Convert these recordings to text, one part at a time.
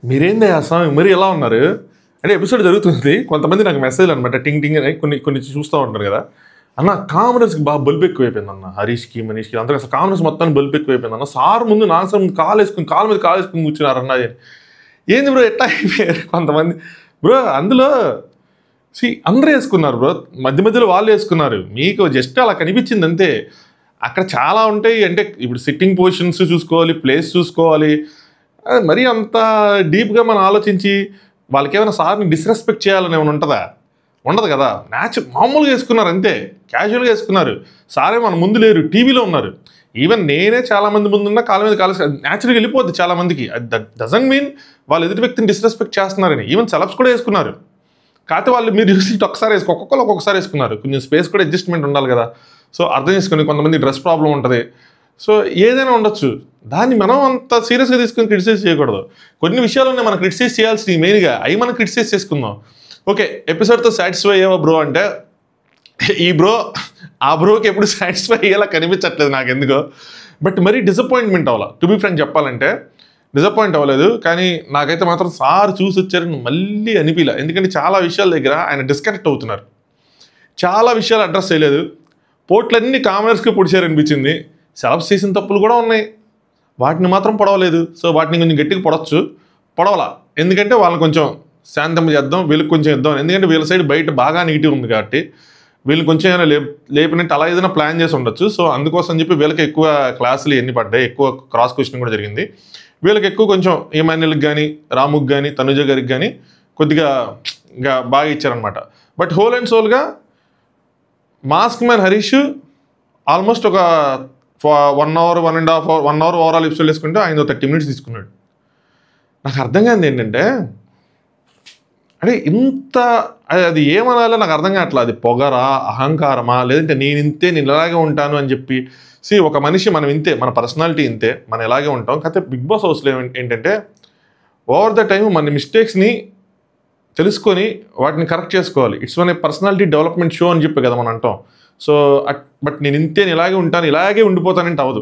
మీరేంది అసలు మరి ఎలా ఉన్నారు అంటే ఎపిసోడ్ జరుగుతుంది. కొంతమంది నాకు మెసేజ్ అనమాట టింగ్ టింగ్ అని కొన్ని కొన్ని చూస్తూ ఉంటారు కదా. అన్న కామనర్స్కి బాగా బల్బు ఎక్కువైపోయింది అన్న, హరీష్కి మనీష్కి అందరూ అసలు కామనర్స్ మొత్తాన్ని బల్బు ఎక్కువైపోయింది అన్న. సార్ ముందు నా సార్ ముందు కాలు మీద కాలు వేసుకుని కూర్చున్నారన్న. ఏంది బ్రో ఎట్లా అయిపోయారు కొంతమంది బ్రో. అందులో అందరూ వేసుకున్నారు బ్రో, మధ్య మధ్యలో వాళ్ళు వేసుకున్నారు. మీకు జస్ట్ అలా కనిపించింది అంతే. అక్కడ చాలా ఉంటాయి. అంటే ఇప్పుడు సిట్టింగ్ పొజిషన్స్ చూసుకోవాలి, ప్లేస్ చూసుకోవాలి. మరీ అంత డీప్గా మనం ఆలోచించి వాళ్ళకి ఏమైనా సార్ని డిస్రెస్పెక్ట్ చేయాలని ఏమైనా ఉంటుందా? ఉండదు కదా. మామూలుగా వేసుకున్నారు అంతే, క్యాజువల్గా వేసుకున్నారు. సారే మన ముందు లేరు, టీవీలో ఉన్నారు. ఈవెన్ నేనే చాలామంది ముందున్న కాళ్ళ మీద కాలు న్యాచురల్గా వెళ్ళిపోద్ది చాలామందికి. దట్ డజంట్ మీన్ వాళ్ళు ఎదుటి వ్యక్తిని డిస్రెస్పెక్ట్ చేస్తున్నారని. ఈవెన్ సెలబ్స్ కూడా వేసుకున్నారు. కాకపోతే వాళ్ళు మీరు చూసి ఒక్కసారి ఒక్కొక్కరు ఒక్కొక్కసారి వేసుకున్నారు. కొంచెం స్పేస్ కూడా అడ్జస్ట్మెంట్ ఉండాలి కదా. సో అర్థం చేసుకుని కొంతమంది డ్రెస్ ప్రాబ్లం ఉంటుంది. సో ఏదైనా ఉండొచ్చు. దాన్ని మనం అంత సీరియస్గా తీసుకుని క్రిటిసైజ్ చేయకూడదు. కొన్ని విషయాలు ఉన్నాయి మనం క్రిటిసైజ్ చేయాల్సి మెయిన్గా, అవి మనం క్రిటిసైజ్ చేసుకుందాం. ఓకే, ఎపిసోడ్తో సాటిస్ఫై అయ్యావా బ్రో అంటే, ఈ బ్రో ఆ బ్రోకి ఎప్పుడు సాటిస్ఫై అయ్యేలా కనిపించట్లేదు నాకు ఎందుకో. బట్ మరీ డిసప్పాయింట్మెంట్ అవ్వాలా, టు బీ ఫ్రాంక్ చెప్పాలంటే డిసప్పాయింట్ అవ్వలేదు. కానీ నాకైతే మాత్రం సార్ చూసి వచ్చారని మళ్ళీ అనిపించలే. ఎందుకంటే చాలా విషయాల దగ్గర ఆయన డిస్కనెక్ట్ అవుతున్నారు. చాలా విషయాలు అడ్రస్ చేయలేదు. పోట్లన్నీ కామనర్స్కి పొడిచారనిపించింది. సెలబ్స్ చేసిన తప్పులు కూడా ఉన్నాయి, వాటిని మాత్రం పొడవలేదు. సో వాటిని కొంచెం గట్టిగా పొడవలా. ఎందుకంటే వాళ్ళని కొంచెం శాంతం చేద్దాం, వీళ్ళకి కొంచెం ఇద్దాం. ఎందుకంటే వీళ్ళ సైడ్ బయట బాగా నెగిటివ్ ఉంది కాబట్టి వీళ్ళు కొంచెం ఏమైనా లేపినట్టు అలా ఏదైనా ప్లాన్ చేసి ఉండొచ్చు. సో అందుకోసం చెప్పి వీళ్ళకి ఎక్కువ క్లాసులు ఎన్ని పడ్డాయి, ఎక్కువ క్రాస్ క్వశ్చన్ కూడా జరిగింది. వీళ్ళకి ఎక్కువ కొంచెం ఏమాన్యుల్కి కానీ, రాముకి కానీ, తనుజ గారికి కానీ కొద్దిగా ఇంకా బాగా ఇచ్చారనమాట. బట్ హోల్ అండ్ సోల్గా మాస్క్ మ్యాన్ హరీష్ ఆల్మోస్ట్ ఒక 1 hour 1.5 hour 1 hour overall episode వేసుకుంటే ఆయన 30 minutes తీసుకున్నాడు. నాకు అర్థం కాదు ఏంటంటే, అంటే ఇంత అది ఏమనాలో నాకు అర్థం కావట్లేదు. అది పొగరా, అహంకారమా, లేదంటే నేను ఇలాగే ఉంటాను అని చెప్పి. ఒక మనిషి మనం ఇంతే, మన పర్సనాలిటీ ఇంతే, మనం ఇలాగే ఉంటాం. కాకపోతే బిగ్ బాస్ హౌస్లో ఏంటంటే ఓవర్ ద టైం మన మిస్టేక్స్ని తెలుసుకొని వాటిని కరెక్ట్ చేసుకోవాలి. It's one A personality development show అని చెప్పి కదా మనం అంటాం. సో బట్ నేను ఇలాగే ఉంటాను, ఇలాగే ఉండిపోతానంటే అవ్వదు.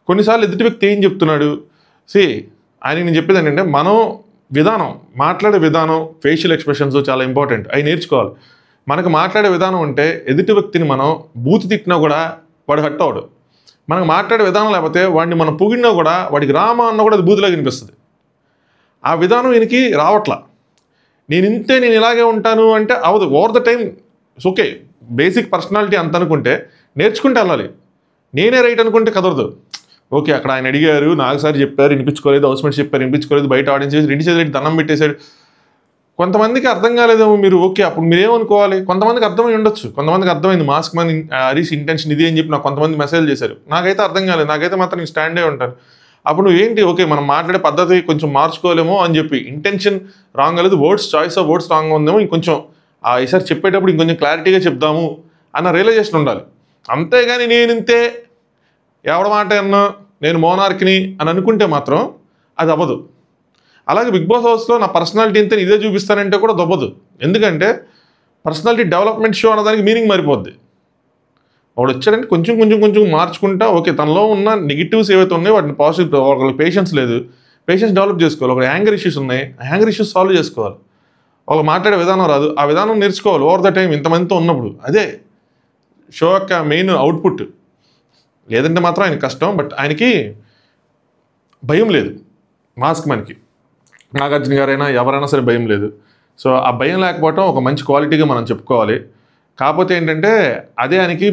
కొన్నిసార్లు ఎదుటి వ్యక్తి ఏం చెప్తున్నాడు, ఆయనకి నేను చెప్పేది ఏంటంటే, మనం విధానం, మాట్లాడే విధానం, ఫేషియల్ ఎక్స్ప్రెషన్స్ చాలా ఇంపార్టెంట్. అవి నేర్చుకోవాలి. మనకు మాట్లాడే విధానం ఉంటే ఎదుటి వ్యక్తిని మనం బూతు తిట్టినా కూడా వాడు హట్ అవడు. మనకు మాట్లాడే విధానం లేకపోతే వాడిని మనం పొగిడినా కూడా వాడికి రామా అన్న కూడా అది బూతులా కనిపిస్తుంది. ఆ విధానం ఈయనకి రావట్లా. నేను ఇలాగే ఉంటాను అంటే అవదు. Over the time okay, basic personality అంత అనుకుంటే నేర్చుకుంటే వెళ్ళాలి. నేనే రైట్ అనుకుంటే కుదరదు. ఓకే, అక్కడ ఆయన అడిగారు, నాగసారి చెప్పారు, వినిపించుకోలేదు, హౌస్మేట్స్ చెప్పారు, వినిపించుకోలేదు, బయట ఆడియన్స్ చేసి 2 చేతులు దండం పెట్టేశాడు. కొంతమందికి అర్థం కాలేదేమో మీరు. ఓకే, అప్పుడు మీరేమనుకోవాలి? కొంతమందికి అర్థమై ఉండొచ్చు, కొంతమందికి అర్థమైంది మాస్క్ మ్యాన్ హరీష్ ఇంటెన్షన్ ఇది అని చెప్పి నాకు కొంతమంది మెసేజ్ చేశారు. నాకైతే అర్థం కాలేదు. నాకైతే మాత్రం నేను స్టాండే ఉంటాను. అప్పుడు నువ్వేంటి, ఓకే మనం మాట్లాడే పద్ధతి కొంచెం మార్చుకోలేమో అని చెప్పి, ఇంటెన్షన్ రాంగ్ అలేదు, చాయిస్ ఆఫ్ వర్డ్స్ రాంగ్ ఉందేమో, ఇంకొంచెం ఈసారి చెప్పేటప్పుడు ఇంకొంచెం క్లారిటీగా చెప్దాము అన్న రియలైజేషన్ ఉండాలి. అంతేగాని నేను ఇంతే, ఎవడ మాట అన్నా, నేను మోనార్క్ని అని అనుకుంటే మాత్రం అది అవ్వదు. అలాగే బిగ్ బాస్ హౌస్లో నా పర్సనాలిటీ ఇంతే ఇదే చూపిస్తానంటే కూడా దొబ్బదు. ఎందుకంటే పర్సనాలిటీ డెవలప్మెంట్ షో అన్నదానికి మీనింగ్ మారిపోద్ది. వాడు వచ్చాడంటే కొంచెం మార్చుకుంటా, ఓకే తనలో ఉన్న నెగిటివ్స్ ఏవైతే ఉన్నాయో వాటిని పాజిటివ్, ఒకరికి పేషెన్స్ లేదు, పేషెన్స్ డెవలప్ చేసుకోవాలి. ఒక యాంగర్ ఇష్యూస్ ఉన్నాయి, ఆ యాంగర్ ఇష్యూస్ సాల్వ్ చేసుకోవాలి. వాళ్ళు మాట్లాడే విధానం రాదు, ఆ విధానం నేర్చుకోవాలి ఓవర్ ద టైం ఇంతమందితో ఉన్నప్పుడు. అదే షో యొక్క మెయిన్ అవుట్పుట్. లేదంటే మాత్రం ఆయనకి కష్టం. బట్ ఆయనకి భయం లేదు, మాస్క్ మనకి నాగార్జున గారైనా ఎవరైనా సరే భయం లేదు. సో ఆ భయం లేకపోవటం ఒక మంచి క్వాలిటీగా మనం చెప్పుకోవాలి. కాకపోతే ఏంటంటే అదే ఆయనకి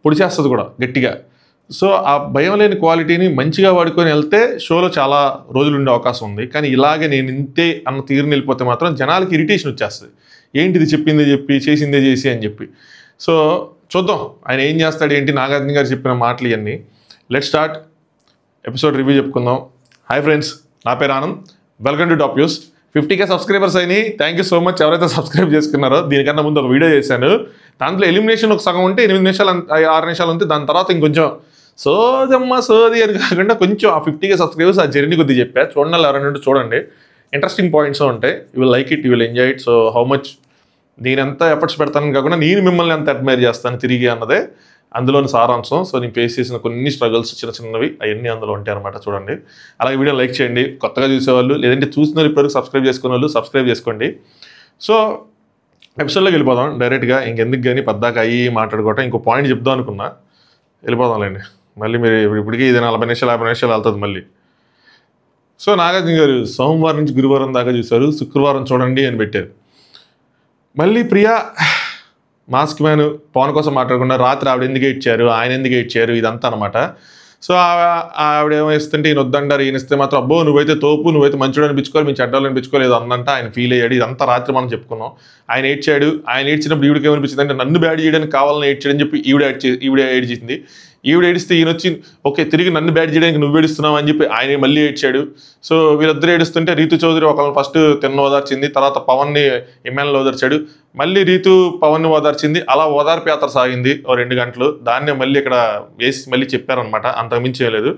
పొడిచేస్తుంది కూడా గట్టిగా. సో ఆ భయం లేని క్వాలిటీని మంచిగా వాడుకొని వెళ్తే షోలో చాలా రోజులు ఉండే అవకాశం ఉంది. కానీ ఇలాగే నేను ఇంతే అన్న తీరుని వెళ్ళిపోతే మాత్రం జనాలకి ఇరిటేషన్ వచ్చేస్తుంది. ఏంటిది చెప్పిందే చెప్పి చేసిందే చేసి అని చెప్పి. సో చూద్దాం ఆయన ఏం చేస్తాడు ఏంటి, నాగార్జున గారు చెప్పిన మాటలు ఇవన్నీ. లెట్స్ స్టార్ట్ ఎపిసోడ్ రివ్యూ చెప్పుకుందాం. హాయ్ ఫ్రెండ్స్, నా పేరు Anand, welcome to top news. 50K subscribers అయినాయి, థ్యాంక్ యూ సో మచ్. ఎవరైతే సబ్స్క్రైబ్ చేసుకున్నారో, దీనికన్నా ముందు ఒక వీడియో చేశాను, దాంట్లో ఎలిమినేషన్ ఒక సగం ఉంటే 8 నిమిషాలు 6 నిమిషాలు ఉంటే, దాని తర్వాత ఇంకొంచెం సోది అని కాకుండా కొంచెం ఆ 50K సబ్స్క్రైబర్స్ ఆ జర్నీ కొద్దిగా చెప్పా. చూడండి, ఎవరైనా చూడండి, ఇంట్రెస్టింగ్ పాయింట్స్ ఉంటాయి. You will like it, you will enjoy it. So how much నేను ఎంత ఎఫర్ట్స్ పెడతానని కాకుండా నేను మిమ్మల్ని ఎంత అడ్మైర్ చేస్తాను తిరిగి అన్నదే అందులోని సారాంశం. సో నేను ఫేస్ చేసిన కొన్ని స్ట్రగుల్స్ చిన్నవి అవన్నీ అందులో ఉంటాయి అనమాట. చూడండి. అలాగే వీడియో లైక్ చేయండి, కొత్తగా చూసేవాళ్ళు, లేదంటే చూసిన వాళ్ళు ఇప్పటివరకు సబ్స్క్రైబ్ చేసుకునే వాళ్ళు సబ్స్క్రైబ్ చేసుకోండి. సో ఎపిసోడ్లోకి వెళ్ళిపోదాం డైరెక్ట్గా. ఇంకెందుకు కానీ పద్దాక అయ్యి మాట్లాడుకోవటం. ఇంకో పాయింట్ చెప్దాం అనుకున్నా, వెళ్ళిపోదాంలేండి. మళ్ళీ మీరు ఇప్పటికీ ఇది 40 నిమిషాలు 50 నిమిషాలు వెళ్తుంది మళ్ళీ. సో నాగార్జున గారు సోమవారం నుంచి గురువారం దాకా చూశారు, శుక్రవారం చూడండి అని పెట్టారు. మళ్ళీ ప్రియా మాస్క్ మ్యాన్ పవన్ కోసం మాట్లాడకుండా రాత్రి ఆవిడ ఎందుకు ఇచ్చారు, ఆయన ఎందుకు ఇచ్చారు, ఇదంతా అనమాట. సో ఆవిడ ఏమేస్తుంటే ఈయన వద్దంటారు, ఈయన ఇస్తే మాత్రం అబ్బో నువ్వైతే తోపు, నువ్వైతే మంచివాడు అనిపించుకోవాలి, మీ చెడ్డలు అనిపించుకోలేదు అన్నంట ఆయన ఫీల్ అయ్యాడు. ఇదంతా రాత్రి మనం చెప్పుకున్నాం. ఆయన ఏడ్చాడు. ఆయన ఏడ్చినప్పుడు ఈవిడికి ఏమనిపించింది అంటే నన్ను బ్యాడ్ చేయడానికి కావాలని ఏడ్చాడని చెప్పి ఈవిడ ఏడ్చింది. ఈవిడ ఏడిస్తే ఈయన వచ్చి ఓకే తిరిగి నన్ను బ్యాడ్ చేయడానికి నువ్వు ఏడుస్తున్నావు అని చెప్పి ఆయన మళ్ళీ ఏడ్చాడు. సో వీళ్ళిద్దరు ఏడుస్తుంటే రీతు చౌదరి ఒకళ్ళని ఫస్ట్ తిన్న ఓదార్చింది, తర్వాత పవన్ని ఎమ్మెల్యేలో ఓదార్చాడు, మళ్ళీ రీతు పవన్ని ఓదార్చింది. అలా ఓదార్పు యాత్ర సాగింది 2 గంటలు. దాన్నే మళ్ళీ ఇక్కడ వేసి మళ్ళీ చెప్పారనమాట, అంతకుమించి చేయలేదు.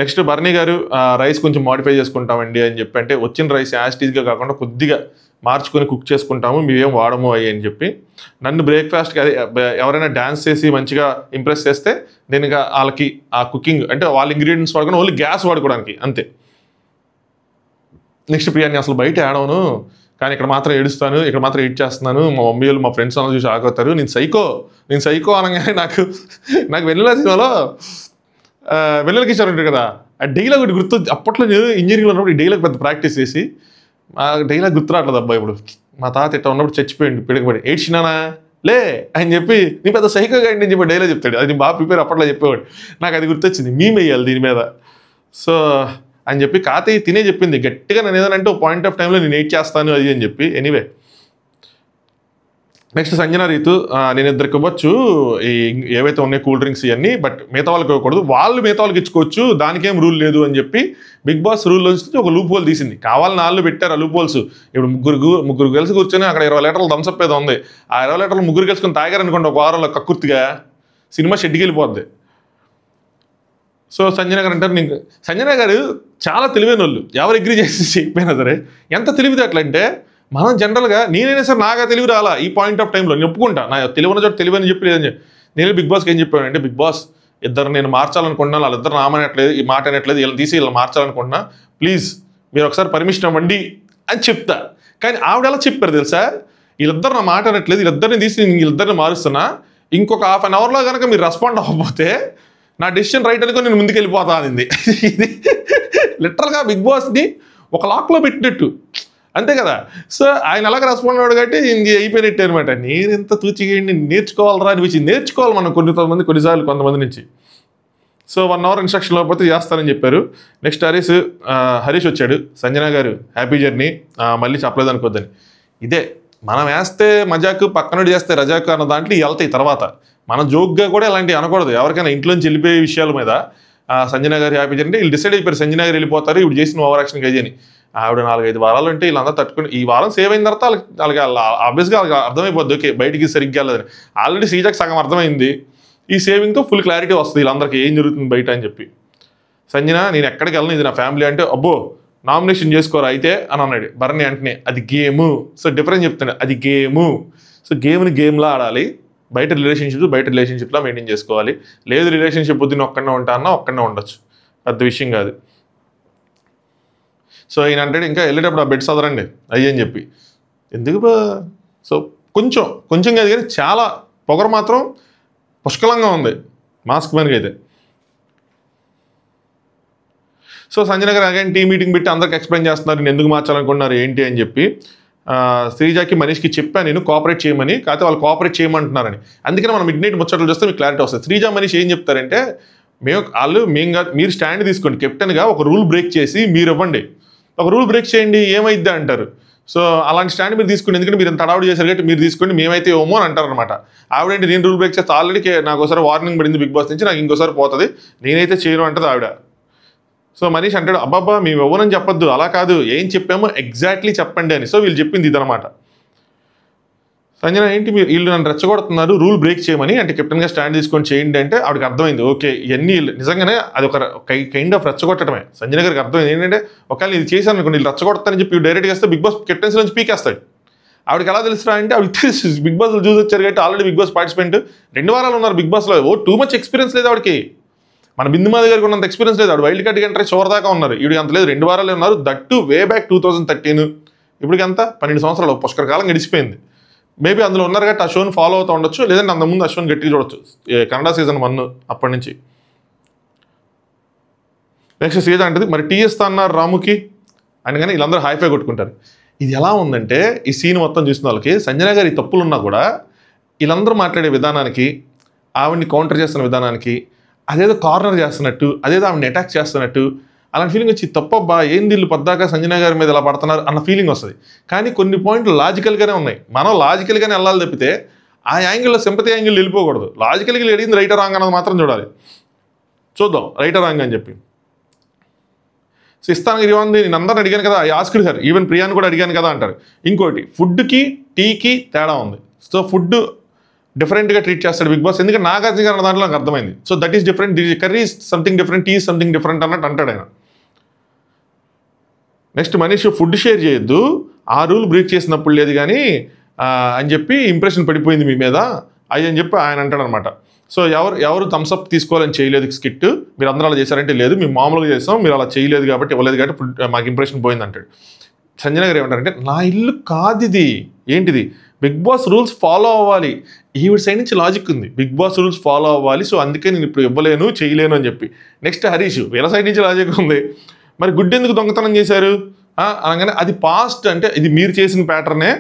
నెక్స్ట్ బర్నీ గారు రైస్ కొంచెం మాడిఫై చేసుకుంటామండి అని చెప్పి, అంటే వచ్చిన రైస్ యాస్టీజ్గా కాకుండా కొద్దిగా మార్చుకొని కుక్ చేసుకుంటాము, మేమేం వాడము అయ్యి అని చెప్పి. నన్ను బ్రేక్ఫాస్ట్కి అదే ఎవరైనా డ్యాన్స్ చేసి మంచిగా ఇంప్రెస్ చేస్తే నేను వాళ్ళకి ఆ కుకింగ్ అంటే వాళ్ళ ఇంగ్రీడియంట్స్ వాడుకొని ఓన్లీ గ్యాస్ వాడుకోవడానికి అంతే. నెక్స్ట్ ప్రియాని అసలు బయట ఆడవను కానీ ఇక్కడ మాత్రం ఏడుస్తాను, ఇక్కడ మాత్రం ఏడ్ చేస్తున్నాను, మా మమ్మీ వాళ్ళు మా ఫ్రెండ్స్ అందరూ చూసి ఆగవుతారు, నేను సైకో అనగానే నాకు వెన్నెల సినిమాలో వెన్నెల కిషోర్ ఉంటారు కదా, ఆ డైలాగ్ ఒకటి గుర్తు. అప్పట్లో నేను ఇంజనీరింగ్లో ఉన్నప్పుడు ఈ డైలాగ్ పెద్ద ప్రాక్టీస్ చేసి ఆ డైలాగ్ గుర్తురాట్లేదు అబ్బాయి. ఇప్పుడు మా తాత ఇట్లా ఉన్నప్పుడు చచ్చిపోయింది పిడకబడి, ఏడ్చినానా లే అని చెప్పి నీ పెద్ద సైకో గాడి అని చెప్పి డైలాగ్ చెప్తాడు. అది బాగా ప్రిపేర్ అప్పట్లో చెప్పేవాడు. నాకు అది గుర్తొచ్చింది, మేము వేయాలి దీని మీద. సో అని చెప్పి కాతయ్య తినే చెప్పింది గట్టిగా, నేను ఏదంటే ఒక పాయింట్ ఆఫ్ టైంలో నేను ఏడ్ చేస్తాను అది అని చెప్పి. ఎనీవే నెక్స్ట్ సంజన రీతు నేను ఇద్దరికి ఇవ్వచ్చు ఈ ఏవైతే ఉన్నాయి కూల్ డ్రింక్స్ ఇవన్నీ, బట్ మిగతా వాళ్ళకి ఇవ్వకూడదు, వాళ్ళు మిగతా వాళ్ళకి ఇచ్చుకోవచ్చు, దానికేం రూల్ లేదు అని చెప్పి బిగ్ బాస్ రూల్ వచ్చి ఒక లూప్ హోల్ తీసింది. కావాలని వాళ్ళు పెట్టారు ఆ లూప్ హోల్స్. ఇప్పుడు ముగ్గురు కలిసి కూర్చొని అక్కడ 20 లీటర్లు థమ్సప్ ఏదో ఉంది, ఆ 20 లీటర్లు ముగ్గురు కలుసుకొని తాగారనుకోండి ఒక వారంలో కక్కుర్తిగా, సినిమా షెడ్కి వెళ్ళిపోద్ది. సో సంజన గారు అంటారు, నీకు సంజన గారు చాలా తెలివైన వాళ్ళు, ఎవరు అగ్రీ చేసి చెప్పినా సరే. ఎంత తెలివితే అట్లంటే మనం జనరల్గా నేనైనా సరే నాగా తెలివి రాలా ఈ పాయింట్ ఆఫ్ టైంలో, నేను ఒప్పుకుంటా నా తెలివైన చోట తెలివని చెప్పి లేదని చెప్పి. నేను బిగ్ బాస్కి ఏం చెప్పాను అంటే, బిగ్ బాస్ ఇద్దరు నేను మార్చాలనుకుంటున్నాను, వాళ్ళిద్దరు నామనట్లేదు, ఈ మాట అనట్లేదు, వీళ్ళని తీసి వీళ్ళని మార్చాలనుకుంటున్నా, ప్లీజ్ మీరు ఒకసారి పర్మిషన్ ఇవ్వండి అని చెప్తా. కానీ ఆవిడ ఎలా చెప్పారు తెలుసా, వీళ్ళిద్దరు నా మాట అనట్లేదు, వీళ్ళిద్దరిని తీసి నేను వీళ్ళిద్దరిని మారుస్తున్నా, ఇంకొక ½ an hourలో కనుక మీరు రెస్పాండ్ అవ్వకపోతే నా డెసిషన్ రైట్ అనుకో నేను ముందుకు వెళ్ళిపోతా అనింది. ఇది లిటరల్గా బిగ్ బాస్ని ఒక లాక్లో పెట్టినట్టు అంతే కదా. సో ఆయన అలాగ రెస్పాండ్ అవ్వడు కాబట్టి ఇంక అయిపోయినట్టు అనమాట. నేను ఎంత తూచిగేయండి నేర్చుకోవాలరా అనిపించింది. నేర్చుకోవాలి మనం కొన్నిసార్లు కొంతమంది నుంచి. సో 1 hour ఇన్స్ట్రక్షన్ లేకపోతే చేస్తానని చెప్పారు. నెక్స్ట్ హరీష్ వచ్చాడు, సంజన గారు హ్యాపీ జర్నీ మళ్ళీ చెప్పలేదు అనుకోద్దని. ఇదే మనం వేస్తే మజాకు, పక్కనోడు చేస్తే రజాకు అన్న దాంట్లో వెళ్తాయి. తర్వాత మన జోక్గా కూడా ఇలాంటివి అనకూడదు. ఎవరికైనా ఇంట్లోంచి వెళ్ళిపోయే విషయాల మీద సంజన గారు హ్యాపీ జర్నీ వీళ్ళు డిసైడ్ అయిపోయారు, సంజన గారు వెళ్ళిపోతారు ఇప్పుడు చేసిన ఓవర్ యాక్షన్ గది అని. ఆవిడ 4-5 వారాలు అంటే వీళ్ళందరూ తట్టుకుని ఈ వారం సేవ్ అయిన తర్వాత వాళ్ళకి ఆబ్వియస్గా వాళ్ళకి అర్థమైపోద్ది, ఓకే బయటికి సరిగ్గా వెళ్ళదని. ఆల్రెడీ శ్రీజాకి సగం అర్థమైంది, ఈ సేవింగ్తో ఫుల్ క్లారిటీ వస్తుంది వీళ్ళందరికీ ఏం జరుగుతుంది బయట అని చెప్పి. సంజన నేను ఎక్కడికి వెళ్ళను, ఇది నా ఫ్యామిలీ అంటే, అబ్బో నామినేషన్ చేసుకోరా అయితే అని అన్నాడు బర్నీ. అంటనే అది గేము. సో డిఫరెన్స్ చెప్తున్నాడు, అది గేము. సో గేమ్ని గేమ్లా ఆడాలి, బయట రిలేషన్షిప్లో మెయింటైన్ చేసుకోవాలి. లేదు రిలేషన్షిప్ వద్దు నేను ఒక్కడనే ఉంటా అన్నా ఒక్కడనే ఉండొచ్చు, పెద్ద విషయం కాదు. సో ఈయన అంటే ఇంకా వెళ్ళేటప్పుడు ఆ బెడ్ సదరండి అయ్యి అని చెప్పి. ఎందుకు సో కొంచెం కాదు కానీ చాలా పొగరు మాత్రం పుష్కలంగా ఉంది మాస్క్ మ్యాన్కి అయితే. సో సంజన గారు అగైన్ టీమ్ మీటింగ్ పెట్టి అందరికి ఎక్స్ప్లెయిన్ చేస్తున్నారు నేను ఎందుకు మార్చాలనుకున్నారు ఏంటి అని చెప్పి. శ్రీజాకి మనీష్కి చెప్పాను నేను కోఆపరేట్ చేయమని, కాకపోతే వాళ్ళు కోఆపరేట్ చేయమంటున్నారని. అందుకని మనం మిడ్ నైట్ ముచ్చట్లు చూస్తే మీకు క్లారిటీ వస్తుంది. శ్రీజా మనీష్ ఏం చెప్తారంటే, మీరు స్టాండ్ తీసుకోండి, కెప్టెన్గా ఒక రూల్ బ్రేక్ చేసి మీరు ఇవ్వండి, ఒక రూల్ బ్రేక్ చేయండి ఏమైద్దా అంటారు. సో అలాంటి స్టాండ్ మీరు తీసుకోండి, ఎందుకంటే మీరు ఎంత అడౌట్ చేశారు కాబట్టి మీరు తీసుకోండి, మేమైతే ఏమో అని అంటారు అనమాట. ఆవిడేంటి నేను రూల్ బ్రేక్ చేస్తే ఆల్రెడీ నాకు ఒకసారి వార్నింగ్ పడింది బిగ్ బాస్ నుంచి, నాకు ఇంకోసారి పోతుంది, నేనైతే చేయను అంటది ఆవిడ. సో మనీష్ అంటాడు అబ్బాబ్బా మేము ఎవరని చెప్పొద్దు, అలా కాదు ఏం చెప్పామో ఎగ్జాక్ట్లీ చెప్పండి అని. సో వీళ్ళు చెప్పింది ఇదనమాట. సంజన ఏంటి మీరు వీళ్ళు నన్ను రెచ్చగొడుతున్నారు రూల్ బ్రేక్ చేయమని, అంటే కెప్టెన్గా స్టాండ్ తీసుకొని చేయండి అంటే ఆవిడకి అర్థమైంది, ఓకే ఇవన్నీ నిజంగానే అది ఒక కైండ్ ఆఫ్ రెచ్చగొట్టడమే. సంజన గారికి అర్థమైంది ఏంటంటే, ఒకవేళ ఇది చేశాను అనుకోండి వీళ్ళు రెచ్చగొడతారని చెప్పి డైరెక్ట్గా వేస్తే బిగ్ బాస్ కెప్టెన్సీ నుంచి పీకేస్తాడు. ఆవిడకి ఎలా తెలుసురా అంటే ఆవిడ బిగ్ బాస్ చూసి వచ్చారు కాబట్టి ఆల్రెడీ బిగ్ బాస్ పార్టిసిపెంట్ 2 వారాలు ఉన్నారు బిగ్ బాస్లో. టూ మచ్ ఎక్స్పీరియన్స్ లేదు ఆవిడకి. మన బిందుమాధవి గారికి ఉన్నంత ఎక్స్పీరియన్స్ లేదు. ఆవిడ వైల్డ్ కార్డ్ ఎంట్రీ చివరి దాకా ఉన్నారు. ఈవిడ అంత లేదు, 2 వారాలే ఉన్నారు. That way back 2013. ఇప్పటికి ఎంత 12 సంవత్సరాలు పుష్కర కాలం గడిచిపోయింది. మేబీ అందులో ఉన్నారు కాబట్టి ఆ షోని ఫాలో అవుతూ ఉండొచ్చు, లేదంటే అంతకుముందు ఆ షోని గట్టిగా చూడొచ్చు. కన్నడ సీజన్ 1 అప్పటి నుంచి. నెక్స్ట్ సీజన్ అంటది మరి టీ ఇస్తా అన్నారు రాముకి అని, కానీ వీళ్ళందరూ హైఫై కొట్టుకుంటారు. ఇది ఎలా ఉందంటే ఈ సీన్ మొత్తం చూసిన వాళ్ళకి సంజన గారి తప్పులున్నా కూడా వీళ్ళందరూ మాట్లాడే విధానానికి, ఆవిడ్ని కౌంటర్ చేస్తున్న విధానానికి, అదేదో కార్నర్ చేస్తున్నట్టు, అదేదో ఆవిడని అటాక్ చేస్తున్నట్టు అలాంటి ఫీలింగ్ వచ్చి తప్పబ్బా ఏంది వీళ్ళు పద్దాకా సంజన గారి మీద ఇలా పడుతున్నారు అన్న ఫీలింగ్ వస్తుంది. కానీ కొన్ని పాయింట్లు లాజికల్గానే ఉన్నాయి. మనం లాజికల్గానే వెళ్ళాలి తప్పితే ఆ యాంగిల్లో సింపతి యాంగిల్ వెళ్ళిపోకూడదు. లాజికల్గా అడిగింది రైట్ రాంగ్ అన్నది మాత్రం చూడాలి. చూద్దాం రైట్ రాంగ్ అని చెప్పి. సో ఇస్తాను ఇవ్వండి, నేను అందరిని అడిగాను కదా, ఆస్క్డ్ హర్, ఈవెన్ ప్రియాని కూడా అడిగాను కదా అంటారు. ఇంకోటి ఫుడ్కి టీకి తేడా ఉంది. సో ఫుడ్ డిఫరెంట్గా ట్రీట్ చేస్తాడు బిగ్ బాస్, ఎందుకంటే నాగార్జున గారు దాంట్లో నాకు అర్థమైంది. So that is different, curry is something different, tea is something different అన్నట్టు అంటాడు ఆయన. నెక్స్ట్ మనీష్ ఫుడ్ షేర్ చేయొద్దు, ఆ రూల్ బ్రేక్ చేసినప్పుడు లేదు కానీ అని చెప్పి ఇంప్రెషన్ పడిపోయింది మీ మీద అయ్యి అని చెప్పి ఆయన అంటాడు అనమాట. సో ఎవరు థమ్స్అప్ తీసుకోవాలని చేయలేదు స్కిట్, మీరు అందరూ అలా చేశారంటే లేదు, మేము మామూలుగా చేస్తాం, మీరు అలా చేయలేదు కాబట్టి ఇవ్వలేదు కాబట్టి మాకు ఇంప్రెషన్ పోయింది అంటాడు. సంజన గారు ఏమంటారంటే నా ఇల్లు కాదు ఇది, ఏంటిది బిగ్ బాస్ రూల్స్ ఫాలో అవ్వాలి. ఈవిడ సైడ్ నుంచి లాజిక్ ఉంది, బిగ్ బాస్ రూల్స్ ఫాలో అవ్వాలి, సో అందుకే నేను ఇప్పుడు ఇవ్వలేను చేయలేను అని చెప్పి. నెక్స్ట్ హరీష్ వీళ్ళ సైడ్ నుంచి లాజిక్ ఉంది, మరి గుడ్డు ఎందుకు దొంగతనం చేశారు అనగానే అది పాస్ట్, అంటే ఇది మీరు చేసిన ప్యాటర్నే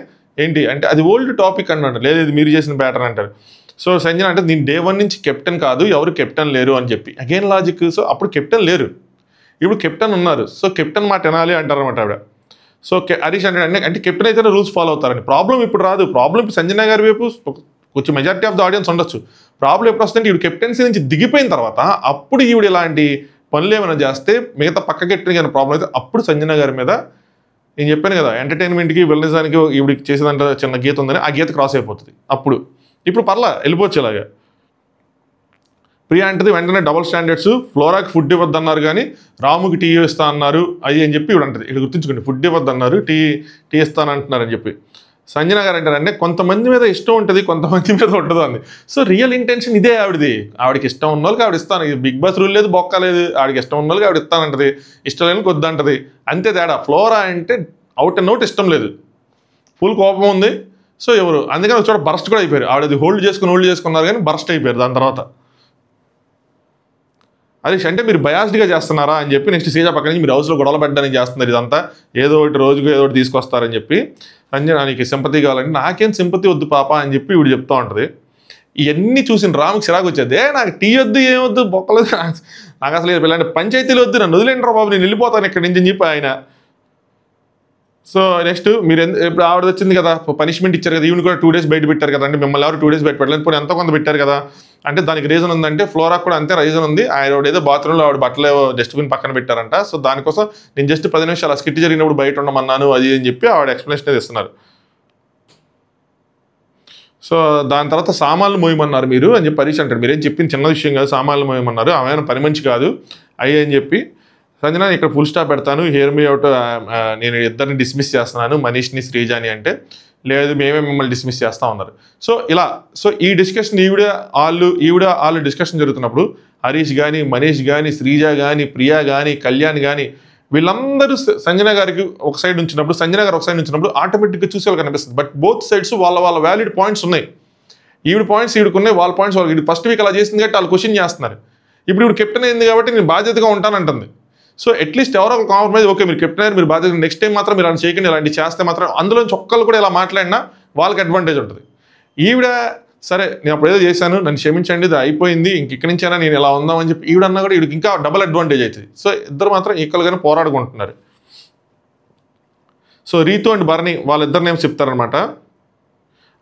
ఏంటి అంటే అది ఓల్డ్ టాపిక్ అన్నాడు, లేదు ఇది మీరు చేసిన ప్యాటర్న్ అంటారు. సో సంజన అంటే నేను డే 1 నుంచి కెప్టెన్ కాదు, ఎవరు కెప్టెన్ లేరు అని చెప్పి అగైన్ లాజిక్. సో అప్పుడు కెప్టెన్ లేరు, ఇప్పుడు కెప్టెన్ ఉన్నారు, సో కెప్టెన్ మాట వినాలి అంటారు అనమాట ఆవిడ. సో హరీష్ అంటే కెప్టెన్ అయితేనే రూల్స్ ఫాలో అవుతారని. ప్రాబ్లం ఇప్పుడు రాదు, ప్రాబ్లం ఇప్పుడు సంజన గారి వైపు కొంచెం మెజారిటీ ఆఫ్ ద ఆడియన్స్ ఉండొచ్చు. ప్రాబ్లం ఎప్పుడు వస్తుంటే ఈవిడ కెప్టెన్సీ నుంచి దిగిపోయిన తర్వాత అప్పుడు ఈవిడ ఇలాంటి పనులు ఏమైనా చేస్తే మిగతా పక్క కెప్టెన్ కానీ ప్రాబ్లం అయితే అప్పుడు సంజన గారి మీద నేను చెప్పాను కదా ఎంటర్టైన్మెంట్కి వెళ్ళడానికి ఈవిడికి చేసేదంటే చిన్న గీత ఉందని, ఆ గీత క్రాస్ అయిపోతుంది అప్పుడు. ఇప్పుడు పర్లా వెళ్ళిపోవచ్చు ఇలాగా. ప్రియా అంటది వెంటనే డబుల్ స్టాండర్డ్స్, ఫ్లోరాకి ఫుడ్ ఇవ్వద్దన్నారు కానీ రాముకి టీ ఇస్తా అన్నారు అది అని చెప్పి ఇవిడ అంటది. ఇక్కడ గుర్తుంచుకోండి, ఫుడ్ ఇవ్వద్దన్నారు, టీ ఇస్తానంటున్నారు అని చెప్పి. సంజన గారు అంటారంటే కొంతమంది మీద ఇష్టం ఉంటుంది, కొంతమంది మీద ఉండదు అంది. సో రియల్ ఇంటెన్షన్ ఇదే ఆవిడది, ఆవిడకి ఇష్టం ఉన్న వాళ్ళకి ఆవిడ ఇస్తాను, బిగ్ బాస్ రూల్ లేదు బొక్క లేదు, ఆవిడకి ఇష్టం ఉన్న వాళ్ళకి ఆవిడ ఇస్తానంటది, ఇష్టం లేని కొద్దంటది, అంతే తేడా. ఫ్లోరా అంటే అవుట్ అండ్ అవుట్ ఇష్టం లేదు, ఫుల్ కోపం ఉంది. సో ఎవరు అందుకని ఒక చోట బరస్ట్ కూడా అయిపోయారు, ఆవిడది హోల్డ్ చేసుకున్నారు కానీ బరస్ట్ అయిపోయారు దాని తర్వాత. అది అంటే మీరు బయాస్డ్గా చేస్తున్నారా అని చెప్పి నెక్స్ట్ సీజా పక్కన నుంచి మీరు హౌస్లో గొడవలు పెట్టడానికి చేస్తున్నారు, ఇదంతా ఏదో ఒకటి రోజుకు ఏదో ఒకటి తీసుకొస్తారని చెప్పి. సంజన నీకు సింపతి కావాలంటే నాకేం సింపతి వద్దు పాప అని చెప్పి ఇవి చెప్తూ ఉంటుంది. ఇవన్నీ చూసిన రాముకి చిరాకు వచ్చేది, నాకు టీ వద్దు ఏమొద్దు బొక్కలేదు, నాకు అసలు ఇలాంటి పంచాయతీలు వద్దు, నన్ను వదిలేంటారా బాబు నేను వెళ్ళిపోతాను ఇక్కడి నుంచి అని చెప్పి ఆయన. సో నెక్స్ట్ మీరు ఇప్పుడు ఆవిడ వచ్చింది కదా పనిష్మెంట్ ఇచ్చారు కదా, ఈవెన్ కూడా 2 days బయట పెట్టారు కదా, అంటే మిమ్మల్ని ఎవరు 2 days బయట పెట్టలేదు, ఇప్పుడు ఎంతో కొంత పెట్టారు కదా అంటే దానికి రీజన్ ఉందంటే ఫ్లోరా కూడా అంతే రీజన్ ఉంది. ఆవిడ ఏదో బాత్రూంలో ఆవిడ బట్టలు డస్ట్బిన్ పక్కన పెట్టారంట, సో దానికోసం నేను జస్ట్ 10 నిమిషాలు ఆ స్కిట్ జరిగినప్పుడు బయట ఉండమన్నాను అది అని చెప్పి ఆవిడ ఎక్స్ప్లెనేషన్ ఇస్తున్నారు. సో దాని తర్వాత సామాన్లు మోయమన్నారు మీరు అని చెప్పి హరీష్ అంటాడు, మీరేం చెప్పింది చిన్న విషయం కాదు, సామాన్లు మోయమన్నారు, ఆమె పని మంచి కాదు అయ్యి అని చెప్పి. సంజన ఇక్కడ ఫుల్ స్టాప్ పెడతాను, హియర్ మీ అవుట్, నేను ఇద్దరిని డిస్మిస్ చేస్తున్నాను మనీష్ని శ్రీజాని అంటే, లేదు మేమే మిమ్మల్ని డిస్మిస్ చేస్తా ఉన్నారు. సో ఇలా ఈ డిస్కషన్ ఈవిడ వాళ్ళు డిస్కషన్ జరుగుతున్నప్పుడు హరీష్ కానీ మనీష్ కానీ శ్రీజ కానీ ప్రియా కానీ కళ్యాణ్ కానీ వీళ్ళందరూ సంజన గారికి ఒక సైడ్ ఉంచినప్పుడు, సంజన గారు ఒక సైడ్ ఉంచినప్పుడు ఆటోమేటిక్గా చూసే వాళ్ళకి కనిపిస్తుంది. బట్ బోత్ సైడ్స్ వాళ్ళ వ్యాలిడ్ పాయింట్స్ ఉన్నాయి, ఈవిడ పాయింట్స్ ఈవిడకున్నాయి, వాళ్ళ పాయింట్స్ వాళ్ళు. ఫస్ట్ వీక్ అలా చేసింది కాబట్టి వాళ్ళు క్వశ్చన్ చేస్తున్నారు, ఇప్పుడు కెప్టెన్ అయింది కాబట్టి నేను బాధ్యతగా ఉంటానంటుంది. సో అట్లీస్ట్ ఎవరో ఒక కాంప్రమైజ్, ఓకే మీరు కెప్టెన్ అయ్యారు మీరు బాధ్యత, నెక్స్ట్ టైం మాత్రం మీరు అలా చేయకండి, ఇలాంటి చేస్తే మాత్రం అందులో ఒక్కళ్ళు కూడా ఇలా మాట్లాడినా వాళ్ళకి అడ్వాంటేజ్ ఉంటుంది. ఈవిడ సరే నేను అప్పుడు ఏదో చేశాను నన్ను క్షమించండి ఇది అయిపోయింది, ఇక్కడి నుంచైనా నేను ఇలా ఉందామని చెప్పి ఈవిడన్నా కూడా వీడికి ఇంకా డబుల్ అడ్వాంటేజ్ అవుతుంది. సో ఇద్దరు మాత్రం ఈక్వల్గానే పోరాడుకుంటున్నారు. సో రీతు అండ్ బర్నీ వాళ్ళిద్దరు నేమ్స్ చెప్తారనమాట.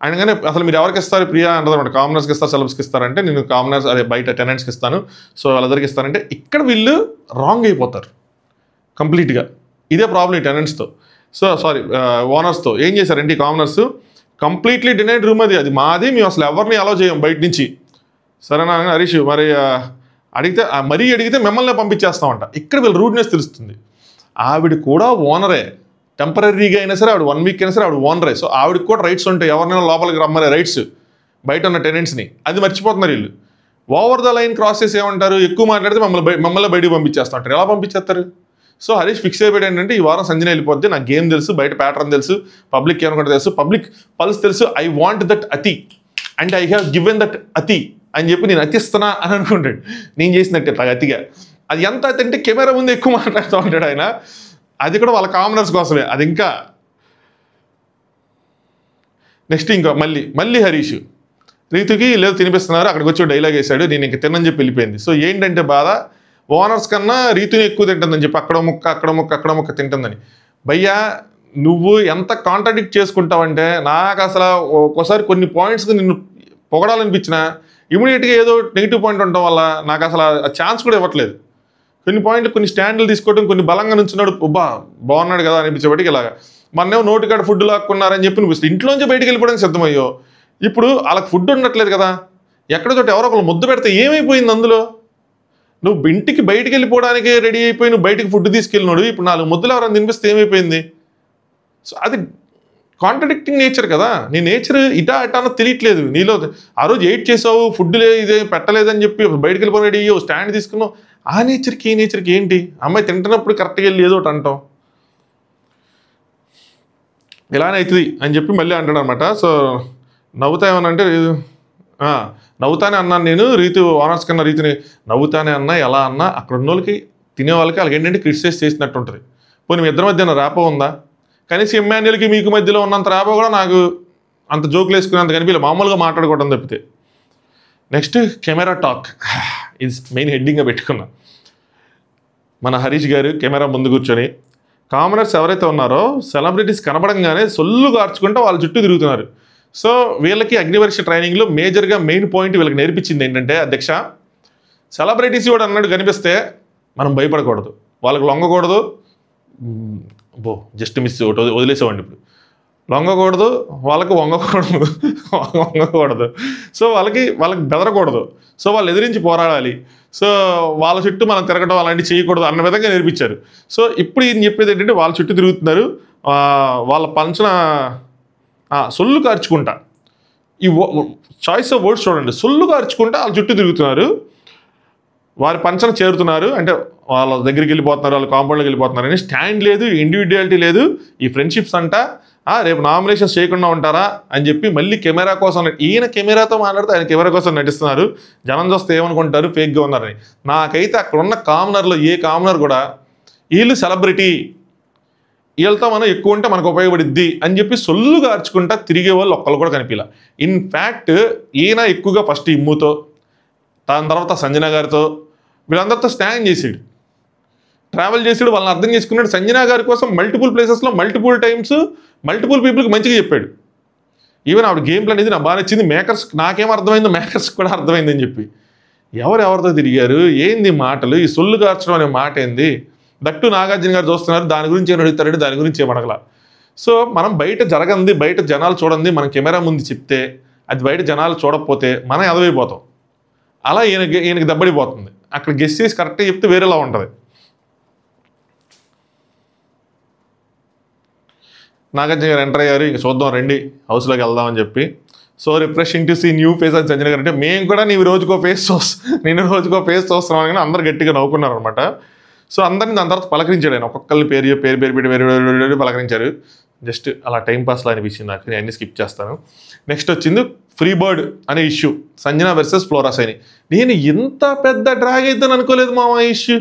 ఆయనగానే అసలు మీరు ఎవరికి ఇస్తారు ప్రియా అంటారనమాట, కామనర్స్కి ఇస్తారు సెలబ్స్కి ఇస్తారంటే నేను కామనర్స్ అదే బయట టెనెంట్స్కి ఇస్తాను, సో వాళ్ళందరికీ ఇస్తారంటే ఇక్కడ వీళ్ళు రాంగ్ అయిపోతారు కంప్లీట్గా. ఇదే ప్రాబ్లం ఈ టెనెంట్స్తో, సో సారీ ఓనర్స్తో. ఏం చేశారంటే ఈ కామనర్స్ కంప్లీట్లీ డినైడ్ రూమ్ అది మాది, మేము అసలు ఎవరిని అలౌ చేయం బయట నుంచి. సరేనా హరీష్ మరి అడిగితే మిమ్మల్ని పంపించేస్తామంట. ఇక్కడ వీళ్ళు రూడ్నెస్ తెలుస్తుంది. ఆవిడ కూడా ఓనరే, టెంపరీగా అయినా సరే ఆవిడ 1 వీక్ అయినా సరే ఆవిడ ఓనరే. సో ఆవిడకి కూడా రైట్స్ ఉంటాయి, ఎవరినైనా లోపలికి రమ్మనే రైట్స్ బయట ఉన్న టెనెంట్స్ని. అది మర్చిపోతున్నారు వీళ్ళు. ఓవర్ ద లైన్ క్రాస్ చేసి ఏమంటారు, ఎక్కువ మాట్లాడితే మమ్మల్ని బయటకు పంపించేస్తూ ఉంటారు. ఎలా పంపించేస్తారు? సో హరీష్ ఫిక్స్ అయిపోయాడు ఏంటంటే, ఈ వారం సంజన వెళ్ళిపోద్ది, నాకు గేమ్ తెలుసు, బయట ప్యాటర్న్ తెలుసు, పబ్లిక్ ఏమనుకుంటే తెలుసు, పబ్లిక్ పల్స్ తెలుసు, ఐ వాంట్ దట్ అతి and I have given that అతి అని చెప్పి నేను అతిస్తున్నా అని అనుకుంటాడు. నేను చేసినట్టే అతిగా. అది ఎంత అతి అంటే కెమెరా ముందు ఎక్కువ మాట్లాడుతూ ఉంటాడు ఆయన. అది కూడా వాళ్ళ కామనర్స్ కోసమే. అది ఇంకా నెక్స్ట్ ఇంకా మళ్ళీ హరీష్ రీతుకి లేదు తినిపిస్తున్నారు, అక్కడికి వచ్చి డైలాగ్ వేశాడు, నేను ఇంక తిన్నని చెప్పి వెళ్ళిపోయింది. సో ఏంటంటే బాధ, ఓనర్స్ కన్నా రీతుని ఎక్కువ తింటుందని చెప్పి అక్కడ ముక్క తింటుందని. భయ్యా నువ్వు ఎంత కాంట్రాడిక్ట్ చేసుకుంటావంటే, నాకు అసలు ఒక్కోసారి కొన్ని పాయింట్స్కి నిన్ను పొగడాలనిపించినా ఇమీడియట్గా ఏదో నెగిటివ్ పాయింట్ ఉండడం వల్ల నాకు అసలు ఆ ఛాన్స్ కూడా ఇవ్వట్లేదు. కొన్ని పాయింట్లు కొన్ని స్టాండ్లు తీసుకోవడం, కొన్ని బలంగా నుంచున్నాడు, బాగున్నాడు కదా అనిపించేవాటికి ఇలాగా. మొన్నేమో నోటికాడ ఫుడ్ లాక్కున్నారని చెప్పి నువ్వు ఇంట్లోంచి బయటికి వెళ్ళిపోవడానికి సిద్ధమయ్యో. ఇప్పుడు వాళ్ళకి ఫుడ్ ఉండట్లేదు కదా, ఎక్కడ చోట ఎవరో ఒకళ్ళు ముద్ద పెడితే ఏమైపోయింది అందులో? నువ్వు ఇంటికి బయటికి వెళ్ళిపోవడానికి రెడీ అయిపోయి నువ్వు బయటికి ఫుడ్ తీసుకెళ్ళినాడు, ఇప్పుడు 4 ముద్దలు ఎవరైనా తినిపిస్తే ఏమైపోయింది? సో అది కాంట్రడిక్టింగ్ నేచర్ కదా. నీ నేచర్ ఇటా అటా తెలియట్లేదు నీలో. ఆ రోజు ఎయిట్ చేసావు, ఫుడ్ ఇదే పెట్టలేదని చెప్పి బయటికి వెళ్ళిపోయి రెడీ అయ్యో, స్టాండ్ తీసుకున్నావు. ఆ నేచర్కి ఈ నేచర్కి ఏంటి? అమ్మాయి తింటున్నప్పుడు కరెక్ట్గా వెళ్ళి ఏదో ఒకటి అంటాం, ఇలానే అవుతుంది అని చెప్పి మళ్ళీ అంటాడు అనమాట. సో నవ్వుతా ఏమనంటే, నవ్వుతానే అన్నాను నేను, రీతు ఓనర్స్ కన్నా రీతిని నవ్వుతానే అన్నా, ఎలా అన్నా అక్కడ ఉన్న వాళ్ళకి తినే వాళ్ళకి అలాగే ఏంటంటే క్రిటిసైజ్ చేసినట్టు ఉంటుంది. పోనీ మీ ఇద్దరి మధ్యన ర్యాపో ఉందా? కనీసం ఎమ్మాన్యుల్కి మీకు మధ్యలో ఉన్నంత ర్యాపో కూడా నాకు అంత జోకులు వేసుకునేంత కనిపించలేదు, మామూలుగా మాట్లాడుకోవడం తప్పితే. నెక్స్ట్ కెమెరా టాక్, ఇది మెయిన్ హెడ్డింగ్గా పెట్టుకున్నా. మన హరీష్ గారు కెమెరా ముందు కూర్చొని కామనర్స్ ఎవరైతే ఉన్నారో సెలబ్రిటీస్ కనబడంగానే సొల్లు కార్చుకుంటూ వాళ్ళ చుట్టూ తిరుగుతున్నారు. సో వీళ్ళకి అగ్నిపరీక్ష ట్రైనింగ్లో మేజర్గా మెయిన్ పాయింట్ వీళ్ళకి నేర్పించింది ఏంటంటే, అధ్యక్ష సెలబ్రిటీస్ కూడా అన్నట్టు కనిపిస్తే మనం భయపడకూడదు, వాళ్ళకి లొంగకూడదు, జస్ట్ మిస్ ఒకటి వదిలేసేవాడిని, ఇప్పుడు లొంగకూడదు, వాళ్ళకి వంగకూడదు. సో వాళ్ళకి బెదరకూడదు, సో వాళ్ళు ఎదిరించి పోరాడాలి, సో వాళ్ళ చుట్టూ మనం తిరగడం అలాంటివి చేయకూడదు అన్న విధంగా నేర్పించారు. సో ఇప్పుడు ఈయన చెప్పేది ఏంటంటే, వాళ్ళ చుట్టూ తిరుగుతున్నారు, వాళ్ళ పంచన సొల్లు కార్చుకుంటా, ఈ చాయిస్ ఆఫ్ వర్డ్స్ చూడండి, సొల్లు కార్చుకుంటా వాళ్ళ చుట్టూ తిరుగుతున్నారు, వారి పంచన చేరుతున్నారు, అంటే వాళ్ళ దగ్గరికి వెళ్ళిపోతున్నారు, వాళ్ళ కాంపౌండ్లోకి వెళ్ళిపోతున్నారు అని స్టాండ్ లేదు, ఇండివిజువాలిటీ లేదు, ఈ ఫ్రెండ్షిప్స్ అంట, రేపు నామినేషన్స్ చేయకుండా ఉంటారా అని చెప్పి మళ్ళీ కెమెరా కోసం, ఈయన కెమెరాతో మాట్లాడితే ఆయన కెమెరా కోసం నటిస్తున్నారు, జనం చూస్తే ఏమనుకుంటారు ఫేక్గా ఉన్నారని. నాకైతే అక్కడ ఉన్న కామనర్లో ఏ కామనర్ కూడా వీళ్ళు సెలబ్రిటీ, వీళ్ళతో మనం ఎక్కువ ఉంటే మనకు ఉపయోగపడిద్ది అని చెప్పి సొల్లు గార్చుకుంటా తిరిగే వాళ్ళు ఒక్కళ్ళు కూడా కనిపించలే. ఇన్ఫ్యాక్ట్ ఈయన ఎక్కువగా ఫస్ట్ ఇమ్ముతో, దాని తర్వాత సంజన గారితో, వీళ్ళందరితో స్టాండ్ చేసాడు, ట్రావెల్ చేసాడు, వాళ్ళని అర్థం చేసుకున్నాడు. సంజన గారి కోసం మల్టిపుల్ ప్లేసెస్లో మల్టిపుల్ టైమ్స్ మల్టిపుల్ పీపుల్కి మంచిగా చెప్పాడు. ఈవెన్ ఆవిడ గేమ్ ప్లాన్ ఇది నాకు బాగా నచ్చింది, మేకర్స్ నాకేం అర్థమైందో మేకర్స్కి కూడా అర్థమైందని చెప్పి. ఎవరెవరితో తిరిగారు, ఏంది మాటలు, ఈ సొల్లు కార్చడం అనే మాట ఏంది? దట్టు నాగార్జున గారు చూస్తున్నారు, దాని గురించి ఏం అడుగుతారంటే దాని గురించి ఏమడగల. సో మనం బయట జరగంది, బయట జనాలు చూడండి, మనం కెమెరా ముందు చెప్తే అది బయట జనాలు చూడకపోతే మనం ఎదవైపోతాం. అలా ఈయనకి దెబ్బడిపోతుంది. అక్కడ గెస్ చేసి కరెక్ట్గా చెప్తే వేరేలా ఉంటుంది. నాగార్జున గారు ఎంటర్ అయ్యారు, ఇంక చూద్దాం రండి హౌస్లోకి వెళ్దామని చెప్పి. So refreshing to see new face అని సంజన గారు అంటే, మేము కూడా నేను రోజుకో ఫేస్ చూస్తున్నాం కానీ అందరు గట్టిగా నవ్వుకున్నారు అనమాట. సో అందరినీ దాని తర్వాత పలకరించాడు ఆయన, ఒక్కొక్కరిని పేరు పెట్టి వేరే పలకరించారు. జస్ట్ అలా టైంపాస్లా అనిపించింది నాకు, నేను అన్ని స్కిప్ చేస్తాను. నెక్స్ట్ వచ్చింది ఫ్రీ బర్డ్ అనే issue, Sanjana versus flora Saini. నేను ఇంత పెద్ద డ్రాగ్ అయిద్దని అనుకోలేదు మా ఇష్యూ.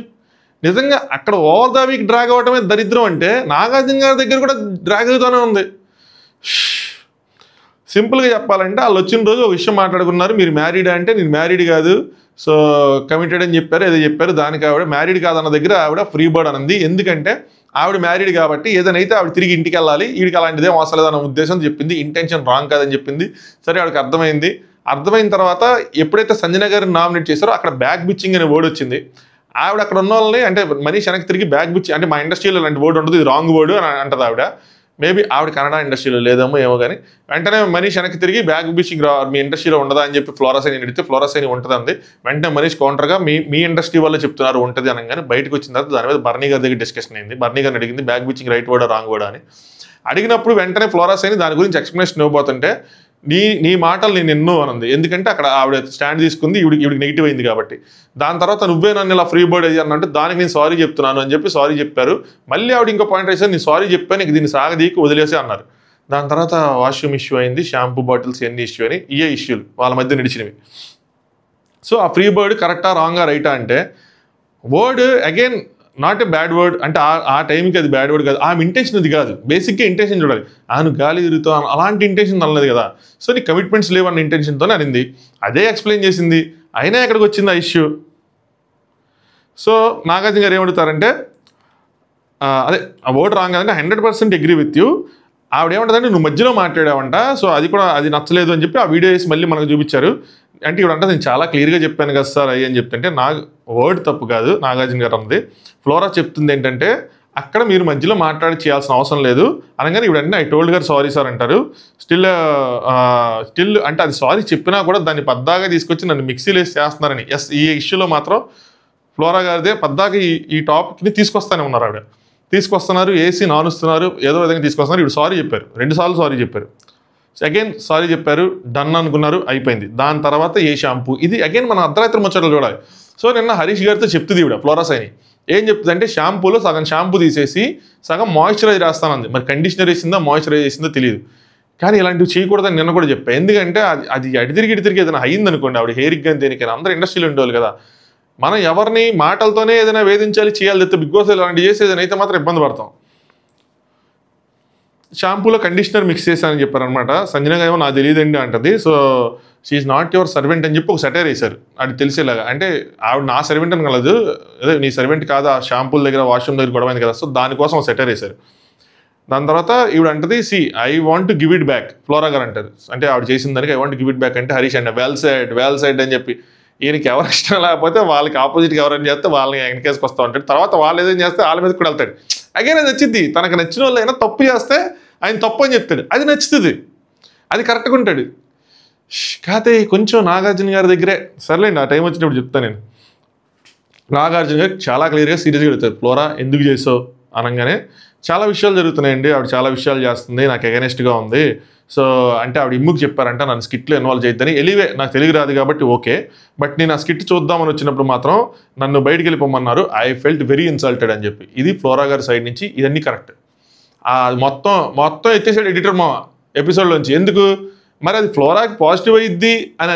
నిజంగా అక్కడ ఓవర్ ద వీక్ డ్రాగ్ అవ్వటమే దరిద్రం అంటే, నాగార్జున గారి దగ్గర కూడా డ్రాగ్ అవుతూనే ఉంది. సింపుల్గా చెప్పాలంటే వాళ్ళు వచ్చిన రోజు ఒక విషయం మాట్లాడుకున్నారు, మీరు మ్యారీడ్ అంటే నేను మ్యారీడ్ కాదు, సో కమిటెడ్ అని చెప్పారు, ఏదో చెప్పారు. దానికి ఆవిడ మ్యారీడ్ కాదన్న దగ్గర ఆవిడ ఫ్రీ బర్డ్ అన్నది. ఎందుకంటే ఆవిడ మ్యారీడ్ కాబట్టి ఏదైతే ఆవిడ తిరిగి ఇంటికి వెళ్ళాలి, వీడికి అలాంటిదేం అవసరం లేదన్న ఉద్దేశం చెప్పింది. ఇంటెన్షన్ రాంగ్ కాదని చెప్పింది. సరే ఆవిడకి అర్థమైంది. అర్థమైన తర్వాత ఎప్పుడైతే సంజన గారిని నామినేట్ చేశారో అక్కడ బ్యాక్ బిచ్చింగ్ అనే వర్డ్ వచ్చింది. ఆవిడ అక్కడ ఉన్న వాళ్ళని అంటే మనీష్ వెనక్కి తిరిగి బ్యాక్ బిచ్చింగ్ అంటే మా ఇండస్ట్రీలో అలాంటి వర్డ్ ఉండదు, ఇది రాంగ్ వర్డ్ అని అంటది ఆవిడ. మేబీ ఆవిడ కన్నడ ఇండస్ట్రీలో లేదేమో ఏమో కానీ వెంటనే మనీష్ వెనక్కి తిరిగి బ్యాక్ బిషింగ్ మీ ఇండస్ట్రీలో ఉండదా అని చెప్పి ఫ్లోరా సైని అడిగితే ఫ్లోరా సైని ఉంటుంది. వెంటనే మనీష్ కౌంటర్గా మీ ఇండస్ట్రీ వల్ల చెప్తున్నారు ఉంటుంది అనగానే బయటకు వచ్చిన తర్వాత దాని మీద బర్నీ గారి దగ్గర డిస్కషన్ అయింది. బర్నీ గారిని అడిగింది బ్యాక్ బిషింగ్ రైట్ వర్డా రాంగ్ వర్డా అని. అడిగినప్పుడు వెంటనే ఫ్లోరా సైని దాని గురించి ఎక్స్ప్లెనేషన్ ఇవ్వబోతుంటే నీ మాటలు నేను ఎన్నో అనంది. ఎందుకంటే అక్కడ ఆవిడ స్టాండ్ తీసుకుంది, ఈవిడికి నెగిటివ్ అయింది కాబట్టి. దాని తర్వాత నువ్వే నన్ను ఇలా ఫ్రీ బర్డ్ అయ్యానంటే దానికి నేను సారీ చెప్తున్నాను అని చెప్పి సారీ చెప్పారు. మళ్ళీ ఆవిడ ఇంకో పాయింట్ వేసారు, నేను సారీ చెప్పాను, నీకు దీన్ని సాగదీకి వదిలేసి అన్నారు. దాని తర్వాత వాష్రూమ్ ఇష్యూ అయింది, షాంపూ బాటిల్స్ ఎన్ని ఇష్యూ అని ఇయే ఇష్యూలు వాళ్ళ మధ్య నడిచినవి. సో ఆ ఫ్రీ బర్డ్ కరెక్టా రాంగా రైటా అంటే word again not a bad word అంటే ఆ టైంకి అది బ్యాడ్ వర్డ్ కాదు, ఆమె ఇంటెన్షన్ అది కాదు. బేసిక్గా ఇంటెన్షన్ చూడాలి, ఆమె గాలి తిరుగుతూ అలాంటి ఇంటెన్షన్ అనలేదు కదా. సో నీ కమిట్మెంట్స్ లేవన్న ఇంటెన్షన్తోనే అనింది, అదే ఎక్స్ప్లెయిన్ చేసింది. అయినా ఎక్కడికి వచ్చింది ఆ ఇష్యూ. సో నాగార్జున గారు ఏమడుగుతారంటే అదే ఆ వర్డ్ రాంగ్ కదంటే 100% అగ్రీ విత్ యూ. ఆవిడ ఏమంటుందంటే నువ్వు మధ్యలో మాట్లాడావంట, సో అది నచ్చలేదు అని చెప్పి ఆ వీడియో వేసి మళ్ళీ మనకు చూపించారు. అంటే ఇప్పుడు అంటే నేను చాలా క్లియర్గా చెప్పాను కదా సార్ అయ్యి అని చెప్తుంటే వర్డ్ తప్పు కాదు నాగార్జున గారు అన్నది. ఫ్లోరా చెప్తుంది ఏంటంటే అక్కడ మీరు మధ్యలో మాట్లాడి చేయాల్సిన అవసరం లేదు అనగానే ఇప్పుడంటే ఐ టోల్డ్ గారు సారీ సార్ అంటారు. స్టిల్ అంటే అది సారీ చెప్పినా కూడా దాన్ని పద్దాగా తీసుకొచ్చి నన్ను మిక్సీలో వేసి చేస్తున్నారని. ఎస్, ఈ ఇష్యూలో మాత్రం ఫ్లోరా గారిదే పద్దాగా ఈ టాపిక్ని తీసుకొస్తానే ఉన్నారు. ఆవిడ తీసుకొస్తున్నారు, ఏసీ నానుస్తున్నారు, ఏదో విధంగా తీసుకొస్తున్నారు. ఇప్పుడు సారీ చెప్పారు, 2 సార్లు సారీ చెప్పారు. అగైన్ సారీ చెప్పారు, డన్ అనుకున్నారు, అయిపోయింది. దాని తర్వాత ఏ షాంపూ ఇది అగైన్ మనం అర్ధరాత్రి ముచ్చట్లు చూడాలి. సో నిన్న హరీష్ గారితో చెప్తుంది ఇవిడ ఫ్లోరా సైని ఏం చెప్తుందంటే షాంపూలో సగం షాంపూ తీసేసి సగం మాయిశ్చరైజర్ వేస్తానంది. మరి కండిషనర్ వేసిందో మాయిశ్చరైజర్ వేసిందో తెలియదు, కానీ ఇలాంటివి చేయకూడదని నిన్న కూడా చెప్పాను. ఎందుకంటే అది అడి తిరిగి ఏదైనా అయ్యింది అనుకోండి ఆవిడ హెయిర్కి కానీ దేనికైనా అందరూ ఇండస్ట్రీలో ఉండేవాళ్ళు కదా. మనం ఎవరిని మాటలతోనే ఏదైనా వేధించాలి చేయాలి తెస్తే బిగ్ బాస్ ఇలాంటివి చేసి ఏదైనా అయితే మాత్రం ఇబ్బంది పడతాం. షాంపూలో కండిషనర్ మిక్స్ చేశానని చెప్పారనమాట. సంజన ఏమో నాకు తెలియదండి అంటది. So she's not your servant అని చెప్పి ఒక సెటైర్ వేశారు అది తెలిసేలాగా. అంటే ఆవిడ నా సర్వెంట్ అని కలదు, అదే నీ సర్వెంట్ కాదు, ఆ షాంపూల దగ్గర వాష్రూమ్ దగ్గర గొడవైంది కదా. సో దానికోసం ఒక సెటైర్ వేశారు. దాని తర్వాత ఈవిడ అంటది I want to give it back. Flora గారు అంటారు అంటే ఆవిడ చేసిన దానికి I want give it back అంటే హరీష్ అంట వెల్ సైడ్ అని చెప్పి ఈయనకి ఎవరు ఇష్టం లేకపోతే వాళ్ళకి ఆపోజిట్గా ఎవరైనా చేస్తే వాళ్ళని వెనకేసుకు వస్తూ ఉంటాడు. తర్వాత వాళ్ళు ఏదైనా చేస్తే వాళ్ళ మీద కూడా వెళ్తాడు. అగైన్ అది నచ్చింది, తనకు నచ్చిన వాళ్ళు అయినా తప్పు చేస్తే ఆయన తప్పు అని చెప్తాడు, అది నచ్చుతుంది, అది కరెక్ట్గా ఉంటాడు. కాకపోతే కొంచెం నాగార్జున గారి దగ్గరే సర్లేండి ఆ టైం వచ్చినప్పుడు చెప్తాను నేను. నాగార్జున గారు చాలా క్లియర్గా సీరియస్గా అడుగుతారు ఫ్లోరా ఎందుకు చేసావు అనగానే చాలా విషయాలు జరుగుతున్నాయండి, ఆవిడ చాలా విషయాలు చేస్తుంది, నాకు ఎగనెస్ట్గా ఉంది. సో అంటే ఆవిడ ఇమ్ముకి చెప్పారంట నన్ను స్కిట్లో ఇన్వాల్వ్ చేయొద్దని. ఎలివే నాకు తెలుగు రాదు కాబట్టి ఓకే, బట్ నేను ఆ స్కిట్ చూద్దామని వచ్చినప్పుడు మాత్రం నన్ను బయటికి వెళ్ళిపోమన్నారు, ఐ ఫెల్ట్ వెరీ ఇన్సల్టెడ్ అని చెప్పి. ఇది ఫ్లోరా గారి సైడ్ నుంచి ఇదన్నీ కరెక్ట్. మొత్తం ఎత్తేసాడు ఎడిటర్ మా ఎపిసోడ్లోంచి. ఎందుకు మరి అది ఫ్లోరాకి పాజిటివ్ అయ్యిద్ది అని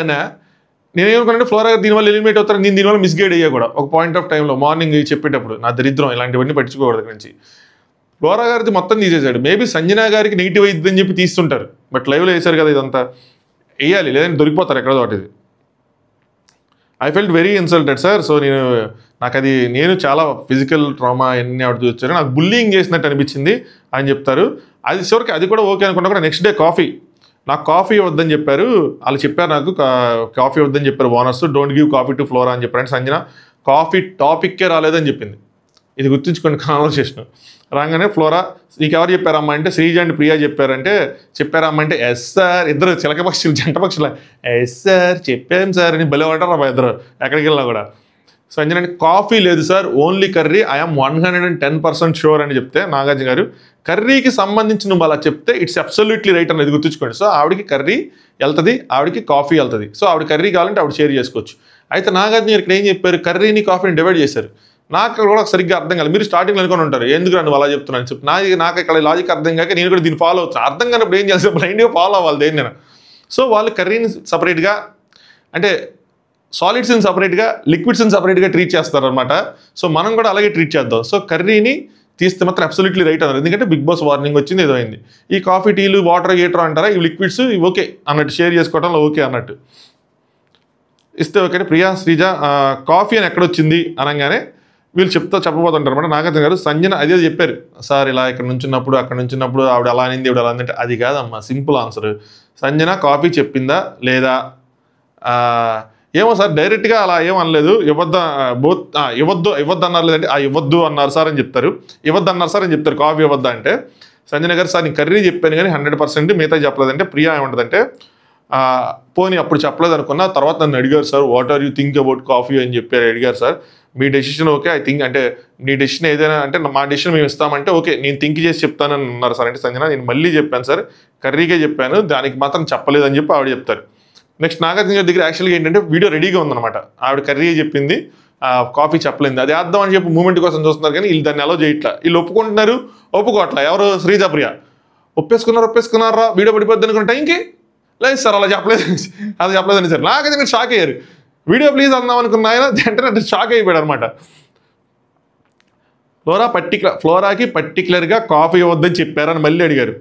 నేనేమనుకున్నానంటే ఫ్లోరా గారు దీనివల్ల ఎలిమినేట్ అవుతారు, నేను దీనివల్ల మిస్గైడ్ అయ్యా కూడా ఒక పాయింట్ ఆఫ్ టైంలో మార్నింగ్ చెప్పేటప్పుడు. నా దరిద్రం ఇలాంటివన్నీ పట్టించుకోకూడదు నుంచి. ఫ్లోరా గారిది మొత్తం తీసేశాడు. మేబీ సంజన గారికి నెగిటివ్ అయ్యిద్ది అని చెప్పి తీస్తుంటారు, బట్ లైవ్లో వేశారు కదా ఇదంతా వేయాలి, లేదంటే దొరికిపోతారు ఎక్కడో ఒకటి. I felt very insulted sir. So నేను చాలా ఫిజికల్ ట్రామా అన్నీ ఆవిడ చూసాను, నాకు బుల్లింగ్ చేసినట్టు అనిపించింది అని చెప్తారు. అది చివరికి అది కూడా ఓకే అనుకున్నా కూడా నెక్స్ట్ డే నాకు కాఫీ వద్దని చెప్పారు. వాళ్ళు చెప్పారు నాకు కాఫీ వద్దని చెప్పారు owners, don't give coffee to flora అని చెప్పారు. అంటే సంజన కాఫీ టాపిక్కే రాలేదని చెప్పింది. ఇది గుర్తుంచుకోండి కాన్వర్సేషన్. రాగానే ఫ్లోరా నీకు ఎవరు చెప్పారమ్మా అంటే శ్రీజ అండ్ ప్రియా చెప్పారమ్మా అంటే ఎస్ సార్, ఇద్దరు చిలక పక్షులు జంట పక్షులు ఎస్ సార్ చెప్పాను సార్ అని భలే ఉంటారు అబ్బా ఇద్దరు ఎక్కడికి వెళ్ళినా కూడా. సంజన అంటే కాఫీ లేదు sir only curry, I'm 110% sure అని చెప్తే నాగార్జున గారు కర్రీకి సంబంధించి నువ్వు అలా చెప్తే ఇట్స్ అబ్సల్యూట్లీ రైట్ అనేది గుర్తుంచుకోండి. సో ఆవిడకి కర్రీ వెళ్తుంది, ఆవిడకి కాఫీ వెళ్తుంది. సో ఆవిడ కర్రీ కావాలంటే ఆవిడ షేర్ చేసుకోవచ్చు. అయితే నాగార్జున గారు ఇక్కడ ఏం చెప్పారు, కర్రీని కాఫీని డివైడ్ చేశారు. నాకు కూడా సరిగ్గా అర్థం కాదు. మీరు స్టార్టింగ్లో అనుకుని ఉంటారు ఎందుకు నువ్వు అలా చెప్తున్నాను చెప్పి. నాకు ఇక్కడ లాజిక్ అర్థం కాక నేను కూడా దీన్ని ఫాలో అవుతాను. అర్థం కానప్పుడు ఏం చేస్తాను, బ్లైండ్గా ఫాలో అవ్వాలి దేన్ని. సో వాళ్ళు కర్రీని సపరేట్గా అంటే సాలిడ్స్ని సపరేట్గా లిక్విడ్స్ని సపరేట్గా ట్రీట్ చేస్తారనమాట. సో మనం కూడా అలాగే ట్రీట్ చేద్దాం. సో కర్రీని తీస్తే మాత్రం అబ్సల్యూట్లీ రైట్ అన్నారు, ఎందుకంటే బిగ్ బాస్ వార్నింగ్ వచ్చింది ఏదో అయింది. ఈ కాఫీ టీలు వాటర్ గీటర్ అంటారా ఇవి లిక్విడ్స్ ఇవి ఓకే అన్నట్టు షేర్ చేసుకోవడంలో ఓకే అన్నట్టు ఇస్తే ఓకే. ప్రియా శ్రీజ కాఫీ అని ఎక్కడొచ్చింది అనగానే వీళ్ళు చెప్పబోతుంటారు అనమాట. నాగార్జున గారు సంజన అదే చెప్పారు సార్, ఇలా ఇక్కడ నుంచున్నప్పుడు అక్కడ నుంచున్నప్పుడు ఆవిడ అలా అనింది ఇవిడ అలా అంటే అది కాదమ్మా సింపుల్ ఆన్సర్. సంజన కాఫీ చెప్పిందా లేదా ఏమో సార్ డైరెక్ట్గా అలా ఏమనలేదు, ఇవ్వద్దు అన్నారు, లేదంటే ఇవ్వద్దు అన్నారు సార్ అని చెప్తారు, ఇవ్వద్దు అన్నారు సార్ అని చెప్తారు కాఫీ ఇవ్వద్దా అంటే. సంజన గారు సార్ నేను కర్రీ చెప్పాను కానీ 100% మిగతా చెప్పలేదంటే ప్రియా ఏమంటుందంటే పోనీ అప్పుడు చెప్పలేదు అనుకున్నా తర్వాత నన్ను అడిగారు sir what are you think about coffee అని చెప్పి అడిగారు సార్ మీ డెసిషన్ ఓకే ఐ థింక్ అంటే మీ డెసిషన్ ఏదైనా అంటే మా డెసిషన్ మేము ఇస్తామంటే ఓకే నేను థింక్ చేసి చెప్తానని అన్నారు సార్ అంటే సంజన నేను మళ్ళీ చెప్పాను సార్ కర్రీకే చెప్పాను దానికి మాత్రం చెప్పలేదని చెప్పి ఆవిడ చెప్తారు. నెక్స్ట్ నాగార్జున గారి దగ్గర యాక్చువల్గా ఏంటంటే వీడియో రెడీగా ఉందన్నమాట ఆవిడ కర్రీ చెప్పింది కాఫీ చెప్పలేదు అది వేద్దాం అని చెప్పి మూమెంట్ కోసం చూస్తున్నారు కానీ వీళ్ళు దాన్ని అలో చేయట్లా వీళ్ళు ఒప్పుకుంటున్నారు ఒప్పుకోవట్లా ఎవరు శ్రీజాప్రియ ఒప్పేసుకున్నారా వీడియో పడిపోద్ది అనుకున్న టైంకి లేదు సార్ అలా చెప్పలేదని సార్ నాకైతే మీరు షాక్ అయ్యారు వీడియో ప్లీజ్ అందాం అనుకున్న ఆయన వెంటనే షాక్ అయిపోయాడు అనమాట. ఫ్లోరాకి పర్టికులర్గా కాఫీ ఇవ్వద్దని చెప్పారని మళ్ళీ అడిగారు.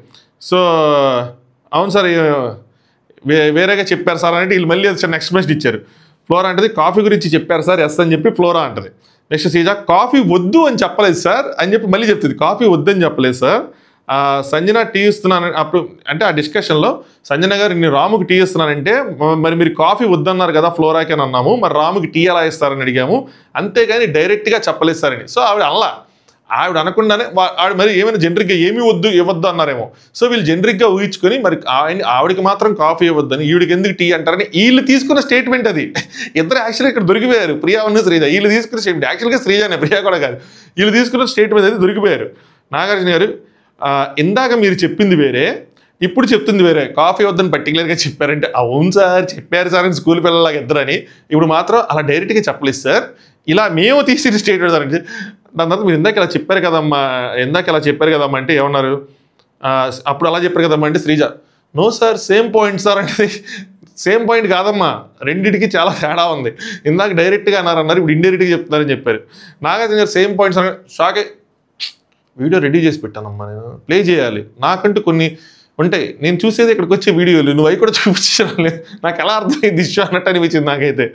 సో అవును సార్ వేరేగా చెప్పారు సార్ అంటే వీళ్ళు మళ్ళీ చిన్న ఎక్స్ప్లెనేషన్ ఇచ్చారు. ఫ్లోరా అంటది కాఫీ గురించి చెప్పారు సార్ ఎస్ అని చెప్పి ఫ్లోరా అంటది. నెక్స్ట్ శ్రీజ కాఫీ వద్దు అని చెప్పలేదు సార్ అని చెప్పి మళ్ళీ చెప్తుంది కాఫీ వద్దని చెప్పలేదు సార్ సంజన టీ ఇస్తున్నాను అప్పుడు అంటే ఆ డిస్కషన్లో సంజన గారు నేను రాముకి టీ ఇస్తున్నానంటే మరి మీరు కాఫీ వద్దన్నారు కదా ఫ్లోరాకి అని అన్నాము మరి రాముకి టీ ఎలా ఇస్తారని అడిగాము అంతేగాని డైరెక్ట్గా చెప్పలేదు సార్ అని. సో ఆవిడ అనకుండానే ఆవిడ మరి ఏమైనా జనరిక్గా ఏమీ ఇవ్వద్దు అన్నారేమో. సో వీళ్ళు జనరిక్గా ఊహించుకొని మరి ఆవిడకి మాత్రం కాఫీ ఇవ్వద్దని ఈవిడికి ఎందుకు టీ అంటారని వీళ్ళు తీసుకున్న స్టేట్మెంట్ అది. ఇద్దరు యాక్చువల్గా ఇక్కడ దొరికిపోయారు ప్రియా ఉన్న శ్రీజ వీళ్ళు తీసుకున్న స్టేట్మెంట్ యాక్చువల్గా శ్రీజనే ప్రియా కూడా కాదు వీళ్ళు తీసుకున్న స్టేట్మెంట్ అది దొరికిపోయారు. నాగార్జున గారు ఇందాక మీరు చెప్పింది వేరే ఇప్పుడు చెప్తుంది వేరే కాఫీ వద్దని పర్టికులర్గా చెప్పారంటే అవును సార్ చెప్పారు సార్ అని స్కూల్ పిల్లలాగా ఇద్దరని ఇప్పుడు మాత్రం అలా డైరెక్ట్గా చెప్పలేదు సార్ ఇలా మేము తీసిన స్టేట్మెంట్ సార్ అంటే దాని తర్వాత మీరు ఇందాక ఇలా చెప్పారు కదమ్మా అంటే ఏమన్నారు అప్పుడు అలా చెప్పారు కదమ్మా అంటే Sreeja no sir same point sir అంటే సేమ్ పాయింట్ కాదమ్మా రెండింటికి చాలా తేడా ఉంది ఇందాక డైరెక్ట్గా అన్నారు ఇప్పుడు ఇండైరెక్ట్గా చెప్తున్నారని చెప్పారు. నాగార్జున గారు same points shock video ready చేసి పెట్టానమ్మా నేను ప్లే చేయాలి నాకంటూ కొన్ని ఉంటాయి నేను చూసేది ఇక్కడికి వచ్చే వీడియోలు నువ్వు అవి కూడా చూపించాలి నాకు ఎలా అర్థమైంది ఇష్యూ అన్నట్టు అనిపించింది నాకైతే.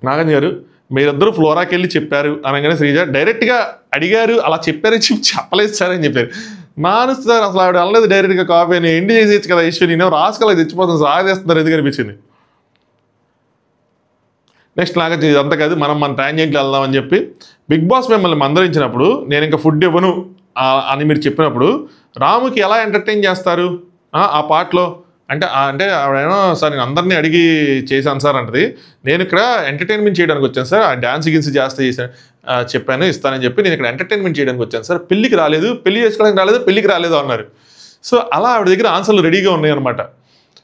నాగార్జున గారు మీరిద్దరూ ఫ్లోరాకి వెళ్ళి చెప్పారు అనగానే శ్రీజ డైరెక్ట్గా అడిగారు అలా చెప్పారని చెప్పలేదు సార్ అని చెప్పారు. నాను సార్ అసలు ఆవిడ అనలేదు డైరెక్ట్గా కాఫీ అని ఎండి చేసేయచ్చు కదా ఇష్యూ నేను రాసుకోలేదు తెచ్చిపోతాను సార్ చేస్తున్నారు ఎందుకు అనిపించింది. నెక్స్ట్ నాగార్జున ఇదంతా కాదు మనం మన ట్రాన్జెంట్లు వెళ్దామని చెప్పి బిగ్ బాస్ మిమ్మల్ని మందరించినప్పుడు నేను ఇంకా ఫుడ్ ఇవ్వను అని మీరు చెప్పినప్పుడు రాముకి ఎలా ఎంటర్టైన్ చేస్తారు ఆ పాటలో అంటే ఆవిడేమో సార్ నేను అందరినీ అడిగి చేశాను సార్ అంటది నేను ఇక్కడ ఎంటర్టైన్మెంట్ చేయడానికి వచ్చాను సార్ ఆ డాన్స్ చేస్తే చెప్పాను ఇస్తానని చెప్పి నేను ఇక్కడ ఎంటర్టైన్మెంట్ చేయడానికి వచ్చాను సార్ పెళ్ళికి రాలేదు పెళ్లి చేసుకోవడానికి రాలేదు పెళ్ళికి రాలేదు అన్నారు. సో అలా ఆవిడ దగ్గర ఆన్సర్లు రెడీగా ఉన్నాయి అనమాట.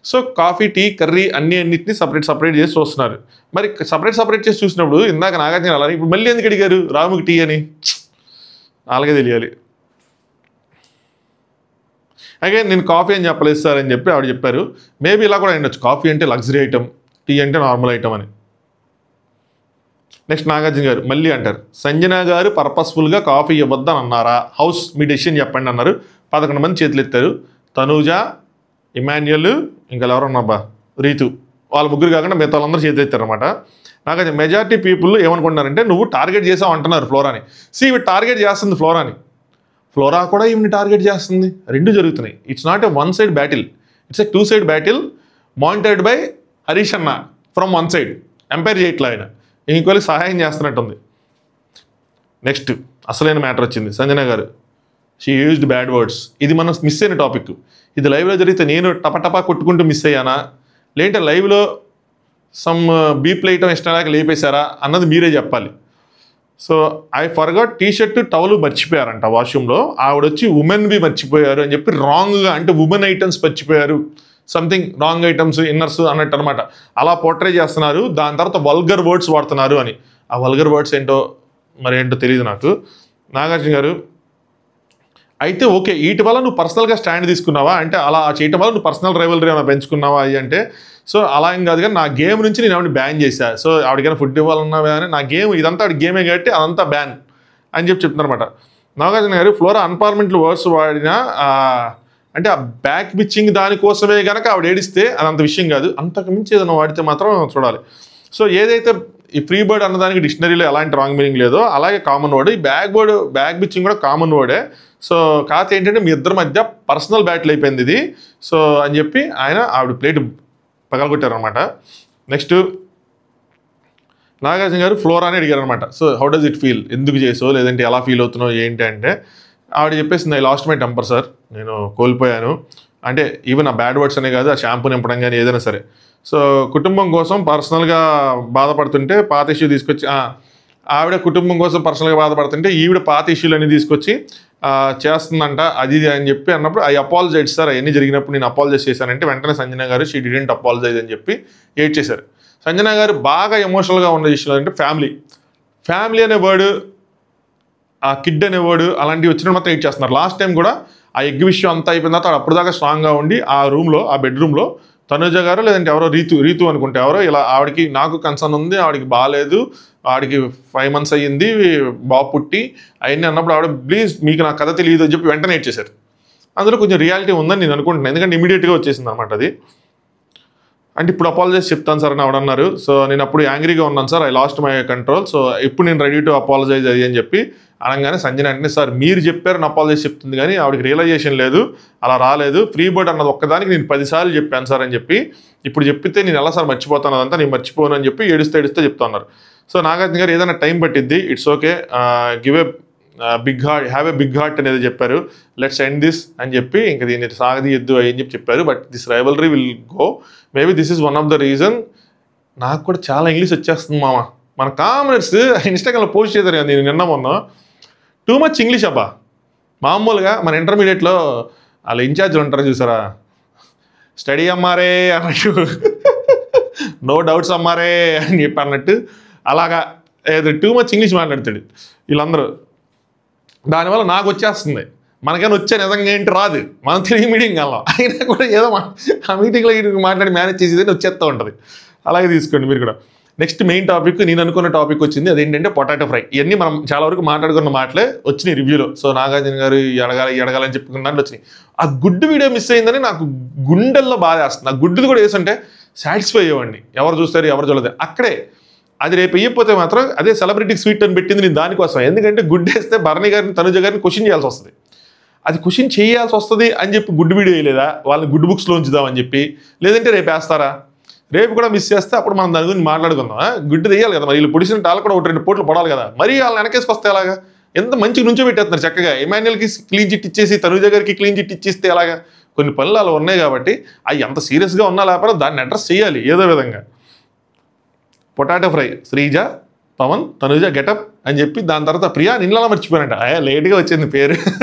సో కాఫీ టీ కర్రీ అన్నిటిని సపరేట్ చేసి చూస్తున్నారు. మరి సపరేట్ చేసి చూసినప్పుడు ఇందాక నాగార్జున అలా ఇప్పుడు మళ్ళీ ఎందుకు అడిగారు రాముకి టీ అని అలాగే తెలియాలి. అలాగే నేను కాఫీ అని చెప్పలేదు సార్ అని చెప్పి ఆవిడ చెప్పారు. మేబీ ఇలా కూడా ఉండొచ్చు కాఫీ అంటే లగ్జరీ ఐటమ్ టీ అంటే నార్మల్ ఐటమ్ అని. నెక్స్ట్ నాగార్జున గారు మళ్ళీ అంటారు సంజన గారు పర్పస్ఫుల్గా కాఫీ ఇవ్వద్దని అన్నారా హౌస్ మీ డెసిషన్ చెప్పండి అన్నారు. 11 మంది చేతులు ఎత్తారు తనూజ ఇమాన్యుయల్ ఇంకా ఎవరన్నాబ్బా రీతు వాళ్ళ ముగ్గురు కాకుండా మిగతా వాళ్ళందరూ చేతులు ఎత్తారనమాట. నాకు మెజారిటీ పీపుల్ ఏమనుకుంటున్నారంటే నువ్వు టార్గెట్ చేసావు అంటున్నారు ఫ్లోరాని. ఇవి టార్గెట్ చేస్తుంది ఫ్లోరా కూడా ఈమెని టార్గెట్ చేస్తుంది రెండు జరుగుతున్నాయి. It's not a one side battle it's a 2 side battle monitored by Harish అన్న ఫ్రమ్ వన్ సైడ్ ఎంపైర్ చేయట్లా ఆయన ఇంకోళ్ళకి సహాయం చేస్తున్నట్టుంది. నెక్స్ట్ అసలైన మ్యాటర్ వచ్చింది సంజన గారు షీ యూజ్డ్ బ్యాడ్ వర్డ్స్. ఇది మనం మిస్ అయిన టాపిక్ ఇది లైవ్లో జరిగితే నేను టపటపా కొట్టుకుంటూ మిస్ అయ్యానా లేదంటే లైవ్లో సమ్ బీప్ లైటం ఇష్టం లేక లేపేశారా అన్నది మీరే చెప్పాలి. So I forgot T shirt towel మర్చిపోయారంట వాష్రూమ్లో ఆవిడొచ్చి ఉమెన్వి మర్చిపోయారు అని చెప్పి రాంగ్గా అంటే ఉమెన్ ఐటమ్స్ మర్చిపోయారు సంథింగ్ రాంగ్ ఐటమ్స్ ఇన్నర్స్ అన్నట్టు అనమాట అలా పోర్ట్రే చేస్తున్నారు. దాని తర్వాత వల్గర్ వర్డ్స్ వాడుతున్నారు అని ఆ వల్గర్ వర్డ్స్ ఏంటో తెలియదు నాకు. నాగార్జున గారు అయితే ఓకే వీటి వల్ల నువ్వు పర్సనల్గా స్టాండ్ తీసుకున్నావా అంటే అలా చేయటం వల్ల నువ్వు పర్సనల్ రైవలరీ ఏమైనా పెంచుకున్నావా అది అంటే సో అలా ఏం కాదు కానీ నా గేమ్ నుంచి నేను ఆవిడ బ్యాన్ చేశా. సో ఆవిడకైనా ఫుడ్ ఇవ్వాలన్నావా అని నా గేమ్ ఇదంతా ఆవిడ గేమే కాబట్టి అదంతా బ్యాన్ అని చెప్తున్నారన్నమాట. నాగార్జున గారు ఫ్లోరా అన్పార్లమెంటరీ వర్డ్స్ వాడిన అంటే ఆ బ్యాక్ పిచ్చింగ్ దానికోసమే కనుక ఆవిడ ఏడిస్తే అదంత విషయం కాదు అంతకు మించి ఏదైనా వాడితే మాత్రం చూడాలి. సో ఏదైతే ఈ ఫ్రీ బర్డ్ అన్నదానికి డిక్షనరీలో ఎలాంటి రాంగ్ మీనింగ్ లేదో అలాగే కామన్ వర్డ్ ఈ బ్యాక్ పిచ్చింగ్ కూడా కామన్ వర్డే. సో కాకపోతే ఏంటంటే మీ ఇద్దరి మధ్య పర్సనల్ బ్యాటిల్ అయిపోయింది ఇది సో అని చెప్పి ఆవిడ ప్లేట్ పగలగొట్టారనమాట. నెక్స్ట్ నాగార్జున గారు ఫ్లోరాని అడిగారు అనమాట. So how does it feel ఎందుకు చేసావు లేదంటే ఎలా ఫీల్ అవుతున్నావు ఏంటి అంటే ఆవిడ చెప్పేసింది, I lost my temper sir, నేను కోల్పోయాను. అంటే ఈవెన్ ఆ బ్యాడ్ వర్డ్స్ అనే కాదు, ఆ షాంపూ నింపడం కానీ ఏదైనా సరే. సో కుటుంబం కోసం పర్సనల్గా బాధపడుతుంటే పాత ఇష్యూ తీసుకొచ్చి ఆవిడ కుటుంబం కోసం పర్సనల్గా బాధపడుతుంటే ఈవిడ పాత ఇష్యూలన్నీ తీసుకొచ్చి చేస్తుందంట అది అని చెప్పి అన్నప్పుడు ఐ అపాలజైజ్ సార్, అవన్నీ జరిగినప్పుడు నేను అపాలజైజ్ చేశానంటే వెంటనే సంజన గారు షీ డిడెంట్ అపాలజైజ్ అని చెప్పి ఏడ్ చేశారు. సంజన గారు బాగా ఎమోషనల్గా ఉన్న ఇష్యూలు అంటే ఫ్యామిలీ అనే వర్డ్, ఆ కిడ్ అనే వర్డ్ అలాంటివి వచ్చినప్పుడు మాత్రం ఏడ్ చేస్తున్నారు. లాస్ట్ టైం కూడా ఆ ఎగ్ విషయం అంతా అయిపోయిన తర్వాత అప్పుడు దాకా స్ట్రాంగ్గా ఉండి ఆ రూమ్లో, ఆ బెడ్రూమ్లో తనుజ గారు లేదంటే ఎవరో రీతు అనుకుంటే ఎవరో ఇలా ఆవిడకి నాకు కన్సర్న్ ఉంది, ఆవిడకి బాగాలేదు, ఆవిడకి 5 months అయ్యింది బాబు పుట్టి అవన్నీ అన్నప్పుడు ఆవిడ ప్లీజ్ మీకు నా కథ తెలియదు అని చెప్పి వెంటనే ఇచ్చేశారు. అందులో కొంచెం రియాలిటీ ఉందని నేను అనుకుంటున్నాను, ఎందుకంటే ఇమీడియట్గా వచ్చేసింది అనమాట అది. అంటే ఇప్పుడు అపాలజైజ్ చెప్తాను సార్ అని ఆవిడన్నారు. సో నేను అప్పుడు యాంగ్రీగా ఉన్నాను sir, I lost my control, so ఇప్పుడు నేను రెడీ టు అపాలజైజ్ అది అని చెప్పి అనగానే సంజన అంటే సార్ మీరు చెప్పారు నా అపాలజైజ్ చెప్తుంది కానీ ఆవిడకి రియలైజేషన్ లేదు, అలా రాలేదు, ఫ్రీ బర్డ్ అన్నది ఒక్కదానికి నేను 10 సార్లు చెప్పాను సార్ అని చెప్పి ఇప్పుడు చెప్పితే నేను ఎలా సార్ మర్చిపోతాను, అదంతా నేను మర్చిపోను అని చెప్పి ఏడుస్తే చెప్తున్నారు. సో నాగార్జున గారు ఏదైనా టైం పట్టిద్ది, it's okay, give a big heart, have a big heart అనేది చెప్పారు, లెట్స్ ఎండ్ దిస్ అని చెప్పి ఇంకా దీన్ని సాగదీయద్దు అని చెప్పారు. But this rivalry will go, maybe this is one of the reason. నాకు కూడా చాలా ఇంగ్లీష్ వచ్చేస్తుంది మామ. మన కామనర్స్ ఇన్స్టాగ్రామ్లో పోస్ట్ చేశారు కదా నేను నిన్న మొన్న, టూ మచ్ ఇంగ్లీష్ అబ్బా. మామూలుగా మన ఇంటర్మీడియట్లో వాళ్ళ ఇన్ఛార్జ్లు ఉంటారు చూసారా, స్టడీ అమ్మారే అన్నట్టు, నో డౌట్స్ అమ్మారే అని చెప్పి అన్నట్టు అలాగా ఏదో టూ మచ్ ఇంగ్లీష్ మాట్లాడతాడు వీళ్ళందరూ. దానివల్ల నాకు వచ్చేస్తుంది, మనకైనా వచ్చే నిజంగా ఏంటి రాదు, మనం తిరిగి మీటింగ్ వెళ్ళాం, అయినా కూడా ఏదో ఆ మీటింగ్లో మాట్లాడి మేనేజ్ చేసేది వచ్చేస్తూ ఉంటుంది. అలాగే తీసుకోండి మీరు కూడా. నెక్స్ట్ మెయిన్ టాపిక్, నేను అనుకున్న టాపిక్ వచ్చింది, అదేంటంటే పొటాటో ఫ్రై. ఇవన్నీ మనం చాలా వరకు మాట్లాడుకున్న మాటలే వచ్చినాయి రివ్యూలో. సో నాగార్జున గారు ఎడగాలని చెప్పుకున్న దాంట్లో వచ్చినాయి. ఆ గుడ్డు వీడియో మిస్ అయిందని నాకు గుండెల్లో బాధ వేస్తుంది. ఆ గుడ్డుది కూడా వేసుంటే సాటిస్ఫై అయ్యేవాడిని, ఎవరు చూస్తారు ఎవరు చూడలేదు అక్కడే. అది రేపు వేయకపోతే మాత్రం అదే సెలబ్రిటీ స్వీట్ అని పెట్టింది నేను దానికోసం, ఎందుకంటే గుడ్డు వేస్తే భరణి గారిని తనుజ గారిని క్వశ్చన్ చేయాల్సి వస్తుంది, అది క్వశ్చన్ చేయాల్సి వస్తుంది అని చెప్పి గుడ్డు వీడియో వేయలేదా, వాళ్ళని గుడ్డు బుక్స్లో ఉంచుదామని చెప్పి, లేదంటే రేపు వేస్తారా, రేపు కూడా మిస్ చేస్తే అప్పుడు మనం దాని గురించి మాట్లాడుకుందాం. గుడ్డు తీయాలి కదా మరి, వీళ్ళు పొడిసిన టాలు కూడా 1-2 పోట్లు పడాలి కదా, మరి వాళ్ళని వెనకేసుకొస్తే ఎలాగా, ఎంత మంచిగా నుంచో పెట్టేస్తున్నారు చక్కగా. ఎమాన్యుయల్కి క్లీన్ చిట్ ఇచ్చేసి తనుజ గారికి క్లీన్ చిట్ ఇచ్చేస్తే ఎలాగా, కొన్ని పనులు అలా ఉన్నాయి కాబట్టి అవి ఎంత సీరియస్గా ఉన్నా లేకపోతే దాన్ని అడ్రస్ చేయాలి ఏదో విధంగా. Potato fry, Sreeja, Pawan, Tanuja getup అని చెప్పి దాని తర్వాత ప్రియా నిన్నలా మర్చిపోయానంట, లేట్గా వచ్చింది పేరు,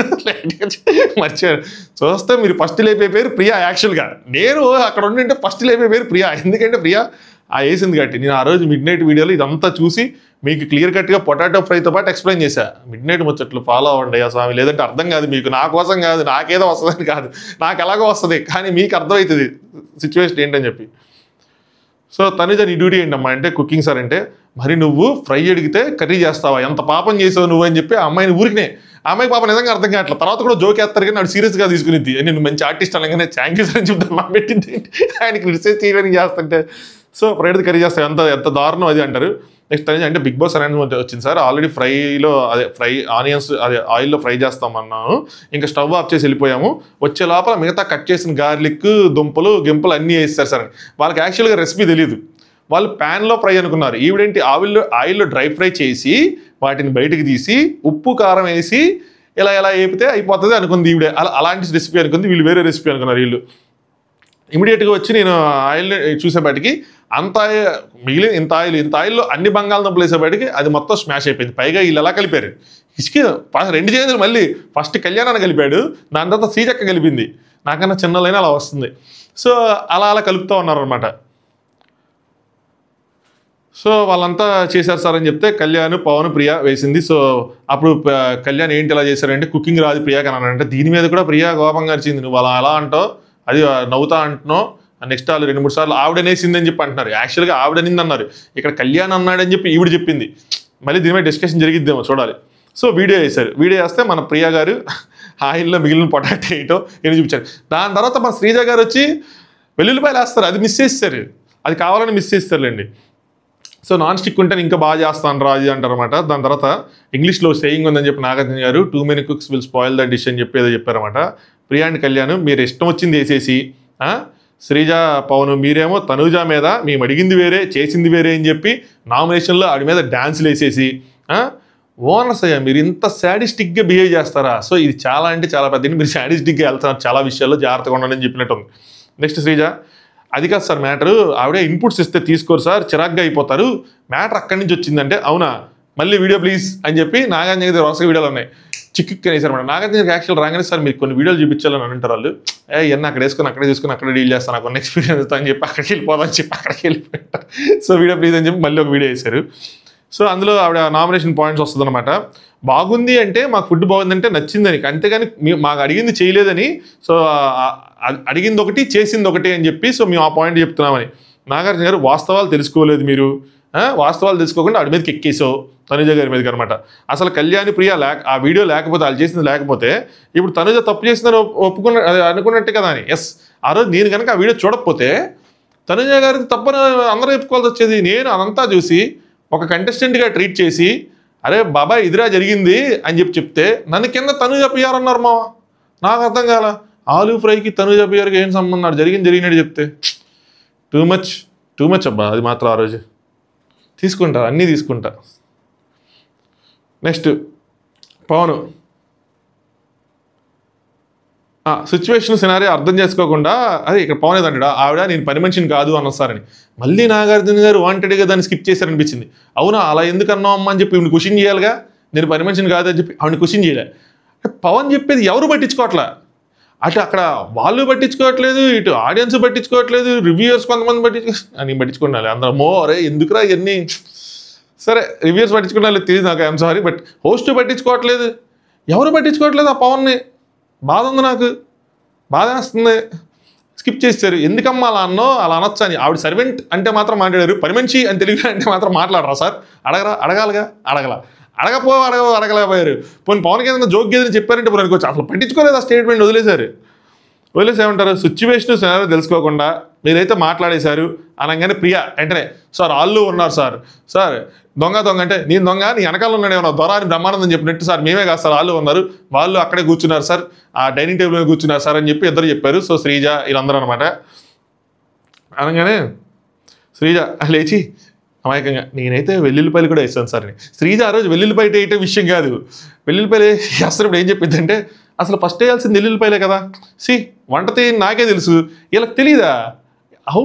లేట్గా మర్చిపోయాను. చూస్తే మీరు ఫస్ట్ లేపే పేరు ప్రియా, యాక్చువల్గా నేను అక్కడ ఉండింటే ఫస్ట్ లేపే పేరు ప్రియా, ఎందుకంటే ప్రియా వేసింది కాబట్టి. నేను ఆ రోజు మిడ్ నైట్ వీడియోలో ఇదంతా చూసి మీకు క్లియర్ కట్గా పొటాటో ఫ్రైతో పాటు ఎక్స్ప్లెయిన్ చేశా. మిడ్ నైట్ ముచ్చట్లు ఫాలో అవ్వండి ఆ స్వామి, లేదంటే అర్థం కాదు మీకు. నా కోసం కాదు, నాకేదో వస్తుందని కాదు, నాకు ఎలాగో వస్తుంది, కానీ మీకు అర్థమవుతుంది సిచ్యువేషన్ ఏంటని చెప్పి. సో తనుజ నీ డ్యూటీ ఏంటమ్మా అంటే కుకింగ్ సార్ అంటే, మరి నువ్వు ఫ్రై అడిగితే కర్రీ చేస్తావా, ఎంత పాపం చేసావు నువ్వు అని చెప్పి ఆ అమ్మాయిని ఊరికినే, ఆ అమ్మాయి పాపం నిజంగా అర్థం కావట్లేదు. తర్వాత కూడా జోక్ వేస్తారు కానీ నాడు సీరియస్గా తీసుకునిద్ది, నేను మంచి ఆర్టిస్ట్ అనగానే థ్యాంక్ యూ సార్ అని చెప్తాను మా పెట్టింది, ఆయనకి రీసెర్చ్ చేయడానికి చేస్తుంటే. సో ఫ్రైడ్ కర్రీ చేస్తావు, ఎంత దారుణం అది అంటారు. నెక్స్ట్ తనుజ అంటే బిగ్ బాస్ అనౌన్స్మెంట్ వచ్చింది సార్, ఆల్రెడీ ఫ్రై ఆనియన్స్ ఆయిల్లో ఫ్రై చేస్తామన్నాను, ఇంకా స్టవ్ ఆఫ్ చేసి వెళ్ళిపోయాము, వచ్చే లోపల మిగతా కట్ చేసిన గార్లిక్ దుంపలు గింపలు అన్నీ వేస్తారు సార్ అని. వాళ్ళకి యాక్చువల్గా రెసిపీ తెలియదు, వాళ్ళు ప్యాన్లో ఫ్రై అనుకున్నారు. ఈవిడేంటి ఆయిల్లో డ్రై ఫ్రై చేసి వాటిని బయటకు తీసి ఉప్పు కారం వేసి ఇలా వేపితే అయిపోతుంది అనుకుంది ఈవిడే. అలాంటి రెసిపీ అనుకుంది, వీళ్ళు వేరే రెసిపీ అనుకున్నారు. వీళ్ళు ఇమీడియట్గా వచ్చి నేను ఆయిల్ చూసేపాటికి అంత మిగిలిన ఇంత ఆయిల్లో అన్ని బంగాళదుంపలు వేసేపాటికి అది మొత్తం స్మాష్ అయిపోయింది. పైగా వీళ్ళు ఎలా కలిపారు ఇసుకి 2 చేతులు, మళ్ళీ ఫస్ట్ కళ్యాణాన్ని కలిపాడు, దాని తర్వాత శ్రీజక్క కలిపింది, నాకన్నా చిన్నలైనా అలా వస్తుంది. సో అలా కలుపుతూ ఉన్నారనమాట. సో వాళ్ళంతా చేశారు సార్ అని చెప్తే కళ్యాణ్, పవన్, ప్రియా వేసింది. సో అప్పుడు కళ్యాణ్ ఏంటి ఇలా చేశారంటే కుకింగ్ రాదు ప్రియాకి అని అంటే, దీని మీద కూడా ప్రియా కోపంగా అరిచింది, నువ్వు అలా అంటావు, అది నవ్వుతా అంటున్నావు. నెక్స్ట్ వాళ్ళు 2-3 సార్లు ఆవిడనేసింది అని చెప్పి అంటున్నారు, యాక్చువల్గా ఆవిడనింది అన్నారు, ఇక్కడ కళ్యాణ్ అన్నాడని చెప్పి ఈవిడ చెప్పింది. మళ్ళీ దీని మీద డిస్కషన్ జరిగిద్దేమో చూడాలి. సో వీడియో వేశారు, వీడియో వేస్తే మన ప్రియా గారు ఆయిల్లో మిగిలిన పొటాటో వేయటం ఏమి చూపించారు. దాని తర్వాత మన శ్రీజ గారు వచ్చి వెల్లుల్లిపాయలు వేస్తారు, అది మిస్ చేస్తారు, అది కావాలని మిస్ చేస్తారులేండి. సో నాన్ స్టిక్ ఉంటే ఇంకా బాగా చేస్తాను రా అది అంటారనమాట. దాని తర్వాత ఇంగ్లీష్లో సేయింగ్ ఉందని చెప్పి నాగార్జున గారు, too many cooks will spoil the dish అని చెప్పి ఏదో చెప్పారన్నమాట. ప్రియా అండ్ కళ్యాణ్ మీరు ఇష్టం వచ్చింది వేసేసి, శ్రీజ, పవన్ మీరేమో తనుజ మీద మేము అడిగింది వేరే చేసింది వేరే అని చెప్పి నామినేషన్లో ఆడి మీద డ్యాన్సులు వేసేసి ఓనర్స్ అయ్యా మీరు ఇంత శాడిస్టిక్గా బిహేవ్ చేస్తారా? సో ఇది చాలా అంటే చాలా పెద్ద, మీరు శాడిస్టిక్గా వెళ్తున్నారు చాలా విషయాల్లో, జాగ్రత్తగా ఉండండి అని చెప్పినట్టు ఉంది. నెక్స్ట్ శ్రీజ, అది కాదు సార్ మ్యాటరు, ఆవిడే ఇన్పుట్స్ ఇస్తే తీసుకోరు సార్, చిరాగ్గా అయిపోతారు, మ్యాటర్ అక్కడి నుంచి వచ్చిందంటే. అవునా, మళ్ళీ వీడియో ప్లీజ్ అని చెప్పి నాగార్జున దగ్గర వరుసగా వీడియోలు ఉన్నాయి. చిక్కుక్కనే సార్ మేడం నాగార్జున దగ్గర యాక్చువల్ రాగానే సార్ మీకు కొన్ని వీడియోలు చూపించాలని అంటారు వాళ్ళు. ఇవన్నీ అక్కడ వేసుకొని అక్కడే తీసుకొని అక్కడే డీల్ చేస్తాను, నాకు కొన్ని ఎక్స్పీరియన్స్ అని చెప్పి అక్కడికి వెళ్ళిపోదని చెప్పి అక్కడికి వెళ్ళిపోయింటారు. సో వీడియో ప్లీజ్ అని చెప్పి మళ్ళీ ఒక వీడియో వేశారు. సో అందులో ఆవిడ నామినేషన్ పాయింట్స్ వస్తుంది అనమాట. బాగుంది అంటే మాకు ఫుడ్ బాగుందంటే నచ్చిందని, అంతేగాని మాకు అడిగింది చేయలేదని. సో అడిగింది ఒకటి చేసింది ఒకటి అని చెప్పి సో మేము ఆ పాయింట్ చెప్తున్నామని. నాగార్జున గారు వాస్తవాలు తెలుసుకోలేదు మీరు, వాస్తవాలు తెలుసుకోకుండా ఆడి మీదకి ఎక్కేసావు తనుజ గారి మీదకి అనమాట. అసలు కళ్యాణి ప్రియ ఆ వీడియో లేకపోతే వాళ్ళు చేసింది లేకపోతే ఇప్పుడు తనుజ తప్పు చేసిందని అనుకున్నట్టే కదా అని. ఎస్, ఆ రోజు నేను కనుక ఆ వీడియో చూడకపోతే తనుజ గారికి తప్పని అందరూ చెప్పుకోవాల్సి వచ్చేది. నేను అదంతా చూసి ఒక కంటెస్టెంట్గా ట్రీట్ చేసి అరే బాబాయ్ ఇదిరా జరిగింది అని చెప్తే నన్ను కింద తనుజ పిఆర్ అన్నారు మావ. నాకు అర్థం కాల, ఆలూ ఫ్రైకి తనుజ పిఆర్కి ఏం సంబంధం? జరిగినట్టు చెప్తే టూ మచ్ అబ్బా. అది మాత్రం ఆ రోజు తీసుకుంటా, అన్నీ తీసుకుంటా. నెక్స్ట్ పవన్, సిచ్యువేషన్ సినారీ అర్థం చేసుకోకుండా అదే ఇక్కడ పవన్ ఏదంటాడు, ఆవిడ నేను పని మనిషిని కాదు అన్నసారని. మళ్ళీ నాగార్జున గారు వాంటెడ్గా దాన్ని స్కిప్ చేశారనిపించింది. అవునా అలా ఎందుకు అన్నావు అమ్మ అని చెప్పి ఇవి క్వశ్చన్ చేయాలిగా, నేను పని మనిషిని కాదు అని చెప్పి ఆవిడని క్వశ్చన్ చేయలే. పవన్ చెప్పేది ఎవరు పట్టించుకోవట్లా, అటు అక్కడ వాళ్ళు పట్టించుకోవట్లేదు, ఇటు ఆడియన్స్ పట్టించుకోవట్లేదు, రివ్యూయర్స్ కొంతమంది పట్టించుకోవాలి. అందరూ మోరే ఎందుకురా ఇవన్నీ. సరే రివ్యూయర్స్ పట్టించుకోవట్లేదు తెలియదు నాకు, ఐఎమ్ సారీ, బట్ హోస్ట్ పట్టించుకోవట్లేదు, ఎవరు పట్టించుకోవట్లేదు. ఆ పవన్ని బాధ ఉంది, నాకు బాధ వేస్తుంది. స్కిప్ చేశారు. ఎందుకమ్మా అలా అన్నో, అలా అనొచ్చా అని. ఆవిడ సర్వెంట్ అంటే మాత్రం మాట్లాడారు, పని మనిషి అని తెలుగు అంటే మాత్రం మాట్లాడరా సార్? అడగాలిగా, అడగలేకపోయారు. పోనీ పవన్కి ఏదైనా జోక్ ఏదైనా చెప్పారంటే పోనీ అనుకోవచ్చు, అసలు పట్టించుకోలేదు. ఆ స్టేట్మెంట్ వదిలేశారు. ఏమంటారు, సిచ్యువేషన్ సినారియో తెలుసుకోకుండా మీరైతే మాట్లాడేశారు అనగానే ప్రియ వెంటనే సార్ వాళ్ళు ఉన్నారు సార్ దొంగ అంటే నేను దొంగ, నీ వెనకాల ఉన్నాడు ఏమన్నా దొర అని బ్రహ్మానందం చెప్పినట్టు, సార్ మేమే కాదు సార్ వాళ్ళు ఉన్నారు, వాళ్ళు అక్కడే కూర్చున్నారు సార్, ఆ డైనింగ్ టేబుల్ మీద కూర్చున్నారు సార్ అని చెప్పి ఇద్దరు చెప్పారు. సో శ్రీజ వీళ్ళందరూ అనమాట. అనగానే శ్రీజ లేచి అమాయకంగా నేనైతే వెల్లుల్లిపాయలు కూడా వేస్తాను సార్ అని. శ్రీజ ఆ రోజు వెల్లుల్లిపాయ వేయటం విషయం కాదు, వెల్లుల్లిపాయలు వేస్తారు. ఇప్పుడు ఏం చెప్పిందంటే అసలు ఫస్ట్ వేయాల్సింది వెల్లుల్లిపాయలే కదా, వంటతి నాకే తెలుసు, వీళ్ళకి తెలీదా హౌ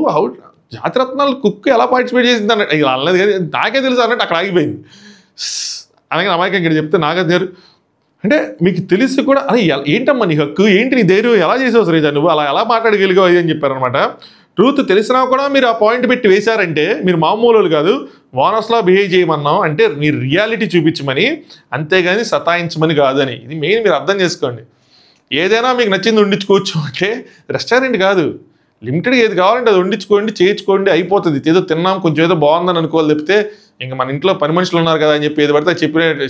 జాతిరత్నాలు కుక్ ఎలా పార్టిసిపేట్ చేసింది అన్నట్టు, ఇలా అన్నది కానీ నాకే తెలుసు అన్నట్టు అక్కడ ఆగిపోయింది. అలాగే అమాయకంగా ఇక్కడ చెప్తే నాగార్జున అంటే మీకు తెలిసి కూడా అది ఏంటమ్మా నీ హక్కు, ఏంటి నీ ధైర్యం, ఎలా చేసావు శ్రీజ నువ్వు, అలా ఎలా మాట్లాడగలిగావు అని చెప్పారనమాట. ట్రూత్ తెలిసినా కూడా మీరు ఆ పాయింట్ పెట్టి వేశారంటే మీరు మామూలు కాదు, వానస్లా బిహేవ్ చేయమన్నాం అంటే మీరు రియాలిటీ చూపించమని, అంతేగాని సతాయించమని కాదని. ఇది మెయిన్ మీరు అర్థం చేసుకోండి. ఏదైనా మీకు నచ్చింది వండించుకోవచ్చు అంటే రెస్టారెంట్ కాదు, లిమిటెడ్గా ఏది కావాలంటే అది వండించుకోండి, చేయించుకోండి, అయిపోతుంది. ఏదో తిన్నాం కొంచెం ఏదో బాగుందని అనుకోవాలి తప్పితే ఇంకా మన ఇంట్లో పని మనుషులు ఉన్నారు కదా అని చెప్పి ఏది పడితే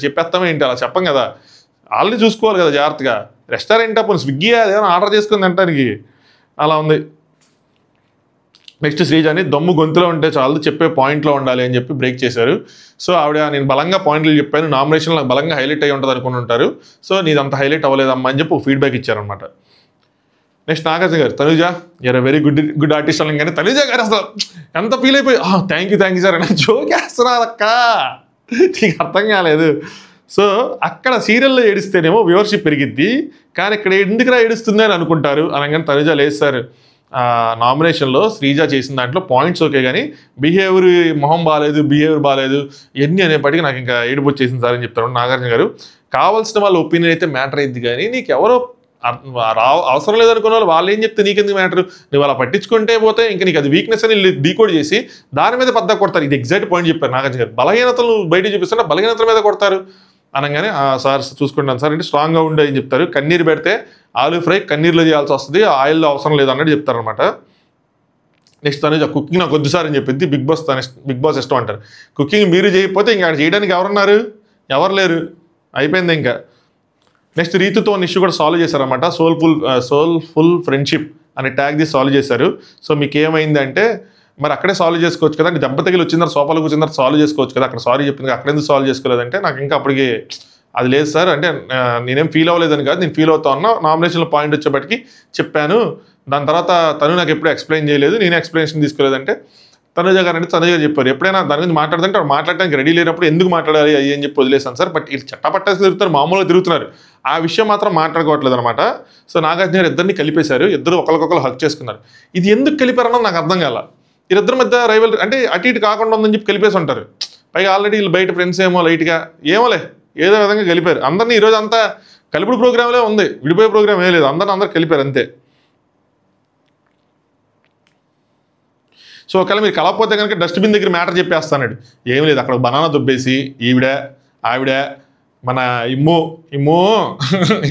చెప్పేస్తామే ఏంటి, అలా చెప్పం కదా, వాళ్ళని చూసుకోవాలి కదా జాగ్రత్తగా. రెస్టారెంట్ అప్పుడు స్విగ్గీ అదేమైనా ఆర్డర్ చేసుకుని తినడానికి అలా ఉంది. నెక్స్ట్ శ్రీజాని దమ్ము గొంతులో ఉంటే చాలు, చెప్పే పాయింట్లో ఉండాలి అని చెప్పి బ్రేక్ చేశారు. సో ఆవిడ నేను బలంగా పాయింట్లు చెప్పాను, నామినేషన్లో నాకు బలంగా హైలైట్ అయ్యి ఉంటుంది అనుకుని ఉంటారు, సో నీది అంత హైలైట్ అవ్వలేదమ్మా అని చెప్పి ఫీడ్బ్యాక్ ఇచ్చారనమాట. Next Nagarjuna garu, Tanuja you are very good artist అని. కానీ తనుజ గారు అసలు ఎంత ఫీల్ అయిపోయి థ్యాంక్ యూ సార్ అని జోక్ వేస్తున్నారు అక్క, నీకు అర్థం కాలేదు. సో అక్కడ సీరియల్లో ఏడిస్తేనేమో వ్యూవర్షిప్ పెరిగిద్ది, కానీ ఇక్కడ ఎందుకురా ఏడుస్తుంది అని అనుకుంటారు. అనగానే తనుజ లేదు సార్, నామినేషన్లో శ్రీజ చేసిన దాంట్లో పాయింట్స్ ఓకే కానీ బిహేవియర్ మొహం బాగాలేదు, బిహేవియర్ బాగాలేదు ఎన్ని అనేప్పటికీ నాకు ఇంకా ఏడుపు వచ్చేసింది సార్ అని చెప్తారు నాగార్జున గారు. కావాల్సిన వాళ్ళ ఒపీనియన్ అయితే మ్యాటర్ అయింది కానీ నీకు ఎవరో అవసరం లేదనుకున్న వాళ్ళు ఏం చెప్తే నీకెందుకు మ్యాటర్, నువ్వు అలా పట్టించుకుంటే పోతే ఇంకా నీకు అది వీక్నెస్ అని డీకోడ్ చేసి దాని మీద పెద్ద కొడతారు. ఇది ఎగ్జాక్ట్ పాయింట్ చెప్పారు నాగార్జున గారు. బలహీనతలు బయట చూపిస్తుంటే బలహీనతల మీద కొడతారు అనగానే సార్ చూసుకుంటాను సార్ అంటే స్ట్రాంగ్గా ఉండే అని చెప్తారు. కన్నీరు పెడితే ఆలూ ఫ్రై కన్నీరులో చేయాల్సి వస్తుంది, ఆయిల్లో అవసరం లేదు అన్నట్టు చెప్తారనమాట. నెక్స్ట్ తను కుకింగ్ నాకు వద్దు సార్ అని చెప్పింది. బిగ్ బాస్ ఇష్టం అంటారు. కుకింగ్ మీరు చేయకపోతే ఇంకా చేయడానికి ఎవరున్నారు, ఎవరు లేరు, అయిపోయింది ఇంకా. నెక్స్ట్ రీతుతో ఇష్యూ కూడా సాల్వ్ చేశారనమాట. సోల్ఫుల్ ఫ్రెండ్షిప్ అనే ట్యాగ్ తీసి సాల్వ్ చేశారు. సో మీకు ఏమైంది అంటే మరి అక్కడే సాల్వ్ చేసుకోవచ్చు కదా, అంటే దెబ్బ తగిలి వచ్చిన తర్వాత సోఫాలో కూర్చున్న తర్వాత సాల్వ్ చేసుకోవచ్చు కదా, అక్కడ సారీ చెప్పింది అక్కడ ఎందుకు సాల్వ్ చేసుకోలేదంటే నాకు ఇంకా అప్పటికి అది లేదు సార్ అంటే నేనేం ఫీల్ అవ్వలేదని కాదు, నేను ఫీల్ అవుతా ఉన్నా, నామినేషన్లో పాయింట్ వచ్చేప్పటికి చెప్పాను, దాని తర్వాత తను నాకు ఎప్పుడు ఎక్స్ప్లెయిన్ చేయలేదు, నేనే ఎక్స్ప్లెనేషన్ తీసుకోలేదంటే తనుజ గారు అంటే తనుజ గారు చెప్పారు, ఎప్పుడైనా దాని గురించి మాట్లాడుతుంటే వాడు మాట్లాడడానికి రెడీ లేనప్పుడు ఎందుకు మాట్లాడాలి అయ్యి అని చెప్పి వదిలేసాను సార్. బట్ వీళ్ళు చట్టపట్టాసి తిరుగుతారు, మామూలుగా తిరుగుతున్నారు, ఆ విషయం మాత్రం మాట్లాడుకోవట్లేదు అనమాట. సో నాగార్జున గారు ఇద్దరిని కలిపేశారు, ఇద్దరు ఒకరికొకరు హక్ చేసుకున్నారు. ఇది ఎందుకు కలిపారన్నది నాకు అర్థం కాల. వీరిద్దరి మధ్య రైవల్ అంటే అటు ఇటు కాకుండా ఉందని చెప్పి కలిపేసి ఉంటారు. పైగా ఆల్రెడీ వీళ్ళు బయట ఫ్రెండ్స్ ఏమో లైట్గా ఏమోలే ఏదో విధంగా కలిపారు అందరినీ. ఈరోజు అంతా కలుపుడు ప్రోగ్రాంలే ఉంది, విడిపోయే ప్రోగ్రామ్ ఏ లేదు, అందరూ కలిపారు అంతే. సో ఒకవేళ మీరు కలపపోతే కనుక డస్ట్బిన్ దగ్గర మ్యాటర్ చెప్పేస్తాడు. ఏం లేదు, అక్కడ బనానా దుబ్బేసి ఆవిడ మన ఇమ్ము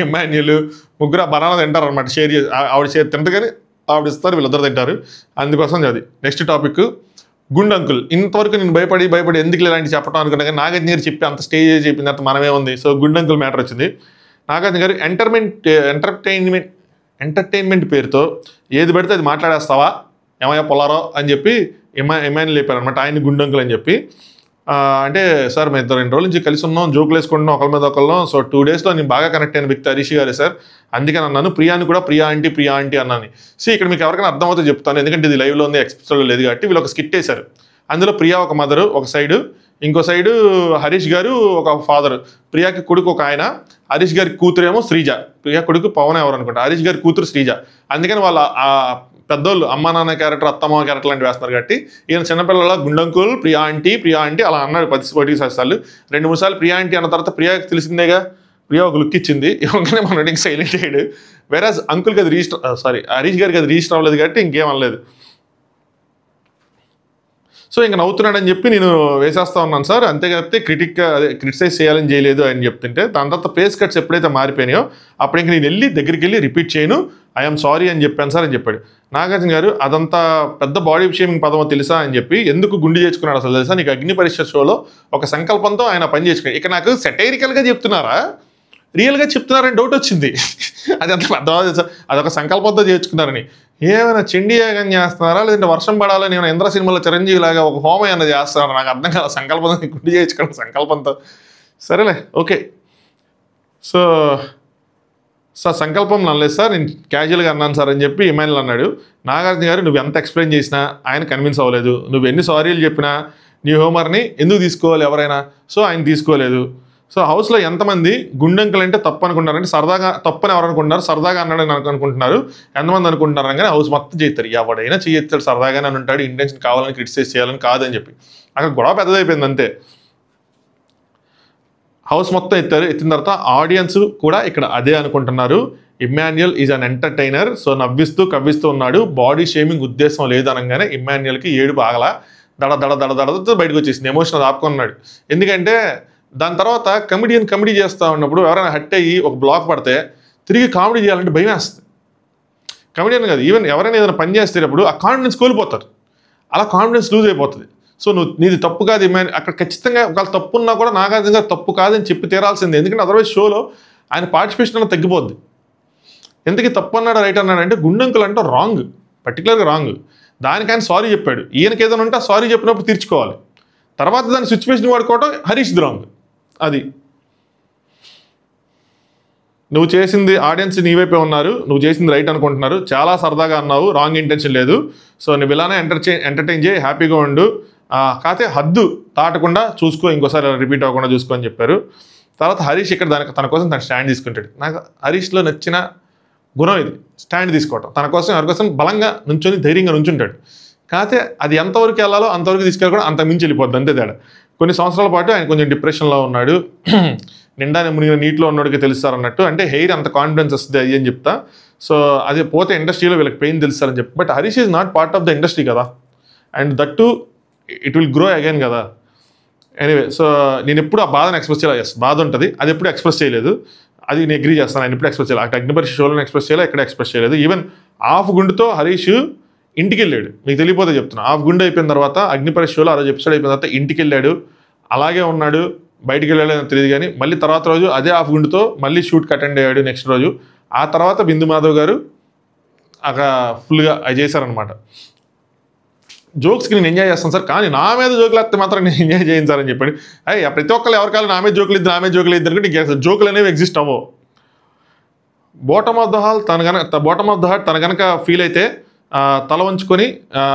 ఇమ్మాన్యుల్ ముగ్గురు ఆ బనానా తింటారు అనమాట. షేర్ చేసి ఆవిడ తింటారు కానీ ఆవిడ ఇస్తారు, వీళ్ళిద్దరు తింటారు. అందుకోసం అది. నెక్స్ట్ టాపిక్ గుండంకుల్. ఇంతవరకు నేను భయపడి ఎందుకు ఇలాంటి చెప్పడం అనుకున్నా కానీ నాగార్జున గారు చెప్పి అంత స్టేజ్ చెప్పిన తర్వాత మనమే ఉంది. సో గుండంకుల్ మ్యాటర్ వచ్చింది. నాగార్జున గారు ఎంటర్టైన్మెంట్ పేరుతో ఏది పడితే అది మాట్లాడేస్తావా ఏమయ్యా పొలారో అని చెప్పి ఇమాన్యుల్ లేపారనమాట. ఆయన గుండంకులు అని చెప్పి. అంటే సార్ మేము 2 రోజుల నుంచి కలిసి ఉన్నాం, జోకులు వేసుకుంటున్నాం ఒకరి మీద ఒకళ్ళం. సో 2 డేస్లో నేను బాగా కనెక్ట్ అయిన వ్యక్తి హరీష్ గారే సార్, అందుకని అన్నాను. ప్రియాని కూడా ప్రియా ఆంటీ అన్నాను. సో ఇక్కడ మీకు ఎవరికైనా అర్థమవుతో చెప్తాను, ఎందుకంటే ఇది లైవ్లో ఉంది, ఎక్స్ప్రెస్లో లేదు కాబట్టి. వీళ్ళు ఒక స్కిట్ వేశారు, అందులో ప్రియా ఒక మదరు ఒక సైడు, ఇంకో సైడు హరీష్ గారు ఒక ఫాదరు, ప్రియాకి కొడుకు ఒక ఆయన, హరీష్ గారి కూతురేమో శ్రీజ, ప్రియా కొడుకు పవన్ ఎవరు అనుకుంటా, హరీష్ గారి కూతురు శ్రీజ. అందుకని వాళ్ళ పెద్దోళ్ళు అమ్మ నాన్న క్యారెక్టర్ అత్తమ్మ క్యారెక్టర్ లాంటి వేస్తున్నారు కాబట్టి ఈయన చిన్నపిల్లల గుండంకుల్ ప్రియా ఆంటీ అలా అన్నాడు 10 సార్లు. 2-3 సార్లు ప్రియా ఆంటీ అన్న తర్వాత ప్రియాకి తెలిసిందేగా, ప్రియా ఒక లుక్ ఇచ్చింది, ఇవ్వగానే మన వెడ్డింగ్ సైలెంట్ అయ్యాడు. వేరాజ్ అంకుల్కి అది హరీష్ గారికి అది రిజిస్టర్ అవ్వలేదు కాబట్టి ఇంకేం అనలేదు. సో ఇంకా నవ్వుతున్నాడని చెప్పి నేను వేసేస్తా ఉన్నాను సార్, అంతే కాబట్టి క్రిటిసైజ్ చేయాలని చేయలేదు అని చెప్తుంటే, దాని తర్వాత ఫేస్ కట్స్ ఎప్పుడైతే మారిపోయినాయో అప్పుడు ఇంక నేను దగ్గరికి వెళ్ళి రిపీట్ చేయను, ఐఎమ్ సారీ అని చెప్పాను సార్ అని చెప్పాడు. నాగార్జున గారు అదంతా పెద్ద బాడీ షేమింగ్ పదమో తెలుసా అని చెప్పి, ఎందుకు గుండు చేసుకున్నాడు అసలు తెలుసా నీకు? అగ్ని పరీక్ష షోలో ఒక సంకల్పంతో ఆయన పని చేసుకున్నాడు. ఇక నాకు సెటైరికల్గా చెప్తున్నారా రియల్గా చెప్తున్నారని డౌట్ వచ్చింది. అది అంత పెద్ద అదొక సంకల్పంతో చేర్చుకున్నారని. ఏమైనా చండీయాగం చేస్తున్నారా, లేదంటే వర్షం పడాలని ఏమైనా ఇంద్ర సినిమాలో చిరంజీవి లాగా ఒక హోమం అన్నది చేస్తున్నారా? నాకు అర్థం కాదు. సంకల్పంతో గుండు చేయించుకోవడం సంకల్పంతో, సరేలే ఓకే. సో సంకల్పం నల్లలేదు సార్, నేను క్యాజువల్గా అన్నాను సార్ అని చెప్పి ఇమాన్యుల్ అన్నాడు. నాగార్జున గారు నువ్వు ఎంత ఎక్స్ప్లెయిన్ చేసినా ఆయన కన్విన్స్ అవ్వలేదు, నువ్వు ఎన్ని సారీలు చెప్పినా నీ హోంవర్క్ని ఎందుకు తీసుకోవాలి ఎవరైనా, సో ఆయన తీసుకోలేదు. సో హౌస్లో ఎంతమంది గుండంకులు అంటే తప్పు అనుకుంటున్నారంటే, సరదాగా తప్పని ఎవరు అనుకుంటున్నారు, సరదాగా అన్నాడని అనుకుంటున్నారు, ఎంతమంది అనుకుంటున్నారు కానీ హౌస్ మొత్తం చేస్తారు. ఎవడైనా చేయొచ్చాడు, సరదాగానే అని ఉంటాడు, ఇంటెన్షన్ కావాలని క్రిటిసైజ్ చేయాలని కాదని చెప్పి. అక్కడ గొడవ పెద్దదైపోయింది అంతే. హౌస్ మొత్తం ఎత్తిన తర్వాత ఆడియన్స్ కూడా ఇక్కడ అదే అనుకుంటున్నారు, Emmanuel is an entertainer. So నవ్విస్తూ కవ్విస్తూ ఉన్నాడు, బాడీ షేమింగ్ ఉద్దేశం లేదు అనగానే ఇమ్మాన్యుల్కి ఏడుపు ఆగలా, దడ బయటకు వచ్చేసింది, ఎమోషనల్ ఆపుకున్నాడు. ఎందుకంటే దాని తర్వాత కమెడీ చేస్తూ ఉన్నప్పుడు ఎవరైనా హట్ అయ్యి ఒక బ్లాక్ పడితే తిరిగి కామెడీ చేయాలంటే భయం వేస్తుంది. కమెడియన్ కాదు, ఈవెన్ ఎవరైనా ఏదైనా పని చేసేటప్పుడు ఆ కాన్ఫిడెన్స్ కోల్పోతారు, అలా కాన్ఫిడెన్స్ లూజ్ అయిపోతుంది. సో నీది తప్పు కాదు ఇమ్మాన్యుల్, అక్కడ ఖచ్చితంగా ఒకవేళ తప్పు ఉన్నా కూడా నాగార్జున గారు తప్పు కాదని చెప్పి తీరాల్సిందే. ఎందుకంటే అదర్వైజ్ షోలో ఆయన పార్టిసిపేషన్ అనేది తగ్గిపోద్ది. ఎందుకు తప్పు అన్నాడు రైట్ అన్నాడు అంటే, గుండంకులు అంటే రాంగ్, పర్టికులర్గా రాంగ్, దానికి ఆయన సారీ చెప్పాడు. ఈయనకి ఏదైనా ఉంటే సారీ చెప్పినప్పుడు తీర్చుకోవాలి, తర్వాత దాని సిచ్యువేషన్ వాడుకోవటం హరీష్ రాంగ్. అది నువ్వు చేసింది ఆడియన్స్ నీ వైపే ఉన్నారు, నువ్వు చేసింది రైట్ అనుకుంటున్నారు, చాలా సరదాగా అన్నావు, రాంగ్ ఇంటెన్షన్ లేదు. సో నువ్వు ఇలానే ఎంటర్టైన్ చేయి, హ్యాపీగా ఉండు, కాకపోతే హద్దు దాటకుండా చూసుకో, ఇంకోసారి రిపీట్ అవ్వకుండా చూసుకో అని చెప్పారు. తర్వాత హరీష్ ఇక్కడ తన కోసం తన స్టాండ్ తీసుకుంటాడు. నాకు హరీష్లో నచ్చిన గుణం ఇది, స్టాండ్ తీసుకోవటం, తన కోసం ఎవరికోసం బలంగా నుంచొని ధైర్యంగా నుంచుంటాడు. కాకపోతే అది ఎంతవరకు వెళ్ళాలో అంతవరకు తీసుకెళ్ళి అంత మించి వెళ్ళిపోద్ది, అంతే తేడా. కొన్ని సంవత్సరాల పాటు ఆయన కొంచెం డిప్రెషన్లో ఉన్నాడు, నిండా మునిగిన నీటిలో ఉన్నోడికి తెలుస్తారన్నట్టు, అంటే హెయిర్ అంత కాన్ఫిడెన్స్ వస్తుంది అయ్యి అని చెప్తా. సో అది పోతే ఇండస్ట్రీలో వీళ్ళకి పెయిన్ తెలుస్తారని చెప్పి. But Harish is not part of the industry కదా, and that to it will grow again కదా. ఎనీవే, సో నేను ఎప్పుడు ఆ బాధను ఎక్స్ప్రెస్ చేయాలి, బాధ ఉంటుంది, అది ఎప్పుడు ఎక్స్ప్రెస్ చేయలేదు, అది నేను అగ్రీ చేస్తాను. ఆయన ఎప్పుడు ఎక్స్ప్రెస్ చేయాలి, అక్కడ అగ్నిపరీక్ష షోలను ఎక్స్ప్రెస్ చేయాలి, ఎక్కడ ఎక్స్ప్రెస్ చేయలేదు. ఈవెన్ హాఫ్ గుండుతో హరీష్ ఇంటికి వెళ్ళాడు, మీకు తెలియపోతే చెప్తున్నా. హాఫ్ గుండు అయిపోయిన తర్వాత అగ్నిపరీక్ష షోలో ఆ రోజు ఎపిసోడ్ అయిపోయిన తర్వాత ఇంటికి వెళ్ళాడు, అలాగే ఉన్నాడు, బయటికి వెళ్ళాడని తెలియదు కానీ మళ్ళీ తర్వాత రోజు అదే హాఫ్ గుండుతో మళ్ళీ షూట్కి అటెండ్ అయ్యాడు నెక్స్ట్ రోజు. ఆ తర్వాత బిందు మాధవ్ గారు అక్కడ ఫుల్గా అది చేశారనమాట. జోక్స్కి నేను ఎంజాయ్ చేస్తాను సార్, కానీ నా మీద జోకులు వస్తే మాత్రం నేను ఎంజాయ్ చేయను సార్ అని చెప్పాడు. అయ్యి ప్రతి ఒక్కళ్ళు ఎవరికాలు నా మీద జోకులు ఇద్దరు అనుకుంటే ఇంక జోకులు అనేవి ఎగ్జిస్ట్ అవ్వవు. బాటమ్ ఆఫ్ ద హార్ట్ తన కనుక ఫీల్ అయితే తల ఉంచుకొని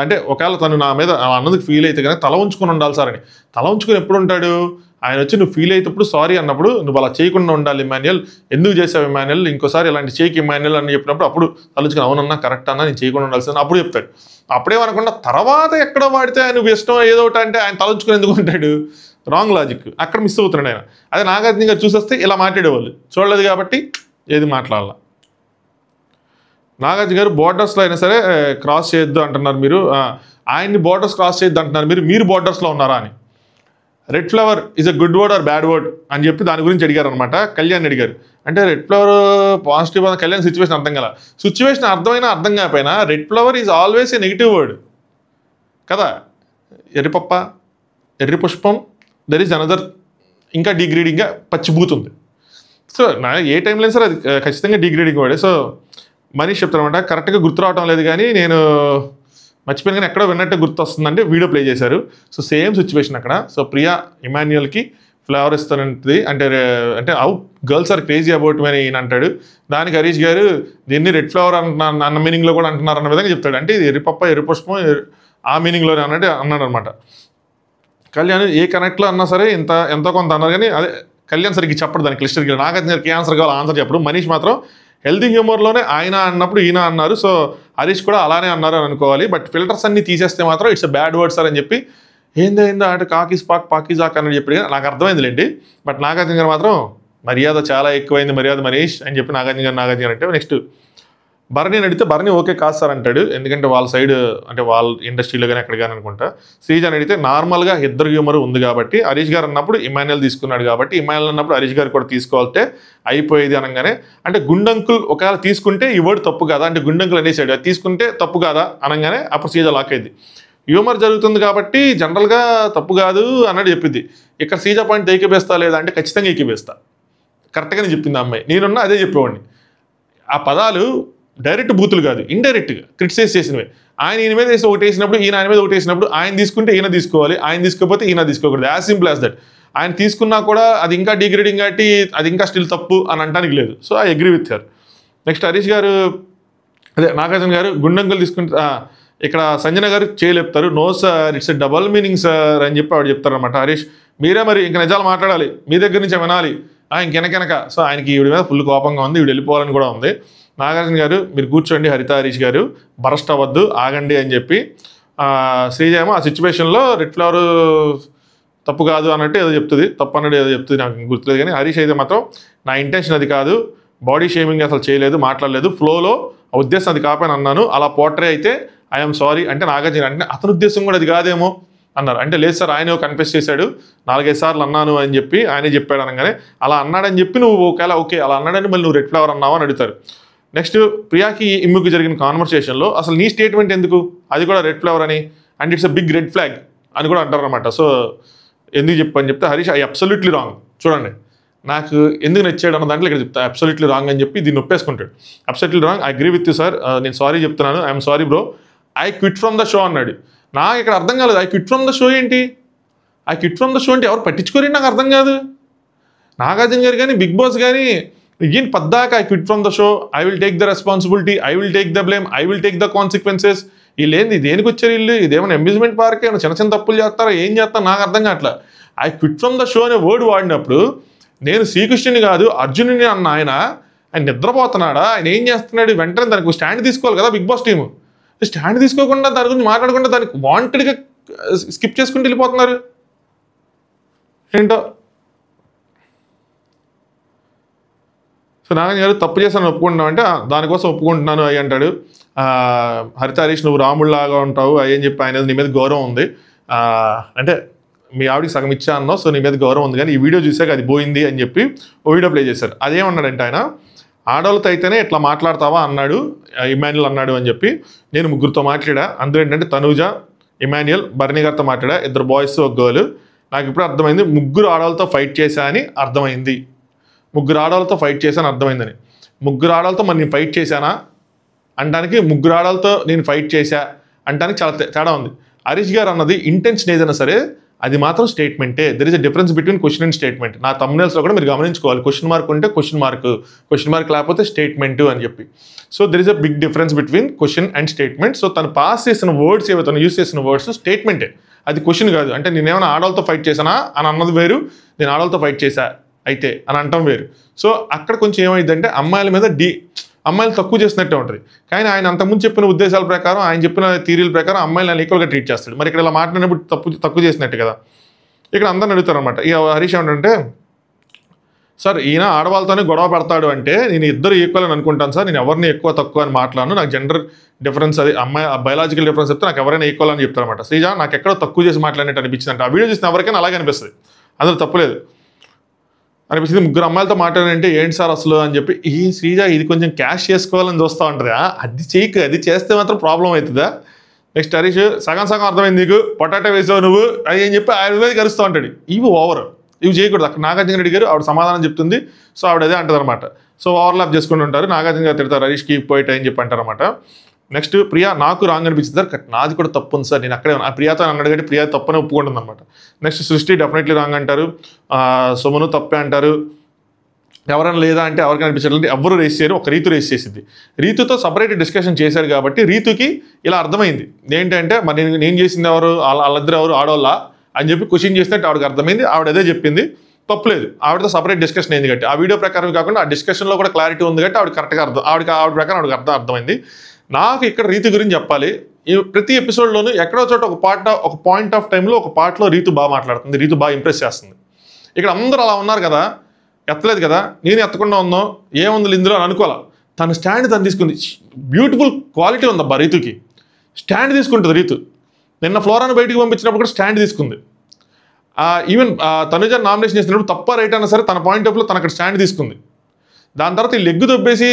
అంటే ఒకవేళ తను నా మీద అన్నదికి ఫీల్ అయితే కానీ తల ఉంచుకొని ఉండాలి సార్ అని. తల ఉంచుకొని ఎప్పుడు ఉంటాడు? ఆయన వచ్చి నువ్వు ఫీల్ అయినప్పుడు సారీ అన్నప్పుడు నువ్వు అలా చేయకుండా ఉండాలి ఇమాన్యుయల్, ఎందుకు చేసావు ఇమాన్యుయల్, ఇంకోసారి ఇలాంటి చేయకి ఇమాన్యుయల్ అని చెప్పినప్పుడు అప్పుడు తలుచుకుని అవునన్నా కరెక్ట్ అన్నా నేను చేయకుండా ఉండాల్సింది అప్పుడు చెప్తాడు. అప్పుడేమనకుండా తర్వాత ఎక్కడో వాడితే నువ్వు ఇష్టం ఏదో ఒకటి అంటే ఆయన తలుచుకుని ఎందుకు ఉంటాడు? రాంగ్ లాజిక్ అక్కడ మిస్ అవుతున్నాడు ఆయన. అదే నాగార్జున గారు చూసేస్తే ఇలా మాట్లాడేవాళ్ళు, చూడలేదు కాబట్టి ఏది మాట్లాడాల. నాగార్జున గారు బోర్డర్స్లో అయినా సరే క్రాస్ చేయొద్దు అంటున్నారు మీరు, ఆయన్ని బోర్డర్స్ క్రాస్ చేయొద్దు అంటున్నారు మీరు బోర్డర్స్లో ఉన్నారా అని. Red flower is a good word or bad word అని చెప్పి దాని గురించి అడిగారు అనమాట. కళ్యాణ్ అడిగారు. అంటే red flower positive Kalyan situation అర్థం కదా, సిచ్యువేషన్ అర్థమైనా అర్థం కాకపోయినా red flower is always a negative word కదా. ఎర్రిపప్ప, ఎర్రి పుష్పం, దర్ ఈజ్ అనదర్ ఇంకా డిగ్రేడింగ్గా పచ్చిబూతుంది. సో ఏ టైంలో సరే అది ఖచ్చితంగా డిగ్రేడింగ్ వర్డే. సో మనీష్ చెప్తారనమాట, కరెక్ట్గా గుర్తు రావటం లేదు కానీ నేను మర్చిపోయిన కానీ ఎక్కడో విన్నట్టు గుర్తు వస్తుందంటే వీడియో ప్లే చేశారు. సో సేమ్ సిచ్యువేషన్ అక్కడ. సో ప్రియా ఇమాన్యుయల్కి ఫ్లవర్ ఇస్తానంటుంది అంటే గర్ల్స్ ఆర్ క్రేజీ అబౌట్ అని ఈయన అంటాడు. దానికి హరీష్ గారు దీన్ని రెడ్ ఫ్లవర్ అన్న మీనింగ్లో కూడా అంటున్నారు అన్న విధంగా చెప్తాడు. అంటే ఇది ఎర్రిపప్ప ఎర్రి పుష్పం ఆ మీనింగ్లోనే అన్నట్టు అన్నాడు అనమాట. కళ్యాణ్ ఏ కనెక్ట్లో అన్నా సరే ఎంతో కొంత అన్నారు కానీ అదే కళ్యాణ్ సరికి చెప్పడు దానికి క్లిస్టర్కి. నాగార్జున గారికి ఆన్సర్ కావాలి, ఆన్సర్ చెప్పడు. మనీష్ మాత్రం హెల్తీ హ్యూమర్లోనే ఆయన అన్నప్పుడు ఈయన అన్నారు. సో హరీష్ కూడా అలానే అన్నారు అని అనుకోవాలి. బట్ ఫిల్టర్స్ అన్ని తీసేస్తే మాత్రం ఇట్స్ బ్యాడ్ వర్డ్ సార్ అని చెప్పి ఏందో అంటే కాకీస్ పాకీజాక్ అని చెప్పి నాకు అర్థమైందిలేండి. బట్ నాగార్జున గారు మాత్రం మర్యాద చాలా ఎక్కువైంది, మర్యాద మనీష్ అని చెప్పి నాగార్జున గారు అంటే నెక్స్ట్ భరణిని అడిగితే భరణి ఓకే కాదు సార్ అంటాడు. ఎందుకంటే వాళ్ళ సైడ్ అంటే వాళ్ళ ఇండస్ట్రీలో కానీ ఎక్కడ కానీ అనుకుంటా. శ్రీజాని అడిగితే నార్మల్గా ఇద్దరు హ్యూమర్ ఉంది కాబట్టి హరీష్ గారు అన్నప్పుడు ఇమాన్యుయల్ తీసుకున్నాడు కాబట్టి ఇమాన్యుయల్ అన్నప్పుడు హరీష్ గారు కూడా తీసుకోవాలంటే అయిపోయేది అనగానే అంటే గుండంకుల్ ఒకవేళ తీసుకుంటే ఈ వర్డ్ తప్పు కాదా అంటే గుండంకుల్ అనేసాడు అది తీసుకుంటే తప్పు కాదా అనగానే అప్పుడు శ్రీజ లాక్ అయింది. హ్యూమర్ జరుగుతుంది కాబట్టి జనరల్గా తప్పు కాదు అన్నట్టు చెప్పింది. ఇక్కడ శ్రీజ పాయింట్ ఏకీభేస్తా లేదా అంటే ఖచ్చితంగా ఏకీభేస్తా, కరెక్ట్గానే చెప్పింది ఆ అమ్మాయి. నేనున్నా అదే చెప్పేవాడిని. ఆ పదాలు డైరెక్ట్ బూతులు కాదు, ఇండైరెక్ట్గా క్రిటిసైజ్ చేసినవే. ఈయన మీద వేసి ఒకటి వేసినప్పుడు ఈయన మీద ఒకటి వేసినప్పుడు ఆయన తీసుకుంటే ఈయన తీసుకోవాలి, ఆయన తీసుకోకపోతే ఈయన తీసుకోకూడదు. As simple as that. ఆయన తీసుకున్నా కూడా అది ఇంకా డిగ్రేడింగ్ కాబట్టి అది ఇంకా స్టిల్ తప్పు అని అనడానికి లేదు. So I agree with her. Next Harish garu అదే నాగార్జున గారు గుండంకులు తీసుకుంటే ఇక్కడ సంజన గారు చేయలేపుతారు. No sir it's double meaning sir అని చెప్పి ఆవిడ చెప్తారు అనమాట. హరీష్ మీరే మరి ఇంకా నిజాలు మాట్లాడాలి, మీ దగ్గర నుంచే వినాలి ఇంకెనకెనక. సో ఆయనకి ఈవిడ మీద ఫుల్ కోపంగా ఉంది, ఈవిడ వెళ్ళిపోవాలని కూడా ఉంది. నాగార్జున గారు మీరు కూర్చోండి, హరిత హరీష్ గారు బరస్ట్ అవ్వద్దు ఆగండి అని చెప్పి శ్రీజేమో ఆ సిచ్యువేషన్లో రెడ్ ఫ్లవర్ తప్పు కాదు అన్నట్టు ఏదో చెప్తుంది, తప్పు అన్నట్టు ఏదో చెప్తుంది, నాకు గుర్తులేదు. కానీ హరీష్ అయితే మాత్రం నా ఇంటెన్షన్ అది కాదు, బాడీ షేమింగ్ అసలు చేయలేదు, మాట్లాడలేదు, ఫ్లోలో ఆ ఉద్దేశం అది కాపని అన్నాను, అలా పోర్ట్రే అయితే ఐఎమ్ సారీ అంటే నాగార్జున అంటే అతని ఉద్దేశం కూడా అది కాదేమో అన్నారు. అంటే లేదు సార్ ఆయన కన్ఫెస్ చేశాడు 4-5 సార్లు అన్నాను అని చెప్పి ఆయనే చెప్పాడు అనగానే అలా అన్నాడని చెప్పి నువ్వు ఒకవేళ ఓకే అలా అన్నాడని మళ్ళీ నువ్వు రెడ్ ఫ్లవర్ అన్నావు అని అడుగుతారు. నెక్స్ట్ ప్రియాకి ఇమ్ముకి జరిగిన కాన్వర్సేషన్లో అసలు నీ స్టేట్మెంట్ ఎందుకు, అది కూడా రెడ్ ఫ్లవర్ అని and it's a big red flag అని కూడా అంటారు అనమాట. సో ఎందుకు చెప్పని చెప్తే హరీష్ ఐ అబ్సల్యూట్లీ రాంగ్, చూడండి నాకు ఎందుకు నచ్చాడు అన్న దాంట్లో ఇక్కడ చెప్తా అబ్సల్యూట్లీ రాంగ్ అని చెప్పి దీన్ని ఒప్పేసుకుంటాడు. Absolutely wrong, I agree with you sir, నేను సారీ చెప్తున్నాను, I'm sorry bro, I quit from the show అన్నాడు. నాకు ఇక్కడ అర్థం కాలేదు, I quit from the show ఏంటి, I quit from the show అంటే ఎవరు పట్టించుకోరేంటి నాకు అర్థం కాదు. నాగార్జున గారు కానీ బిగ్ బాస్ కానీ ఏం పద్దాక I quit from the show, I will take the responsibility, I will take the blame, I will take the consequences. వీళ్ళు ఏంది దేనికి వచ్చారు వీళ్ళు, ఇదేమైనా అమ్యూజ్మెంట్ పార్క్ ఏమైనా చిన్న చిన్న తప్పులు చేస్తారా ఏం చేస్తారా నాకు అర్థం కావట్లా. I quit from the show అనే వర్డ్ వాడినప్పుడు నేను శ్రీకృష్ణుని కాదు అర్జునుని అన్న ఆయన నిద్రపోతున్నాడా, ఆయన ఏం చేస్తున్నాడు, వెంటనే దానికి స్టాండ్ తీసుకోవాలి కదా బిగ్ బాస్ టీము. స్టాండ్ తీసుకోకుండా దాని గురించి మాట్లాడకుండా దానికి వాంటెడ్గా స్కిప్ చేసుకుంటూ వెళ్ళిపోతున్నారు ఏంటో. సో నాగార్జున గారు తప్పు చేశాను ఒప్పుకుంటున్నావు అంటే దానికోసం ఒప్పుకుంటున్నాను అయ్యి అంటాడు. హరిత హరీష్ నువ్వు రాముడిలాగా ఉంటావు అయ్యి అని చెప్పి ఆయన నీ మీద గౌరవం ఉంది, అంటే మీ ఆవిడికి సగం ఇచ్చా అన్నావు, సో నీ మీద గౌరవం ఉంది, కానీ ఈ వీడియో చూసాక అది పోయింది అని చెప్పి ఓ వీడియో ప్లే చేశారు. అదేమన్నాడంటే ఆయన ఆడవాళ్ళతో అయితేనే ఇట్లా మాట్లాడతావా అన్నాడు, ఇమాన్యుయల్ అన్నాడు అని చెప్పి. నేను ముగ్గురితో మాట్లాడా, అందులో ఏంటంటే తనూజ, ఇమాన్యుయల్, బర్నీ గారితో మాట్లాడా, 2 బాయ్స్ 1 గర్ల్. నాకు ఇప్పుడు అర్థమైంది 3 ఆడవాళ్ళతో ఫైట్ చేశా అని అర్థమైంది, 3 ఆడవాళ్ళతో ఫైట్ చేశాను అర్థమైందని. 3 ఆడవాళ్ళతో మరి నేను ఫైట్ చేశానా అనడానికి 3 ఆడవాళ్ళతో నేను ఫైట్ చేశా అనడానికి చాలా తేడా ఉంది. హరీష్ గారు అన్నది ఇంటెన్షన్ ఏదైనా సరే అది మాత్రం స్టేట్మెంటే. There is a difference between question and statement. నా thumbnails లో కూడా మీరు గమనించుకోవాలి. క్వశ్చన్ మార్క్ ఉంటే క్వశ్చన్ మార్క్ లేకపోతే స్టేట్మెంట్ అని చెప్పి. So there is a big difference between question and statement. So తను పాస్ చేసిన వర్డ్స్ ఏవైతే యూస్ చేసిన వర్డ్స్ స్టేట్మెంటే, అది క్వశ్చన్ కాదు. అంటే నేనేమైనా ఆడవాళ్ళతో ఫైట్ చేశానా అని అన్నది వేరు, నేను ఆడవాళ్ళతో ఫైట్ చేశా అయితే అని అంటాం వేరు. సో అక్కడ కొంచెం ఏమైందంటే అమ్మాయిల మీద అమ్మాయిలు తక్కువ చేసినట్టే ఉంటుంది. కానీ ఆయన అంతకుముందు చెప్పిన ఉద్దేశాల ప్రకారం, ఆయన చెప్పిన థియరీల ప్రకారం అమ్మాయిలను ఈక్వల్గా ట్రీట్ చేస్తాడు. మరి ఇక్కడ ఇలా మాట్లాడినప్పుడు తక్కువ చేసినట్టు కదా. ఇక్కడ అందరిని అడుగుతారు అనమాట. ఇక హరీష్ ఏమంటే, సార్ ఈయన ఆడవాళ్ళతోనే గొడవ పడతాడు అంటే నేను ఇద్దరు ఈక్వల్ అని అనుకుంటాను సార్, నేను ఎవరిని ఎక్కువ తక్కువ అని మాట్లాడను, నాకు జెండర్ డిఫరెన్స్ అది అమ్మాయి బయాలజికల్ డిఫరెన్స్ చెప్తే నాకు ఎవరైనా ఈక్వల్ అని చెప్తారనమాట. శ్రీజ నాకు ఎక్కడో తక్కువ చేసి మాట్లాడినట్టు అనిపించింది అంటే, ఆ వీడియో చూసిన ఎవరికైనా అలాగే అనిపిస్తుంది, అందులో తప్పులేదు అనిపించింది. ముగ్గురు అమ్మాయిలతో మాట్లాడారంటే ఏంటి సార్ అసలు అని చెప్పి, ఈ శ్రీజ ఇది కొంచెం క్యాష్ చేసుకోవాలని చూస్తూ ఉంటుంది. అది చేయకు, అది చేస్తే మాత్రం ప్రాబ్లం అవుతుందా. నెక్స్ట్ హరీష్ సగం అర్థమైంది నీకు, పొటాటో వేసావు నువ్వు అది అని చెప్పి ఆయన మీద కలుస్తూ ఉంటాడు. ఇవి ఓవర్, ఇవి చేయకూడదు. అక్కడ నాగార్జున రెడ్డి గారు ఆవిడ సమాధానం చెప్తుంది, సో ఆవిడ అదే అంటుంది అనమాట. సో ఓవర్లాప్ చేసుకుంటూ ఉంటారు. నాగార్జున గారు తిడతారు హరీష్కి పోయిట్ అని చెప్పి అంటారనమాట. నెక్స్ట్ ప్రియా నాకు రాంగ్ అనిపించింది సార్, నాది కూడా తప్పు ఉంది సార్, నేను అక్కడే ప్రియాతో అన్నాడు కాబట్టి ప్రియా తప్పని ఒప్పుకుంటుంది అనమాట. నెక్స్ట్ సృష్టి డెఫినెట్లీ రాంగ్ అంటారు, సుమను తప్పే అంటారు. ఎవరైనా లేదా అంటే ఎవరికి అనిపించట్లేదు, ఎవరు రేస్ చేయరు, ఒక రీతు రేస్ చేసింది. రీతుతో సపరేట్ డిస్కషన్ చేశారు కాబట్టి రీతుకి ఇలా అర్థమైంది ఏంటంటే, మరి నేను చేసింది ఎవరు, వాళ్ళిద్దరు ఎవరు ఆడవాళ్ళ అని చెప్పి క్వశ్చన్ చేసినట్టు ఆవిడకి అర్థమైంది. ఆవిడ అదే చెప్పింది, తప్పులేదు. ఆవిడతో సపరేట్ డిస్కషన్ అయింది కాబట్టి ఆ వీడియో ప్రకారం కాకుండా ఆ డిస్కషన్లో కూడా క్లారిటీ ఉంది కాబట్టి ఆవిడ కరెక్ట్గా ఆవిడ ప్రకారం ఆవిడకి అర్థమైంది. నాకు ఇక్కడ రీతు గురించి చెప్పాలి. ఈ ప్రతి ఎపిసోడ్లోనూ ఎక్కడో చోట ఒక పాయింట్ ఆఫ్ టైంలో ఒక పార్ట్లో రీతు బాగా మాట్లాడుతుంది, రీతు బాగా ఇంప్రెస్ చేస్తుంది. ఇక్కడ అందరూ అలా ఉన్నారు కదా, ఎత్తలేదు కదా, నేను ఎత్తకుండా ఉందో ఏముంది ఇందులో అని అనుకోవాలా. తన స్టాండ్ తను తీసుకుంది, బ్యూటిఫుల్ క్వాలిటీ ఉందబ్బా రీతుకి, స్టాండ్ తీసుకుంటుంది రీతు. నిన్న ఫ్లోరాను బయటికి పంపించినప్పుడు కూడా స్టాండ్ తీసుకుంది. ఈవెన్ తనుజ నామినేషన్ చేసినప్పుడు తప్ప రైట్ అయినా సరే తన పాయింట్ ఆఫ్ లో తన అక్కడ స్టాండ్ తీసుకుంది. దాని తర్వాత ఈ లెగ్గు దొబ్బేసి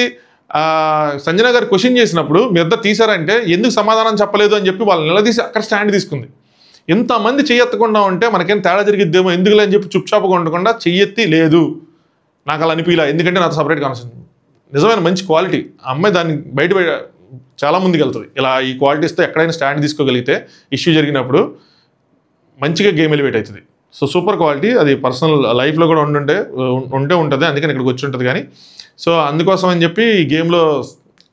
సంజన గారు క్వశ్చన్ చేసినప్పుడు మీ ఇద్దరు తీశారంటే ఎందుకు సమాధానం చెప్పలేదు అని చెప్పి వాళ్ళు నిలదీసి అక్కడ స్టాండ్ తీసుకుంది. ఇంతమంది చెయ్యెత్తకుండా ఉంటే మనకేం తేడా జరిగిద్దేమో ఎందుకులే అని చెప్పి చుప్చాపుగా ఉండకుండా చెయ్యెత్తి లేదు, నాకు అలా అనిపించలే, ఎందుకంటే నాకు సపరేట్ కాన్సెప్ట్ నిజమైన మంచి క్వాలిటీ. ఆ అమ్మాయి దాన్ని బయట చాలా ముందుకు వెళ్తుంది. ఇలా ఈ క్వాలిటీస్తో ఎక్కడైనా స్టాండ్ తీసుకోగలిగితే ఇష్యూ జరిగినప్పుడు మంచిగా గేమ్ ఎలివేట్ అవుతుంది. సో సూపర్ క్వాలిటీ, అది పర్సనల్ లైఫ్లో కూడా ఉంటుంది, అందుకని ఇక్కడికి వచ్చి ఉంటుంది. కానీ సో అందుకోసం అని చెప్పి ఈ గేమ్లో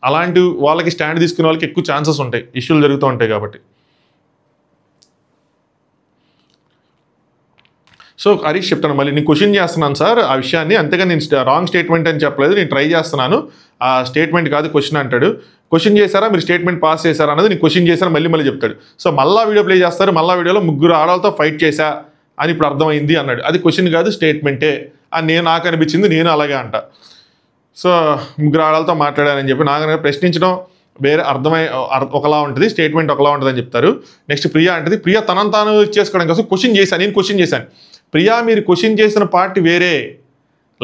అలాంటి వాళ్ళకి స్టాండ్ తీసుకునే వాళ్ళకి ఎక్కువ ఛాన్సెస్ ఉంటాయి, ఇష్యూలు జరుగుతూ ఉంటాయి కాబట్టి. సో హరీష్ చెప్తాను, మళ్ళీ నేను క్వశ్చన్ చేస్తున్నాను సార్ ఆ విషయాన్ని, అంతేగాని నేను రాంగ్ స్టేట్మెంట్ అని చెప్పలేదు, నేను ట్రై చేస్తున్నాను, ఆ స్టేట్మెంట్ కాదు క్వశ్చన్ అంటాడు. క్వశ్చన్ చేశారా మీరు స్టేట్మెంట్ పాస్ చేశారా అన్నది నేను క్వశ్చన్ చేశాను మళ్ళీ చెప్తాడు. సో మళ్ళీ వీడియో ప్లే చేస్తారు, మళ్ళీ వీడియోలో ముగ్గురు ఆడవాళ్ళతో ఫైట్ చేశా అని ఇప్పుడు అర్థమైంది అన్నాడు. అది క్వశ్చన్ కాదు స్టేట్మెంటే అని నాకు అనిపించింది, నేను అలాగే అంట. సో ముగ్గురు ఆడవాళ్ళతో మాట్లాడానని చెప్పి నాకు ప్రశ్నించడం వేరే ఒకలా ఉంటుంది, స్టేట్మెంట్ ఒకలా ఉంటుంది అని చెప్తారు. నెక్స్ట్ ప్రియా అంటది, ప్రియా తనను తాను చేసుకోవడం కోసం క్వశ్చన్ చేశాను, నేను క్వశ్చన్ చేశాను. ప్రియా మీరు క్వశ్చన్ చేసిన పార్ట్ వేరే,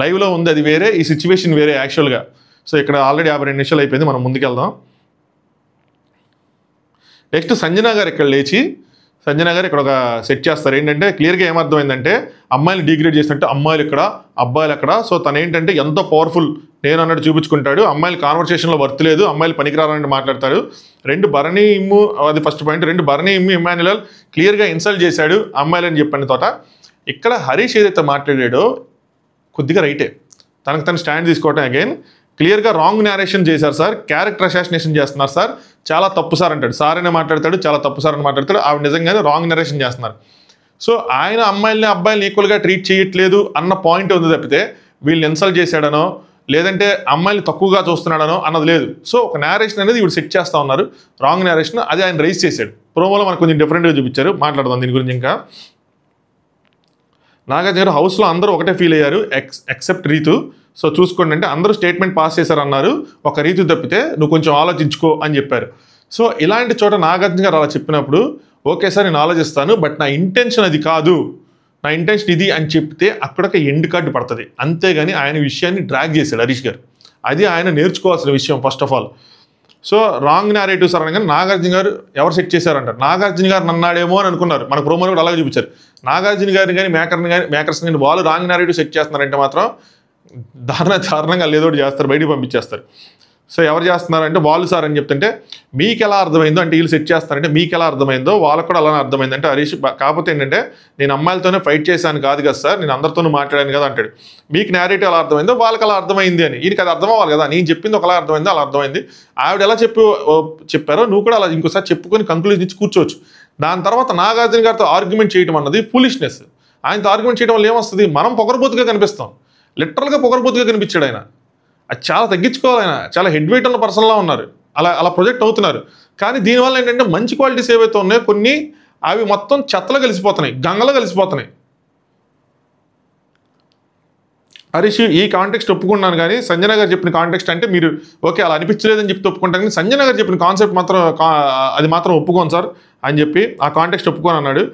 లైవ్లో ఉంది అది వేరే, ఈ సిచ్యువేషన్ వేరే యాక్చువల్గా. సో ఇక్కడ ఆల్రెడీ 52 నిమిషాలు అయిపోయింది, మనం ముందుకెళ్దాం. నెక్స్ట్ సంజన గారు ఇక్కడ లేచి ఇక్కడ ఒక సెట్ చేస్తారు. ఏంటంటే క్లియర్గా ఏమర్థమైందంటే అమ్మాయిలు డిగ్రేడ్ చేసినట్టు అమ్మాయిలు ఇక్కడ అబ్బాయిలు అక్కడ. సో తను ఏంటంటే ఎంతో పవర్ఫుల్ నేను అన్నట్టు చూపించుకుంటాడు, అమ్మాయిలు కాన్వర్సేషన్లో వర్త్ లేదు, అమ్మాయిలు పనికిరారని మాట్లాడతాడు. భరణి ఇమ్ము అది ఫస్ట్ పాయింట్, భరణి ఇమ్ము ఇమాన్యుయల్ క్లియర్గా ఇన్సల్ట్ చేశాడు అమ్మాయిలు అని చెప్పిన తోట. ఇక్కడ హరీష్ ఏదైతే మాట్లాడాడో కొద్దిగా రైటే, తనకు తను స్టాండ్ తీసుకోవటం. అగైన్ క్లియర్గా రాంగ్ నేరేషన్ చేశారు సార్, క్యారెక్టర్ అసాసినేషన్ చేస్తున్నారు సార్, చాలా తప్పు సార్ అంటాడు. సార్ అనే మాట్లాడతాడు, చాలా తప్పు సార్ అని మాట్లాడతాడు, ఆవిడ నిజంగానే రాంగ్ నేరేషన్ చేస్తున్నారు. సో ఆయన అమ్మాయిల్ని అబ్బాయిల్ని ఈక్వల్గా ట్రీట్ చేయట్లేదు అన్న పాయింట్ ఉంది తప్పితే వీళ్ళని ఇన్సల్ట్ చేశాడనో లేదంటే అమ్మాయిని తక్కువగా చూస్తున్నాడనో అన్నది లేదు. సో ఒక నేరేషన్ అనేది ఇప్పుడు సెట్ చేస్తూ ఉన్నారు, రాంగ్ నేరేషన్, అది ఆయన రైజ్ చేశాడు. ప్రోమోలో మనకు కొంచెం డిఫరెంట్గా చూపించారు, మాట్లాడదాం దీని గురించి. ఇంకా నాగార్జున హౌస్లో అందరూ ఒకటే ఫీల్ అయ్యారు ఎక్సెప్ట్ రీతు. సో చూసుకోండి అంటే అందరూ స్టేట్మెంట్ పాస్ చేశారన్నారు, ఒక రీతు తప్పితే నువ్వు కొంచెం ఆలోచించుకో అని చెప్పారు. సో ఇలాంటి చోట నాగార్జున గారు అలా చెప్పినప్పుడు ఓకే సార్ నేను ఆలోచిస్తాను, బట్ నా ఇంటెన్షన్ అది కాదు, నా ఇంటెన్షన్ ఇది అని చెప్తే అక్కడొక ఎండ్ కార్డు పడుతుంది. అంతేగాని ఆయన విషయాన్ని డ్రాగ్ చేశాడు హరీష్ గారు, అది ఆయన నేర్చుకోవాల్సిన విషయం first of all. So wrong narrative sir అనగానే నాగార్జున గారు ఎవరు సెట్ చేశారంటారు, నాగార్జున గారు నన్నాడేమో అని అనుకున్నారు, మన ప్రోమోలో కూడా అలాగే చూపించారు. నాగార్జున గారిని కానీ మేకర్స్ కానీ వాళ్ళు రాంగ్ నేరేటివ్ సెట్ చేస్తున్నారంటే మాత్రం దారుణంగా లేదోటి చేస్తారు, బయటికి పంపించేస్తారు. సో ఎవరు చేస్తున్నారంటే వాళ్ళు సార్ అని చెప్తుంటే మీకు ఎలా అర్థమైందో అంటే వీళ్ళు సెట్ చేస్తారంటే మీకు ఎలా అర్థమైందో వాళ్ళకు కూడా అలానే అర్థమైంది అంటే హరీష్ కాకపోతే ఏంటంటే నేను అమ్మాయిలతోనే ఫైట్ చేశాను కాదు కదా సార్, నేను అందరితోనూ మాట్లాడాను కదా అంటాడు. మీకు నేరేటివ్ ఎలా అర్థమైందో వాళ్ళకి అలా అర్థమైంది అని. ఈయనకి అది అర్థం అవ్వాలి కదా, నేను చెప్పింది ఒకలా అర్థమైందో అలా అర్థమైంది. ఆవిడ ఎలా చెప్పారో నువ్వు కూడా అలా ఇంకోసారి చెప్పుకొని కంక్లూజన్ ఇచ్చి కూర్చోవచ్చు. దాని తర్వాత నాగార్జున గారితో ఆర్గ్యుమెంట్ చేయడం అన్నది ఫూలిష్నెస్. ఆయనతో ఆర్గ్యుమెంట్ చేయడం వల్ల ఏమొస్తుంది, మనం పొగరబోతుగా కనిపిస్తాం. లిటరల్గా పొగరబోతుగా కనిపించాడు ఆయన. అది చాలా తగ్గించుకోవాలి. ఆయన చాలా హెడ్ వెయిట్ ఉన్న పర్సన్లా ఉన్నారు, అలా ప్రొజెక్ట్ అవుతున్నారు. కానీ దీనివల్ల ఏంటంటే మంచి క్వాలిటీస్ ఏవైతే ఉన్నాయో కొన్ని అవి మొత్తం చెత్తలో కలిసిపోతున్నాయి, గంగలో కలిసిపోతున్నాయి. హరీష్ ఈ కాంటెక్స్ట్ ఒప్పుకున్నాను, కానీ సంజన గారు చెప్పిన కాంటెక్స్ట్ అంటే మీరు ఓకే అలా అనిపించలేదని చెప్పి ఒప్పుకుంటాను, కానీ సంజన గారు చెప్పిన కాన్సెప్ట్ మాత్రం అది మాత్రం ఒప్పుకోను సార్ అని చెప్పి ఆ కాంటెక్స్ట్ ఒప్పుకొని అన్నాడు.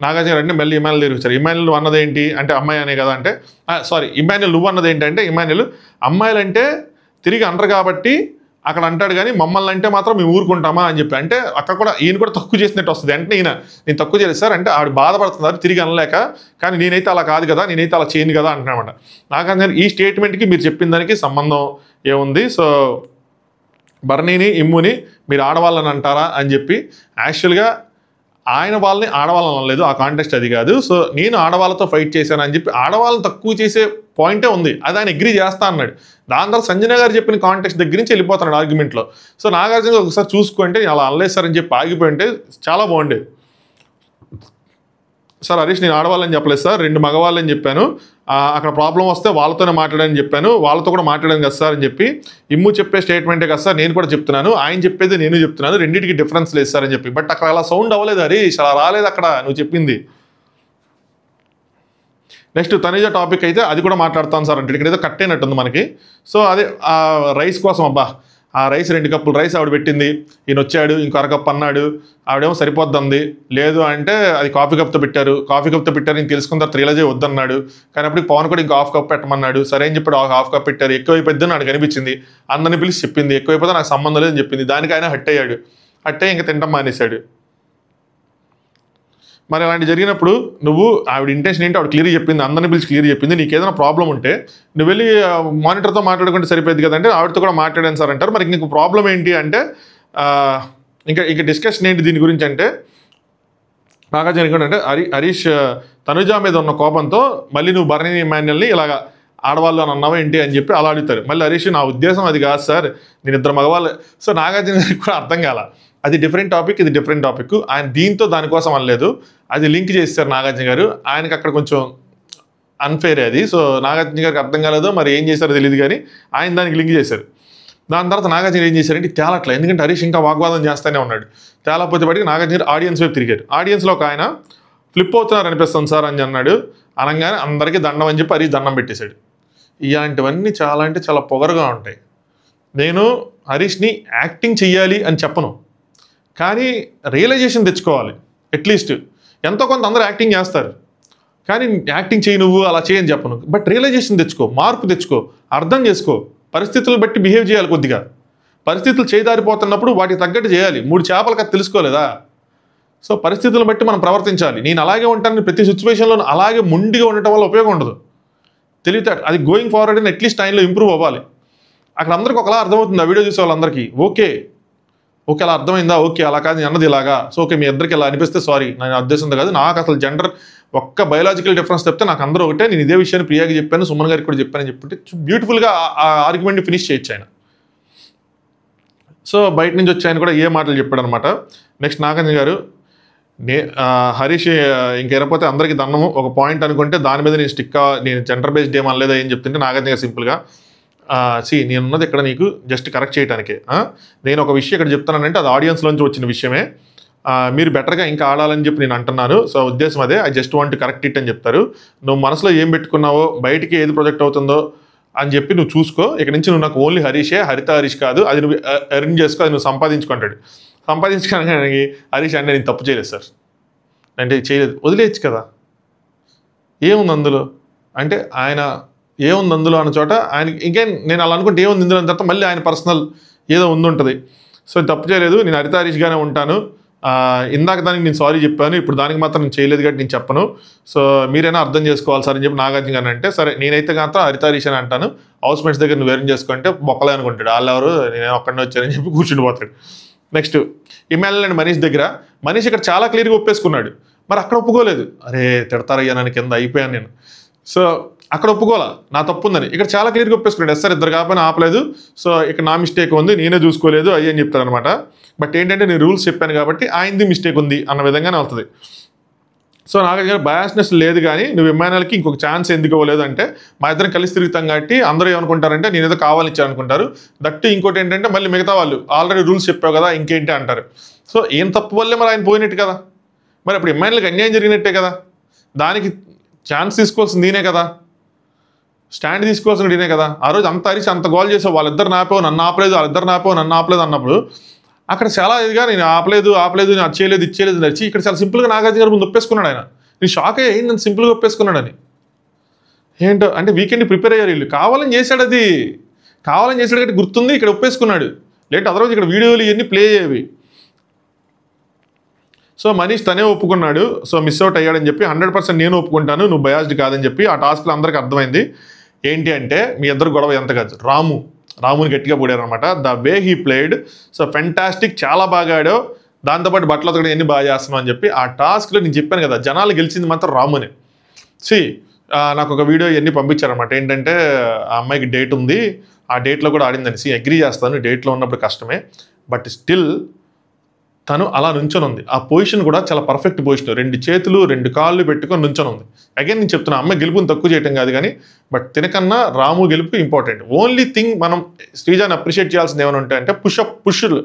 నాగార్జున గారు అంటే మళ్ళీ ఇమాన్యుల్ దగ్గరికి వచ్చారు. ఇమాన్యుల్ నువ్వు అన్నది ఏంటి అంటే అమ్మాయి అనే కదా అంటే సారీ ఇమాన్యుల్ నువ్వు అన్నది ఏంటంటే ఇమాన్యుల్ అమ్మాయిలంటే తిరిగి అనరు కాబట్టి అక్కడ అంటాడు, కానీ మమ్మల్ని అంటే మాత్రం మేము ఊరుకుంటామా అని చెప్పి. అంటే అక్కడ కూడా ఈయన కూడా తక్కువ చేసినట్టు వస్తుంది. అంటే నేను తక్కువ చేయలేదు సార్ అంటే ఆవిడ బాధపడుతున్నారు తిరిగి అనలేక, కానీ నేనైతే అలా కాదు కదా, నేనైతే అలా చేయను కదా అంటున్నామాట. నాగార్జున ఈ స్టేట్మెంట్కి మీరు చెప్పిన దానికి సంబంధం ఏముంది? సో బర్నీని ఇమ్ముని మీరు ఆడవాళ్ళని అంటారా అని చెప్పి యాక్చువల్గా ఆయన వాళ్ళని ఆడవాళ్ళని అనలేదు, ఆ కాంటెక్స్ట్ అది కాదు. సో నేను ఆడవాళ్ళతో ఫైట్ చేశాను అని చెప్పి ఆడవాళ్ళని తక్కువ చేసే పాయింటే ఉంది, అది ఆయన అగ్రీ చేస్తా అన్నాడు. దాని తర్వాత సంజన గారు చెప్పిన కాంటెక్స్ట్ దగ్గర నుంచి వెళ్ళిపోతున్నాడు ఆర్గ్యుమెంట్లో. సో నాగార్జున ఒకసారి చూసుకుంటే అలా అనలేస్తారని చెప్పి ఆగిపోయింటే చాలా బాగుండేది. సార్ హరీష్ నేను ఆడవాళ్ళని చెప్పలేదు సార్, 2 మగవాళ్ళని చెప్పాను, అక్కడ ప్రాబ్లం వస్తే వాళ్ళతోనే మాట్లాడని చెప్పాను, వాళ్ళతో కూడా మాట్లాడాను కదా సార్ అని చెప్పి. ఇమ్ము చెప్పే స్టేట్మెంటే కదా సార్ నేను కూడా చెప్తున్నాను, ఆయన చెప్పేది నేను చెప్తున్నాను, రెండింటికి డిఫరెన్స్ లేదు సార్ అని చెప్పి. బట్ అక్కడ అలా సౌండ్ అవ్వలేదు హరీష్, అలా రాలేదు అక్కడ నువ్వు చెప్పింది. నెక్స్ట్ తనుజ టాపిక్ అయితే అది కూడా మాట్లాడతాను సార్ అంటే ఇక్కడ ఏదో కట్ అయినట్టుంది మనకి. సో అదే ఆ రైస్ కోసం అబ్బా ఆ రైస్ 2 కప్పులు రైస్ ఆవిడ పెట్టింది, ఈయన వచ్చాడు ఇంకో అరకప్పు అన్నాడు, ఆవిడేమో సరిపోద్దంది. లేదు అంటే అది కాఫీ కప్తో పెట్టారు నేను తెలుసుకున్న తర్వాత రియలైజ్ వద్దన్నాడు. కానీ అప్పుడు పవన్ కూడా ఇంకో 1/2 కప్ పెట్టమన్నాడు, సరే అని చెప్పి 1/2 కప్ పెట్టారు. ఎక్కువైపోద్దని నాకు అనిపించింది, అందరిని పిలిచి చెప్పింది ఎక్కువైపోతే నాకు సంబంధం లేదని చెప్పింది. దానికి ఆయన హట్ అయ్యాడు, హట్ అయ్యి ఇంకా తింటాం మానేశాడు. మరి అలాంటి జరిగినప్పుడు నువ్వు ఆవిడ ఇంటెన్షన్ ఏంటి ఆవిడ క్లియర్ చెప్పింది, అందరిని పిలిచి క్లియర్ చెప్పింది. నీకు ఏదైనా ప్రాబ్లం ఉంటే నువ్వు వెళ్ళి మానిటర్తో మాట్లాడుకుంటే సరిపోయింది కదంటే ఆవిడతో కూడా మాట్లాడాను సార్ అంటారు. మరి నీకు ప్రాబ్లం ఏంటి అంటే ఇంకా డిస్కషన్ ఏంటి దీని గురించి అంటే నాగార్జున అంటే హరీష్ తనుజ మీద ఉన్న కోపంతో మళ్ళీ నువ్వు బర్నీ ఇమాన్యుల్ని ఇలాగా ఆడవాళ్ళు అని అన్నావా ఏంటి అని చెప్పి అలా అడుగుతారు. మళ్ళీ హరీష్ నా ఉద్దేశం అది కాదు సార్, నేను 2 మగవాళ్ళు. సో నాగార్జున గారికి కూడా అర్థం కాల, అది డిఫరెంట్ టాపిక్ ఇది డిఫరెంట్ టాపిక్, ఆయన దీంతో దానికోసం అనలేదు, అది లింక్ చేస్తారు నాగార్జున గారు. ఆయనకి అక్కడ కొంచెం అన్ఫేర్ అది. సో నాగార్జున గారికి అర్థం కాలేదో మరి ఏం చేశారో తెలియదు, కానీ ఆయన దానికి లింక్ చేశారు. దాని తర్వాత నాగార్జున ఏం చేశారంటే తేలట్లే, ఎందుకంటే హరీష్ ఇంకా వాగ్వాదం చేస్తూనే ఉన్నాడు. తేలపోతే బట్టి నాగార్జున గారు ఆడియన్స్ వైపు తిరిగారు. ఆడియన్స్లో ఒక ఆయన ఫ్లిప్ అవుతున్నారు అనిపిస్తుంది సార్ అని అన్నాడు. అనగానే అందరికీ దండం అని చెప్పి హరీష్ దండం పెట్టేశాడు. ఇలాంటివన్నీ చాలా అంటే చాలా పొగరుగా ఉంటాయి. నేను హరీష్ని యాక్టింగ్ చెయ్యాలి అని చెప్పను, కానీ రియలైజేషన్ తెచ్చుకోవాలి. అట్లీస్ట్ ఎంతో కొంత అందరూ యాక్టింగ్ చేస్తారు, కానీ యాక్టింగ్ చేయి నువ్వు అలా చేయని చెప్పను. బట్ రియలైజేషన్ తెచ్చుకో, మార్పు తెచ్చుకో, అర్థం చేసుకో, పరిస్థితులను బట్టి బిహేవ్ చేయాలి. కొద్దిగా పరిస్థితులు చేదారిపోతున్నప్పుడు వాటికి తగ్గట్టు చేయాలి. 3 చేపల కథ తెలుసుకోలేదా? సో పరిస్థితులను బట్టి మనం ప్రవర్తించాలి. నేను అలాగే ఉంటాను ప్రతి సిచ్యువేషన్లో అలాగే మొండిగా ఉండటం వల్ల ఉపయోగం ఉండదు. తెలివితే అది గోయింగ్ ఫార్వర్డ్ అని అట్లీస్ట్ టైంలో ఇంప్రూవ్ అవ్వాలి. అక్కడ అందరికీ ఒకలా అర్థమవుతుంది, ఆ వీడియో చూసే వాళ్ళందరికీ ఓకే అలా అర్థమైందా, ఓకే అలా కాదు నేను అన్నది ఇలాగా, సో ఓకే మీ ఇద్దరికి ఇలా అనిపిస్తే సారీ, నేను ఉద్దేశంతో కాదు. నాకు అసలు జెండర్ ఒక్క బయోలాజికల్ డిఫరెన్స్ చెప్తే నాకు అందరూ ఒకటే, నేను ఇదే విషయాన్ని ప్రియాకి చెప్పాను, సుమన్ గారికి కూడా చెప్పానని చెప్పుంటే బ్యూటిఫుల్గా ఆ ఆర్గ్యుమెంట్ని ఫినిష్ చేయొచ్చు ఆయన. సో బయట నుంచి వచ్చి ఆయన కూడా ఏ మాటలు చెప్పాడు అనమాట. నెక్స్ట్ నాగార్జున గారు హరీష్ ఇంకెరపోతే అందరికీ దండము ఒక పాయింట్ అనుకుంటే దాని మీద నేను జెండర్ బేస్డ్ ఏం అనలేదా ఏం చెప్తుంటే నాగార్జున గారు సింపుల్గా నేనున్నది ఇక్కడ నీకు జస్ట్ కరెక్ట్ చేయడానికే. నేను ఒక విషయం ఇక్కడ చెప్తానంటే అది ఆడియన్స్లోంచి వచ్చిన విషయమే, మీరు బెటర్గా ఇంకా ఆడాలని చెప్పి నేను అంటున్నాను. సో ఉద్దేశం అదే, I just want correct it అని చెప్తారు. నువ్వు మనసులో ఏం పెట్టుకున్నావో బయటికి ఏది ప్రొజెక్ట్ అవుతుందో అని చెప్పి నువ్వు చూసుకో. ఇక్కడ నుంచి నువ్వు నాకు ఓన్లీ హరీషే, హరిత హరీష్ కాదు, అది నువ్వు ఎర్న్ చేసుకో, అది నువ్వు సంపాదించుకుంటాడు. సంపాదించుకోవడానికి హరీష్ అంటే నేను తప్పు చేయలేదు సార్ అంటే చేయలేదు, వదిలేయచ్చు కదా, ఏముంది అందులో అంటే ఆయన ఏముంది అందులో అన్న చోట ఆయన ఇంకేం నేను అలా అనుకుంటే ఏముంది ఇందులో అని తర్వాత మళ్ళీ ఆయన పర్సనల్ ఏదో ఉంటుంది. సో తప్పు చేయలేదు, నేను హరిత హరీష్గానే ఉంటాను, ఇందాక దానికి నేను సారీ చెప్పాను, ఇప్పుడు దానికి మాత్రం నేను చేయలేదు కాబట్టి నేను చెప్పను, సో మీరైనా అర్థం చేసుకోవాలి సార్ అని చెప్పి నాగార్జున గారు అంటే, సరే నేనైతే మాత్రం హరితారీష్ అని అంటాను, హౌస్ మేట్స్ దగ్గర నువ్వు వేరేం చేసుకుంటే బొక్కలే అనుకుంటాడు, వాళ్ళు ఎవరు నేను ఒక్కడిని వచ్చానని చెప్పి కూర్చుండిపోతాడు. నెక్స్ట్ ఇమాన్యుల్ అండ్ మనీష్ దగ్గర మనీష్ ఇక్కడ చాలా క్లియర్గా ఒప్పేసుకున్నాడు, మరి అక్కడ ఒప్పుకోలేదు. అరే తిడతారయ్యా నన్ను, కింద అయిపోయాను నేను. సో అక్కడ ఒప్పుకోవాలా నా తప్పు ఉందని, ఇక్కడ చాలా క్లియర్గా ఒప్పేసుకున్నాడు. సార్ ఇద్దరు కాకపోయినా ఆపలేదు, సో ఇక్కడ నా మిస్టేక్ ఉంది, నేనే చూసుకోలేదు అయ్యి అని చెప్తారు అనమాట. బట్ ఏంటంటే నేను రూల్స్ చెప్పాను కాబట్టి ఆయనది మిస్టేక్ ఉంది అన్న విధంగానే అవుతుంది. సో నాకు బయాస్నెస్ లేదు, కానీ నువ్వు ఇమాన్యుల్కి ఇంకొక ఛాన్స్ ఎందుకు ఇవ్వలేదు అంటే, మా ఇద్దరం కలిసి తిరుగుతాం కాబట్టి అందరూ ఏమనుకుంటారంటే నేను ఏదో కావాలని ఇచ్చాను అనుకుంటారు. దట్టు ఇంకోటి ఏంటంటే మళ్ళీ మిగతా వాళ్ళు ఆల్రెడీ రూల్స్ చెప్పావు కదా ఇంకేంటి అంటారు. సో ఏం తప్పు వల్లే మరి ఆయన పోయినట్టు కదా, మరి అప్పుడు ఇమాన్యుల్కి అన్యాయం జరిగినట్టే కదా, దానికి ఛాన్స్ తీసుకోవాల్సింది నేనే కదా, స్టాండ్ తీసుకోవాల్సిన నేనే కదా. ఆ రోజు అంత అరిచి అంత గోల్ చేసావు, వాళ్ళిద్దరు నాపో నన్ను ఆపలేదు, వాళ్ళిద్దరు నాపో నన్ను ఆపలేదు అన్నప్పుడు అక్కడ చాలా ఇదిగా నేను ఆపలేదు నేను అది చేయలేదు ఇది చేయలేదు నచ్చి, ఇక్కడ చాలా సింపుల్గా నాగార్జున గారు ముందు ఒప్పేసుకున్నాడు. ఆయన నేను షాక్ అయ్యి నన్ను సింపుల్గా ఒప్పేసుకున్నాడని. ఏంటో అంటే వీకెండ్ ప్రిపేర్ అయ్యారు వీళ్ళు, కావాలని చేశాడు, అది కావాలని చేశాడు కాబట్టి గుర్తుంది, ఇక్కడ ఒప్పేసుకున్నాడు. లేట్ అదర్వైజ్ ఇక్కడ వీడియోలు ఇవన్నీ ప్లే అయ్యేవి. సో మనీష్ తనే ఒప్పుకున్నాడు, సో మిస్ అవుట్ అయ్యాడని చెప్పి 100% నేను ఒప్పుకుంటాను, నువ్వు బయాస్డ్ కాదని చెప్పి. ఆ టాస్క్లో అందరికీ అర్థమైంది ఏంటి అంటే మీ ఇద్దరు గొడవ ఎంత కాదు, రాముని గట్టిగా పోడారనమాట. The way he played, so fantastic, చాలా బాగా ఆడో, దాంతోపాటు బట్టలు అతడు ఎన్ని బాగా చేస్తున్నావు అని చెప్పి. ఆ టాస్క్లో నేను చెప్పాను కదా జనాలు గెలిచింది మాత్రం రామునే. నాకు ఒక వీడియో ఇవన్నీ పంపించారనమాట, ఏంటంటే ఆ అమ్మాయికి డేట్ ఉంది, ఆ డేట్లో కూడా ఆడిందని. అగ్రీ చేస్తాను, డేట్లో ఉన్నప్పుడు కష్టమే, బట్ స్టిల్ తను అలా నుంచొని ఉంది. ఆ పొజిషన్ కూడా చాలా పర్ఫెక్ట్ పొజిషన్, 2 చేతులు 2 కాళ్ళు పెట్టుకొని నుంచొని ఉంది. అగైన్ నేను చెప్తున్నా, అమ్మాయి గెలుపుని తక్కువ చేయటం కాదు, కానీ బట్ తినకన్నా రాము గెలుపు ఇంపార్టెంట్. ఓన్లీ థింగ్ మనం శ్రీజాని అప్రిషియేట్ చేయాల్సింది ఏమైనా ఉంటాయి అంటే పుష్లు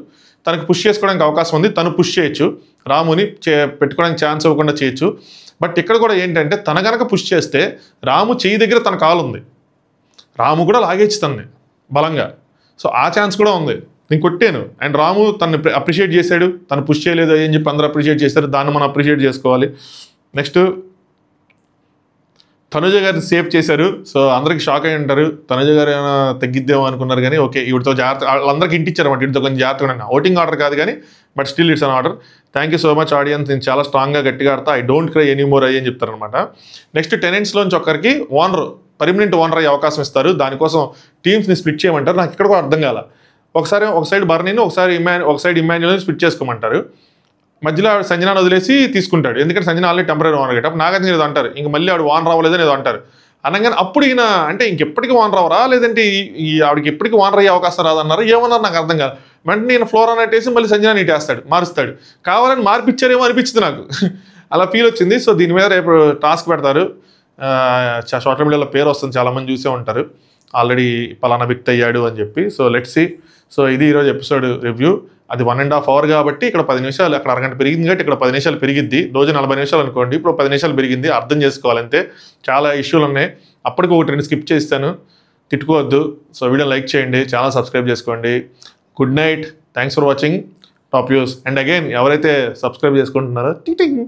తనకు పుష్ చేసుకోవడానికి అవకాశం ఉంది, తను పుష్ చేయొచ్చు, రాముని పెట్టుకోవడానికి ఛాన్స్ ఇవ్వకుండా చేయొచ్చు. బట్ ఇక్కడ కూడా ఏంటంటే తన కనుక పుష్ చేస్తే రాము చెయ్యి దగ్గర తన కాలు ఉంది, రాము కూడా లాగేచ్చు తనని బలంగా. సో ఆ ఛాన్స్ కూడా ఉంది, నేను కొట్టాను. అండ్ రాము తను అప్రిషియేట్ చేశాడు, తను పుష్ చేయలేదు అని చెప్పి అందరూ అప్రిషియేట్ చేశారు, దాన్ని మనం అప్రిషియేట్ చేసుకోవాలి. నెక్స్ట్ తనుజ గారిని సేవ్ చేశారు, సో అందరికి షాక్ అయి ఉంటారు, తనుజ గారు ఏమైనా తగ్గిద్దేమో అనుకున్నారు, కానీ ఓకే వీటితో జాగ్రత్త, వాళ్ళందరికీ ఇంటిచ్చారన్నమాట, వీటితో కొంచెం జాగ్రత్తగా. ఓటింగ్ ఆర్డర్ కాదు కానీ but still it's an order. Thank you so much audience, నేను చాలా స్ట్రాంగ్గా గట్టిగా ఆడతా, I don't cry any more అయ్యి అని చెప్తారనమాట. నెక్స్ట్ టెనెంట్స్లోంచి ఒకరికి పర్మనెంట్ ఓనర్ అయ్యే అవకాశం ఇస్తారు, దానికోసం టీమ్స్ని స్ప్లిట్ చేయమంటారు. నాకు ఇక్కడ కూడా అర్థం కాల, ఒక సైడ్ బర్నీని ఒక సైడ్ ఇమాన్యుల్ని స్ప్లిట్ చేసుకోమంటారు, మధ్యలో ఆవిడ సంజనాన్ని వదిలేసి తీసుకుంటాడు, ఎందుకంటే సంజన ఆల్రెడీ టెంపరీ ఓనర్ గట్టి. అప్పుడు నాగార్జున ఏదో అంటారు, ఇంక మళ్ళీ ఆవిడ వాన్ రావలేదని ఏదో అంటారు. అనగానే అప్పుడు ఈయన అంటే ఇంకెప్పటికీ వాన్ రావరా, లేదంటే ఈ ఆవిడకి ఎప్పటికీ వానర్ అయ్యే అవకాశం రాదన్నారు, ఏమన్నారు నాకు అర్థం కాదు. వెంటనే నేను ఫ్లోర్ అన్నట్టేసి మళ్ళీ సంజనాన్ని ఇటేస్తాడు, మారుస్తాడు, కావాలని మార్పిచ్చారేమో అనిపించింది నాకు, అలా ఫీల్ వచ్చింది. సో దీని మీద రేపు టాస్క్ పెడతారు, సోషల్ మీడియాలో పేరు వస్తుంది, చాలామంది చూసే ఉంటారు ఆల్రెడీ పలానా వ్యక్తి అయ్యాడు అని చెప్పి. So let's see. సో ఇది ఈరోజు ఎపిసోడ్ రివ్యూ. అది 1.5 hour కాబట్టి ఇక్కడ 10 నిమిషాలు, అక్కడ అరగంట పెరిగింది కాబట్టి ఇక్కడ 10 నిమిషాలు పెరిగిద్ది. రోజు 40 నిమిషాలు అనుకోండి, ఇప్పుడు 10 నిమిషాలు పెరిగింది, అర్థం చేసుకోవాలంటే. చాలా ఇష్యూలు ఉన్నాయి, అప్పటికి 1-2 స్కిప్ చేస్తాను, తిట్టుకోవద్దు. సో వీడియో లైక్ చేయండి, ఛానల్ సబ్స్క్రైబ్ చేసుకోండి. Good night, thanks for watching top views. And again ఎవరైతే సబ్స్క్రైబ్ చేసుకుంటున్నారో టిటింగ్